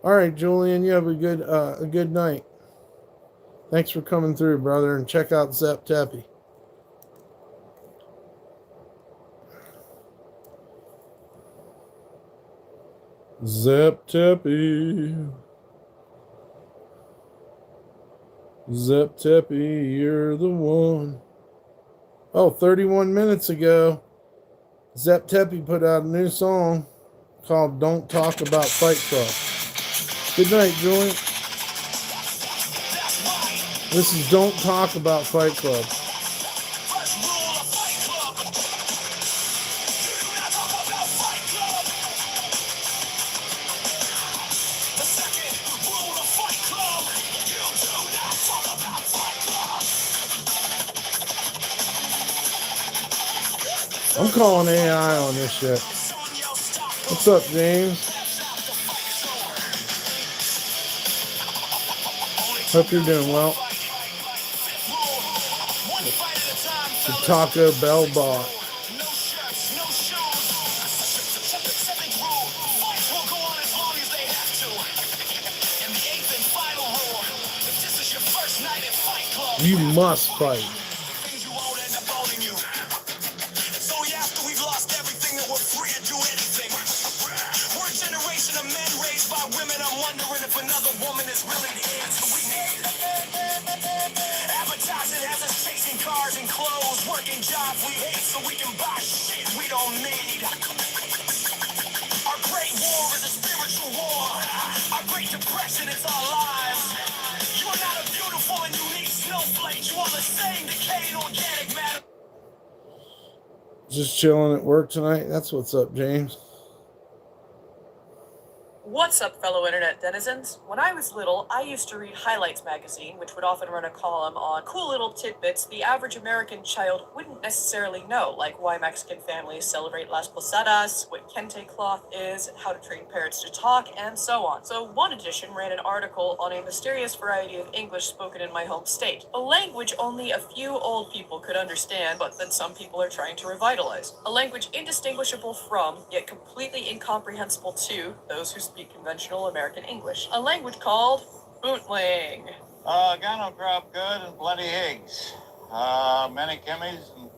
All right, Julian, you have a good night. Thanks for coming through, brother, and check out Zep Teppy. Zep Teppy. Zep Teppy, you're the one. Oh, 31 minutes ago, Zep Teppy put out a new song called Don't Talk About Fight Club. Good night, Julian. This is Don't Talk About Fight Club. I'm calling AI on this shit. What's up, James? Hope you're doing well. The Taco Bell bot. You must fight. Just chilling at work tonight. That's what's up, James. What's up, fellow internet denizens? When I was little, I used to read Highlights magazine, which would often run a column on cool little tidbits the average American child wouldn't necessarily know, like why Mexican families celebrate Las Posadas, what kente cloth is, how to train parrots to talk, and so on. So one edition ran an article on a mysterious variety of English spoken in my home state, a language only a few old people could understand, but that some people are trying to revitalize. A language indistinguishable from, yet completely incomprehensible to, those who speak conventional American English. A language called bootling. Gonna grab good and plenty eggs. Many kimmies and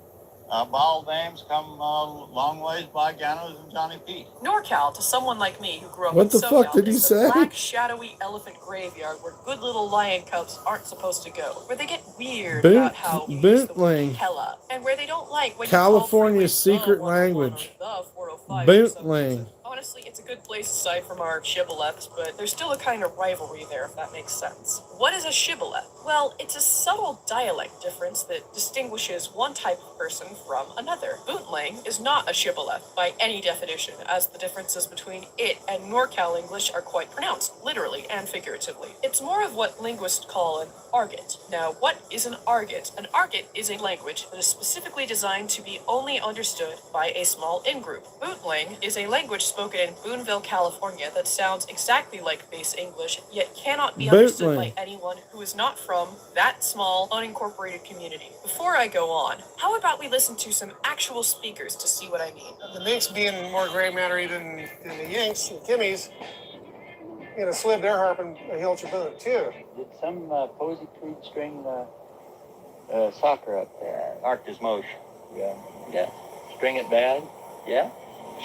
ball names come a long ways by Ganos and Johnny P. NorCal, to someone like me who grew up What in the SoCal, fuck did he is the say? black, shadowy elephant graveyard where good little lion cubs aren't supposed to go, where they get weird about how you use the word Bootling. hella, and where they don't like when California's you call freeways secret the 101 language. or the 405 for some Bootling. reason. Honestly, it's a good place aside from our shibboleths, but there's still a kind of rivalry there, if that makes sense. What is a shibboleth? Well, it's a subtle dialect difference that distinguishes one type of person from another. Bootling is not a shibboleth by any definition, as the differences between it and NorCal English are quite pronounced, literally and figuratively. It's more of what linguists call an argot. Now, what is an argot? An argot is a language that is specifically designed to be only understood by a small in-group. Bootling is a language spoken in Boonville, California that sounds exactly like base English, yet cannot be understood by anyone who is not from that small, unincorporated community. Before I go on, how about we listen to some actual speakers to see what I mean? The Minks being more gray mattery than the Yanks and Kimmies, you know, slid their harp and a Hilcher Boone too. Did some posy tweed string soccer up there? Arctis motion. Yeah. String it bad? Yeah.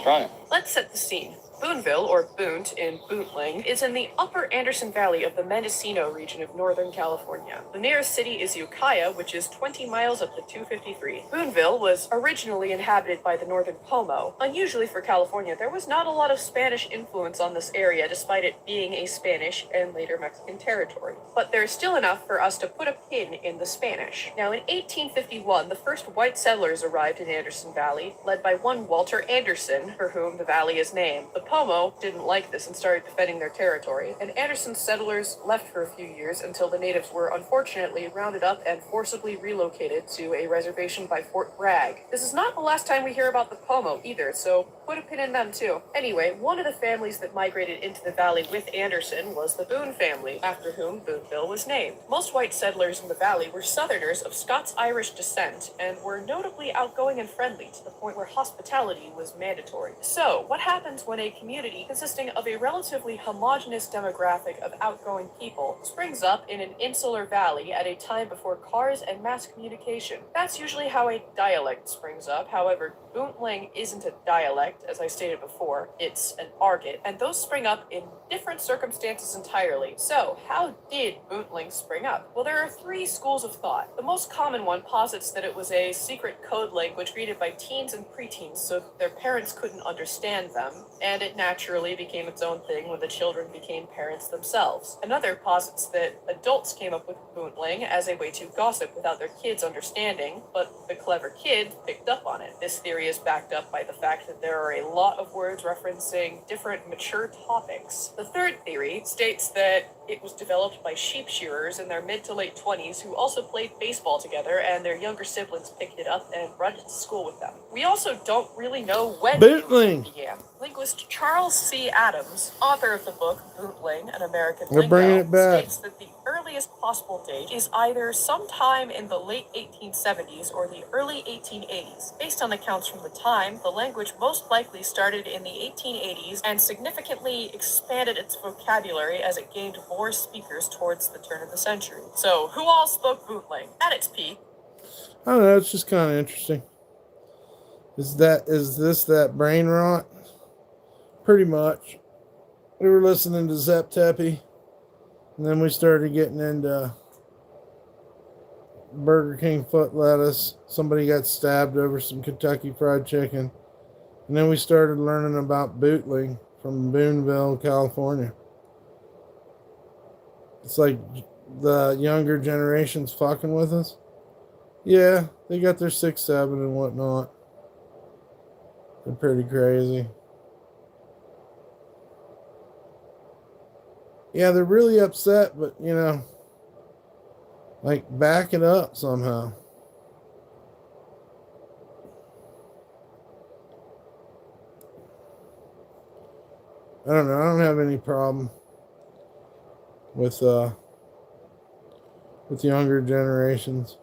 Strung it. Let's set the scene. Boonville, or Boont in Bootling, is in the upper Anderson Valley of the Mendocino region of Northern California. The nearest city is Ukiah, which is 20 miles up the 253. Boonville was originally inhabited by the Northern Pomo. Unusually for California, there was not a lot of Spanish influence on this area, despite it being a Spanish and later Mexican territory. But there's still enough for us to put a pin in the Spanish. Now, in 1851, the first white settlers arrived in Anderson Valley, led by one Walter Anderson, for whom the valley is named. The Pomo didn't like this and started defending their territory, and Anderson's settlers left for a few years until the natives were unfortunately rounded up and forcibly relocated to a reservation by Fort Bragg. This is not the last time we hear about the Pomo either, so put a pin in them too. Anyway, one of the families that migrated into the valley with Anderson was the Boone family, after whom Boonville was named. Most white settlers in the valley were Southerners of Scots-Irish descent and were notably outgoing and friendly to the point where hospitality was mandatory. So, what happens when a community consisting of a relatively homogeneous demographic of outgoing people springs up in an insular valley at a time before cars and mass communication? That's usually how a dialect springs up. However, Bootling isn't a dialect, as I stated before, it's an argot, and those spring up in different circumstances entirely. So, how did Bootling spring up? Well, there are three schools of thought. The most common one posits that it was a secret code language created by teens and preteens so their parents couldn't understand them, and it naturally became its own thing when the children became parents themselves. Another posits that adults came up with Bootling as a way to gossip without their kids understanding, but the clever kid picked up on it. This theory is backed up by the fact that there are a lot of words referencing different mature topics. The third theory states that it was developed by sheep shearers in their mid to late 20s who also played baseball together, and their younger siblings picked it up and brought it to school with them. We also don't really know when it began. Linguist Charles C. Adams, author of the book Bootling, An American Lingo, states that the earliest possible date is either sometime in the late 1870s or the early 1880s. Based on accounts from the time, the language most likely started in the 1880s and significantly expanded its vocabulary as it gained more speakers towards the turn of the century. So, who all spoke Bootling? At its peak, I don't know, it's just kind of interesting. Is this that brain rot? Pretty much. We were listening to Zep Teppy, and then we started getting into Burger King foot lettuce. Somebody got stabbed over some Kentucky Fried Chicken. And then we started learning about Bootling from Boonville, California. It's like the younger generation's fucking with us. Yeah, they got their 6-7 and whatnot. They're pretty crazy. Yeah, they're really upset, but, you know, like, back it up somehow. I don't know. I don't have any problem with younger generations.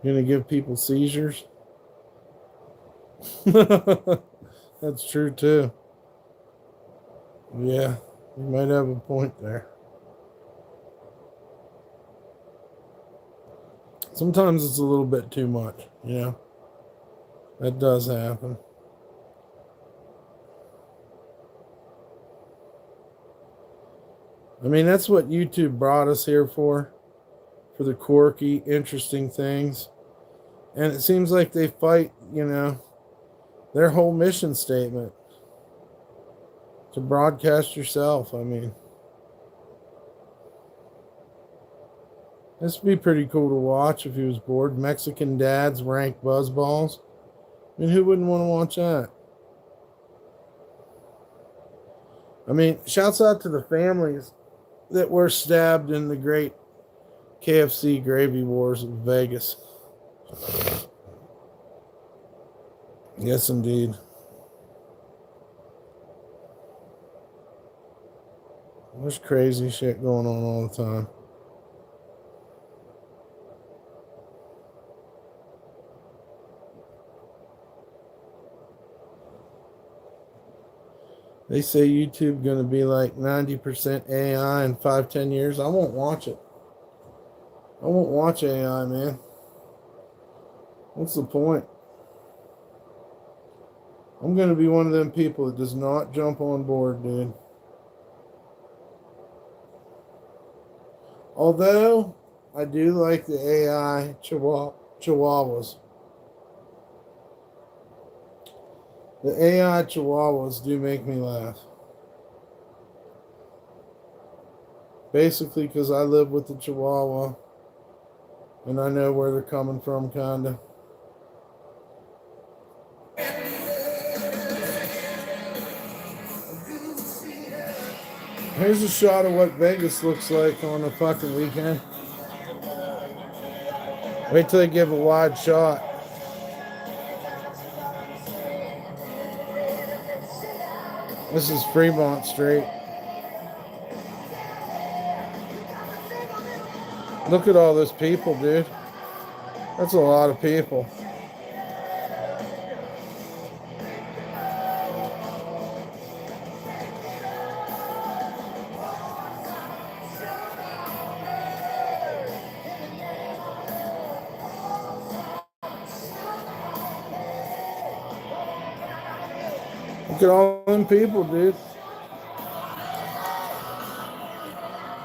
Gonna give people seizures? That's true too. Yeah, you might have a point there. Sometimes it's a little bit too much, you know. That does happen. I mean, that's what YouTube brought us here for the quirky, interesting things. And it seems like they fight, you know, their whole mission statement to broadcast yourself. I mean, this would be pretty cool to watch if he was bored. Mexican dads rank buzzballs. I mean, who wouldn't want to watch that? I mean, shouts out to the families that were stabbed in the great KFC gravy wars in Vegas. Yes, indeed. There's crazy shit going on all the time. They say YouTube going to be like 90% AI in 5-10 years. I won't watch it. I won't watch AI, man. What's the point? I'm going to be one of them people that does not jump on board, dude. Although, I do like the AI chihuahuas. The AI chihuahuas do make me laugh. Basically, because I live with the chihuahua. And I know where they're coming from, kinda. Here's a shot of what Vegas looks like on a fucking weekend. Wait till they give a wide shot. This is Fremont Street. Look at all those people, dude. That's a lot of people. Look at all them people, dude.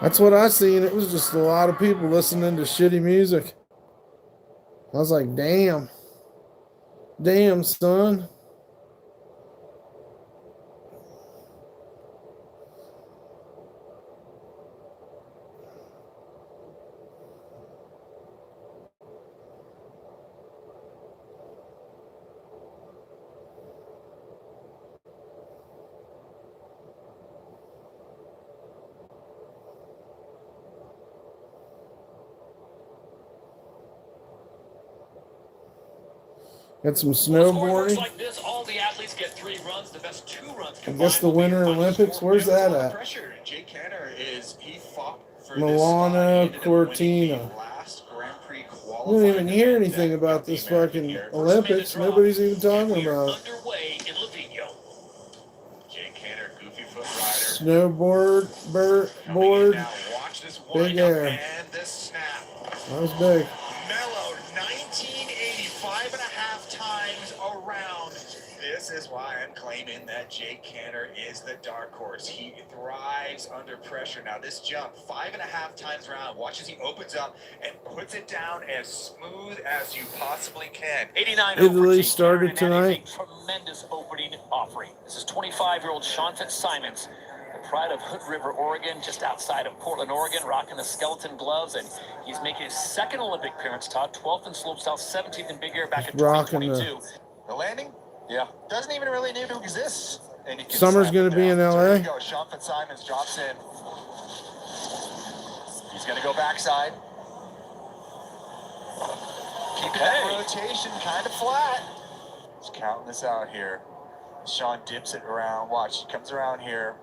That's what I seen. It was just a lot of people listening to shitty music. I was like, damn. Damn, son. Got some snowboarding. Like this, all the athletes get 3 runs. The best 2 runs I guess the Winter Olympics. Where's that at? Pressure. Jake Canner he fought for Milano Cortina. We don't even hear anything about this fucking Olympics. Nobody's even talking about it. Underway in Lavino. Jake Canner, goofy foot rider. Snowboard, board, big air. And this snap. That was big. Mellow 1985.5 times around. This is why I'm claiming that Jake Canner is the dark horse. He thrives under pressure. Now this jump, 5.5 times around. Watch as he opens up and puts it down as smooth as you possibly can. 89 Italy started tonight. Tremendous opening offering. This is 25-year-old Sean Fitzsimons. The pride of Hood River, Oregon, just outside of Portland, Oregon, rocking the skeleton gloves, and he's making his second Olympic appearance, Todd, 12th in slopestyle, 17th in big air back in 2022. The landing? Yeah. Doesn't even really need to exist. And you can Summer's going to be in LA. There you go. Sean Fitzsimons drops in. He's going to go backside. Keeping that rotation kind of flat. Just counting this out here. Sean dips it around. Watch, he comes around here.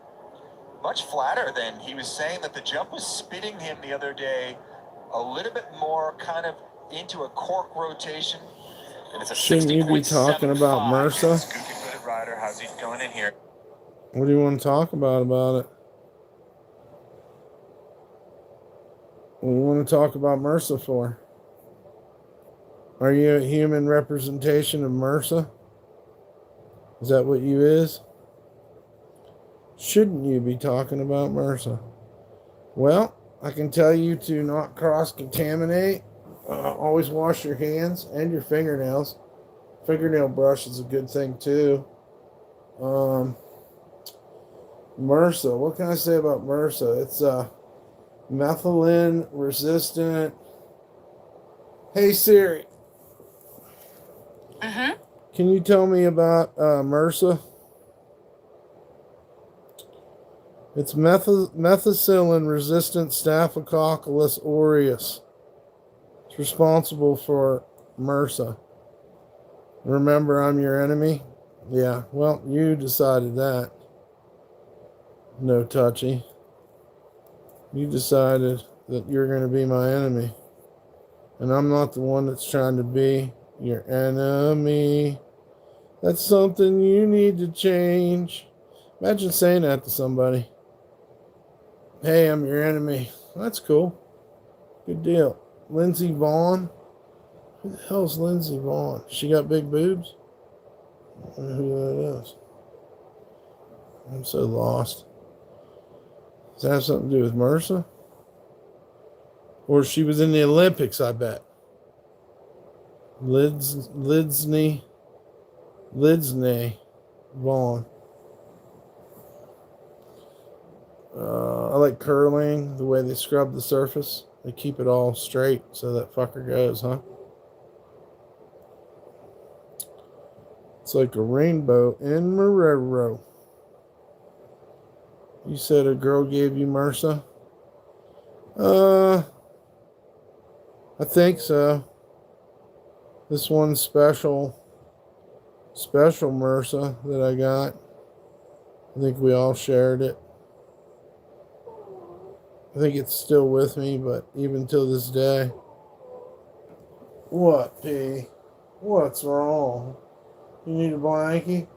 Much flatter than he was saying that the jump was spitting him the other day. A little bit more kind of into a cork rotation. And it's a Shouldn't you be talking about MRSA? Goofy-footed rider, how's he going in here? What do you want to talk about it? What do you want to talk about MRSA for? Are you a human representation of MRSA? Is that what you is? Shouldn't you be talking about MRSA? Well, I can tell you to not cross-contaminate. Always wash your hands and your fingernails. Fingernail brush is a good thing too. MRSA. What can I say about MRSA? It's methylene resistant. Hey Siri. Can you tell me about MRSA? It's methicillin resistant Staphylococcus aureus. It's responsible for MRSA. Remember, I'm your enemy? Yeah, well, you decided that. No touchy. You decided that you're going to be my enemy. And I'm not the one that's trying to be your enemy. That's something you need to change. Imagine saying that to somebody. Hey, I'm your enemy. That's cool. Good deal. Lindsey Vaughn? Who the hell's Lindsey Vaughn? She got big boobs? I don't know who that is. I'm so lost. Does that have something to do with MRSA? Or she was in the Olympics, I bet. Lindsey Vaughn. I like curling, the way they scrub the surface. They keep it all straight so that fucker goes, huh? It's like a rainbow in Marrero. You said a girl gave you MRSA? I think so. This one special MRSA that I got. I think we all shared it. I think it's still with me, but even till this day. What, P? What's wrong? You need a blankie?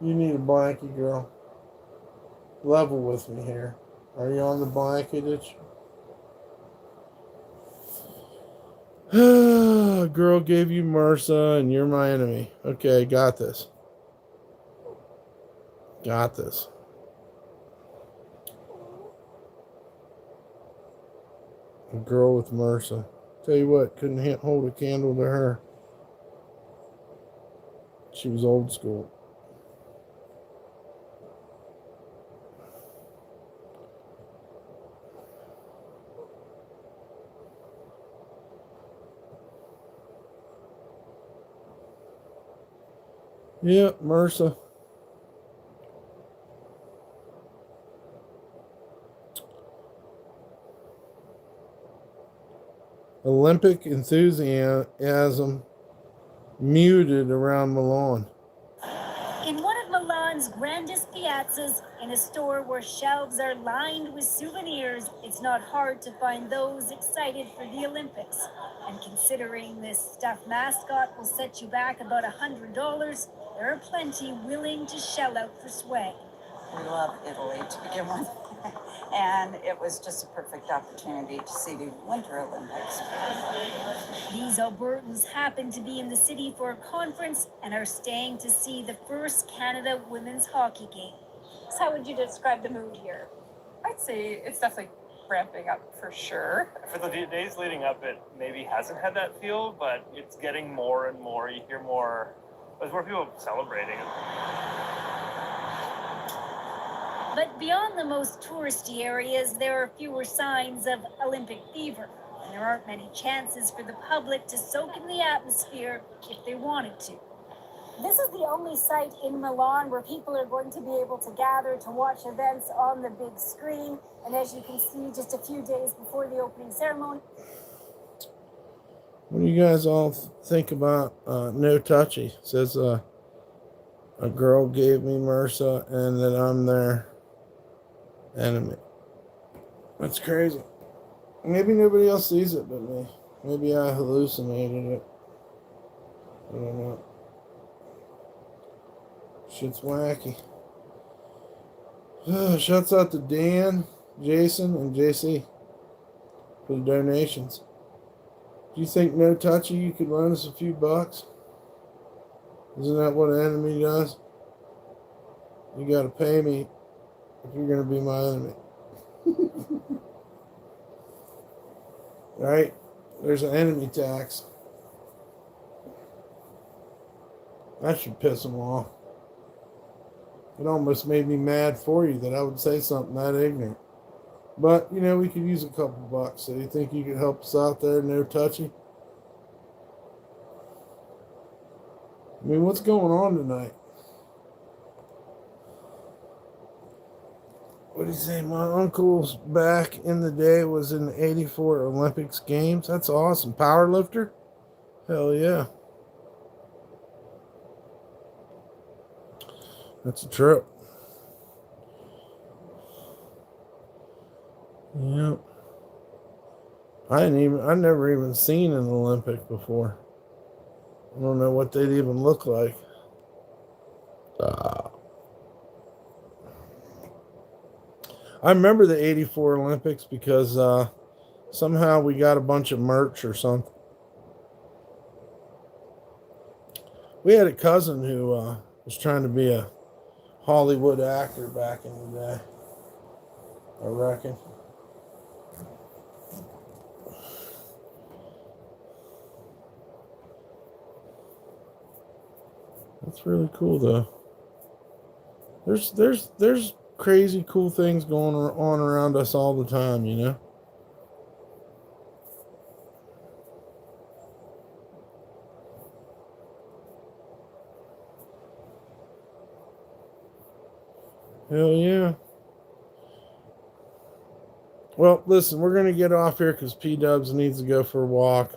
You need a blankie, girl. Level with me here. Are you on the blanket itch? Girl gave you MRSA and you're my enemy. Okay, got this. Got this. A girl with MRSA. Tell you what, couldn't hold a candle to her. She was old school. Yep, MRSA. Olympic enthusiasm muted around Milan. In one of Milan's grandest piazzas, in a store where shelves are lined with souvenirs, it's not hard to find those excited for the Olympics. And considering this stuffed mascot will set you back about $100, there are plenty willing to shell out for swag. We love Italy to begin with. And it was just a perfect opportunity to see the Winter Olympics. These Albertans happen to be in the city for a conference and are staying to see the first Canada women's hockey game. So how would you describe the mood here? I'd say it's definitely ramping up for sure. For the days leading up, it maybe hasn't had that feel, but it's getting more and more. You hear more, there's more people celebrating. But beyond the most touristy areas, there are fewer signs of Olympic fever. And there aren't many chances for the public to soak in the atmosphere if they wanted to. This is the only site in Milan where people are going to be able to gather to watch events on the big screen. And as you can see, just a few days before the opening ceremony. What do you guys all think about No Touchy? It says a girl gave me MRSA and that I'm their enemy. That's crazy. Maybe nobody else sees it but me. Maybe I hallucinated it. I don't know. Shit's wacky. Shouts out to Dan, Jason, and JC for the donations. Do you think No Touchy you could loan us a few bucks? Isn't that what an enemy does? You gotta pay me if you're gonna be my enemy. Right? There's an enemy tax. That should piss them off. It almost made me mad for you that I would say something that ignorant. But, you know, we could use a couple bucks. So you think you could help us out there, No Touchy? I mean, what's going on tonight? What do you say? My uncle's back in the day was in the 84 Olympics Games. That's awesome. Power lifter? Hell yeah. That's a trip. Yeah. I never even seen an Olympic before. I don't know what they'd even look like. I remember the 84 Olympics because somehow we got a bunch of merch or something. We had a cousin who was trying to be a Hollywood actor back in the day, I reckon. That's really cool, though. There's crazy cool things going on around us all the time, you know. Hell yeah. Well, listen, we're going to get off here because P-Dubs needs to go for a walk.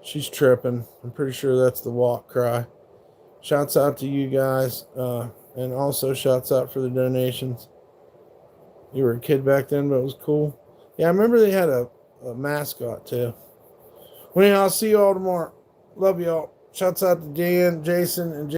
She's tripping. I'm pretty sure that's the walk cry. Shouts out to you guys. And also shouts out for the donations. You were a kid back then, but it was cool. Yeah, I remember they had a mascot too. Well, anyhow, I'll see you all tomorrow. Love y'all. Shouts out to Dan, Jason, and